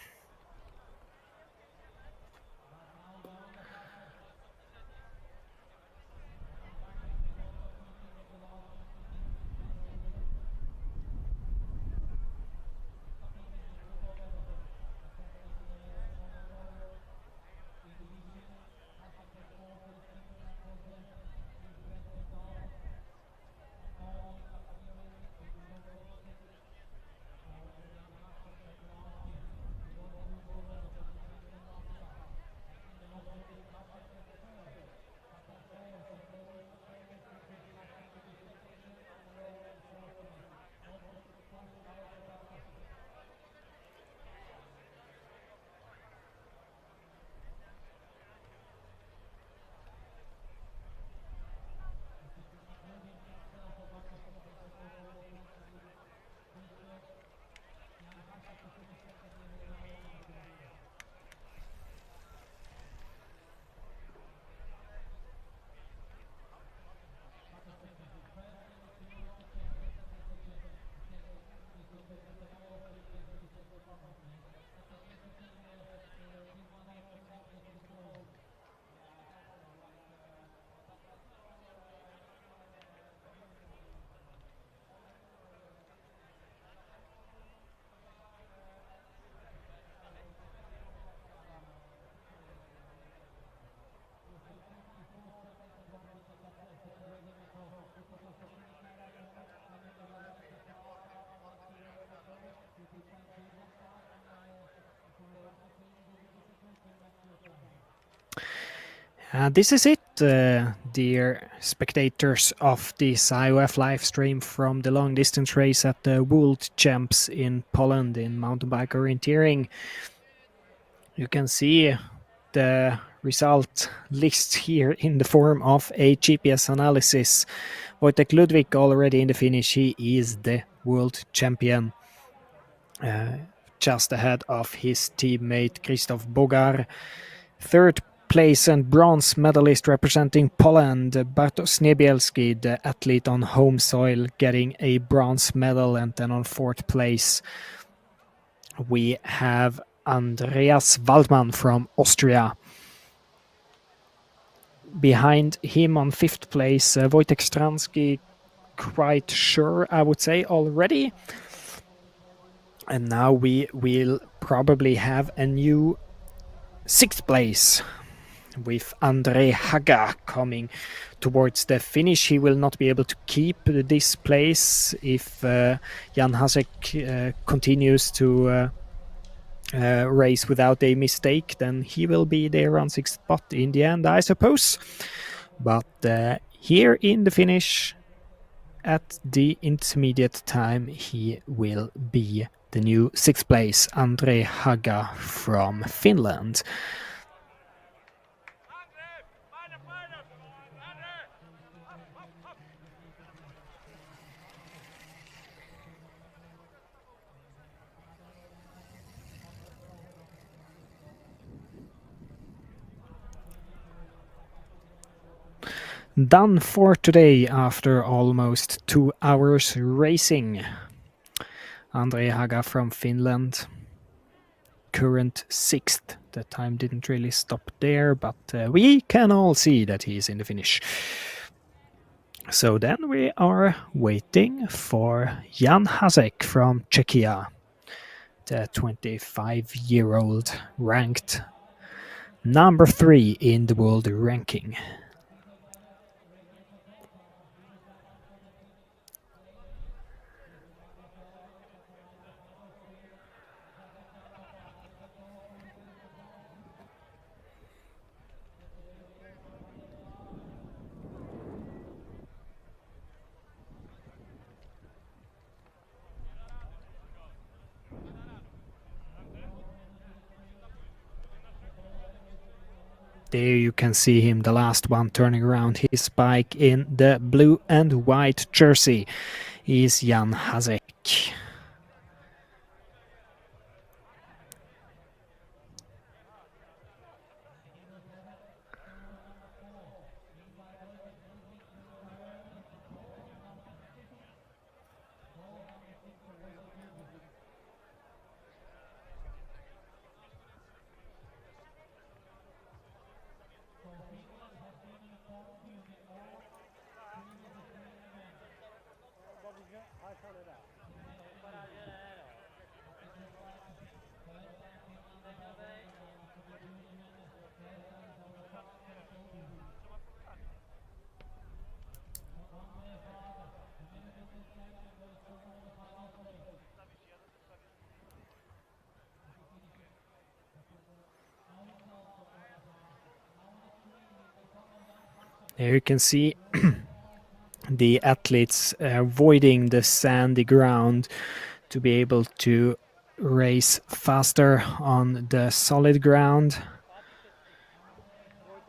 This is it, dear spectators of this IOF live stream from the long distance race at the World Champs in Poland in mountain bike orienteering. You can see the result list here in the form of a GPS analysis. Wojtek Ludwig already in the finish. He is the world champion, just ahead of his teammate Krzysztof Bogar. Third place and bronze medalist representing Poland, Bartosz Niebielski, the athlete on home soil, getting a bronze medal. And then on fourth place, we have Andreas Waldmann from Austria. Behind him on fifth place, Wojtek Stransky, quite sure, I would say, already. And now we will probably have a new sixth place with Andre Haga coming towards the finish. He will not be able to keep this place if Jan Hasek continues to race without a mistake. Then he will be there on sixth spot in the end, I suppose. But here in the finish, at the intermediate time, he will be the new sixth place, Andre Haga from Finland. Done for today after almost 2 hours racing. Andre Haga from Finland, current sixth. The time didn't really stop there, but we can all see that he's in the finish. So then we are waiting for Jan Hasek from Czechia, the 25-year-old, ranked number 3 in the world ranking. There you can see him, the last one, turning around his bike in the blue and white jersey is Jan Hasek. There you can see the athletes avoiding the sandy ground to be able to race faster on the solid ground.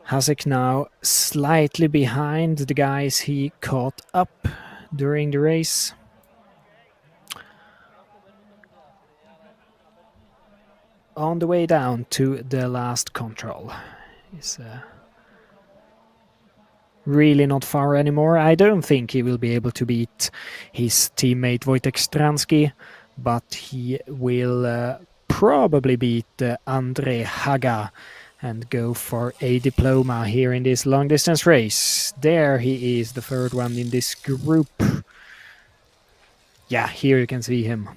Hasek now slightly behind the guys he caught up during the race. On the way down to the last control. He's really not far anymore. I don't think he will be able to beat his teammate Wojtek Stransky, but he will probably beat Andre Haga and go for a diploma here in this long distance race. There he is, the third one in this group. Yeah, here you can see him.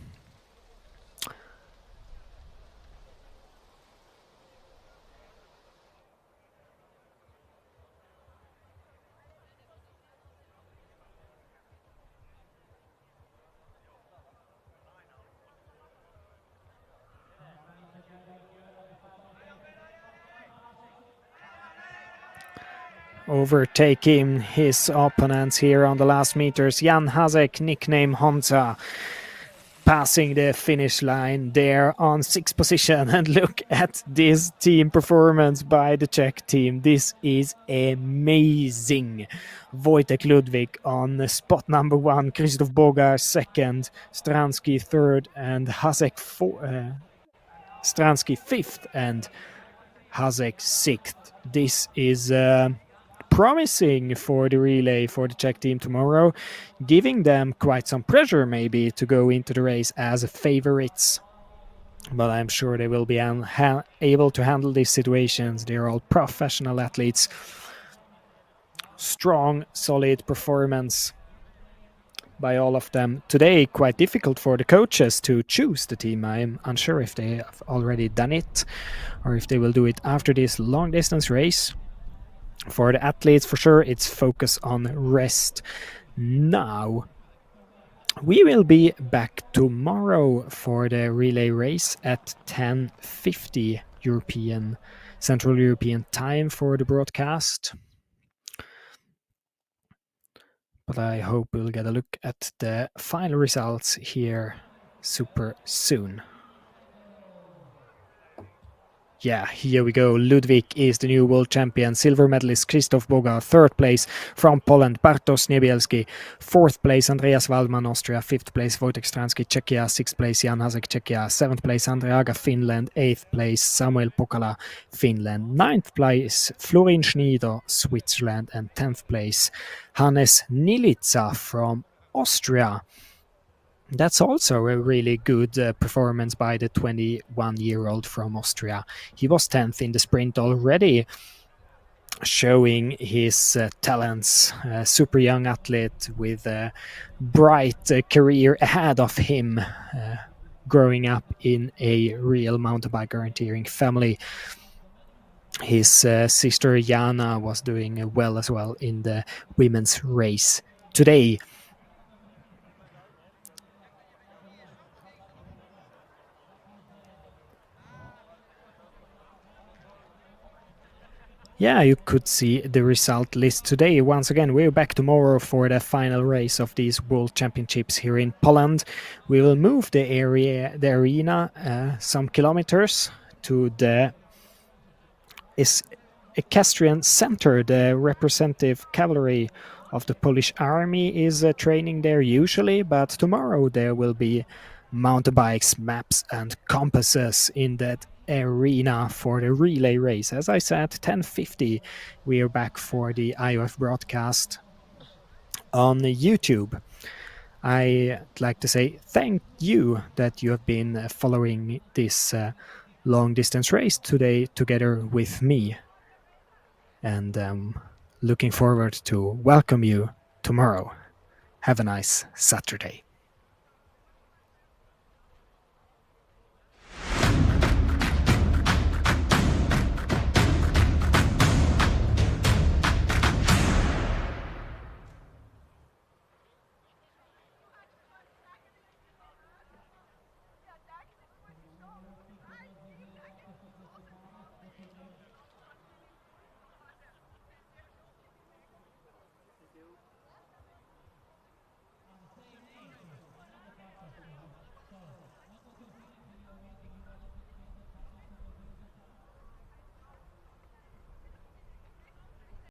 overtaking his opponents here on the last meters. Jan Hasek, nickname Honza, passing the finish line there on 6th position. And look at this team performance by the Czech team. This is amazing. Wojtek Ludwig on spot number 1, Krzysztof Bogar 2nd, Stransky 3rd, and Hasek Stransky 5th, and Hasek 6th. This is promising for the relay for the Czech team tomorrow, giving them quite some pressure maybe to go into the race as favorites. But I'm sure they will be able to handle these situations. They're all professional athletes. Strong, solid performance by all of them. Today, quite difficult for the coaches to choose the team. I'm unsure if they have already done it or if they will do it after this long distance race. For the athletes, for sure, it's focus on rest now. We will be back tomorrow for the relay race at 10:50 Central European time for the broadcast. But I hope we'll get a look at the final results here super soon. Yeah, here we go. Ludwig is the new world champion. Silver medalist Krzysztof Bogar, 3rd place from Poland. Bartosz Niebielski, 4th place. Andreas Waldman, Austria. 5th place. Wojtek Stransky, Czechia. 6th place. Jan Hasek, Czechia. 7th place. Andreaga, Finland. 8th place. Samuel Pokala, Finland. 9th place. Florin Schneider, Switzerland. And 10th place. Hannes Nilica from Austria. That's also a really good performance by the 21-year-old from Austria. He was 10th in the sprint already, showing his talents. Super young athlete with a bright career ahead of him, growing up in a real mountain bike orienteering family. His sister Jana was doing well as well in the women's race today. Yeah, you could see the result list today. Once again, we're back tomorrow for the final race of these World Championships here in Poland. We will move the arena some kilometers to the equestrian center. The representative cavalry of the Polish army is training there usually, but tomorrow there will be mountain bikes, maps and compasses in that arena for the relay race. As I said, 10:50 we are back for the IOF broadcast on YouTube. I'd like to say thank you that you have been following this long distance race today together with me, and looking forward to welcome you tomorrow. Have a nice Saturday.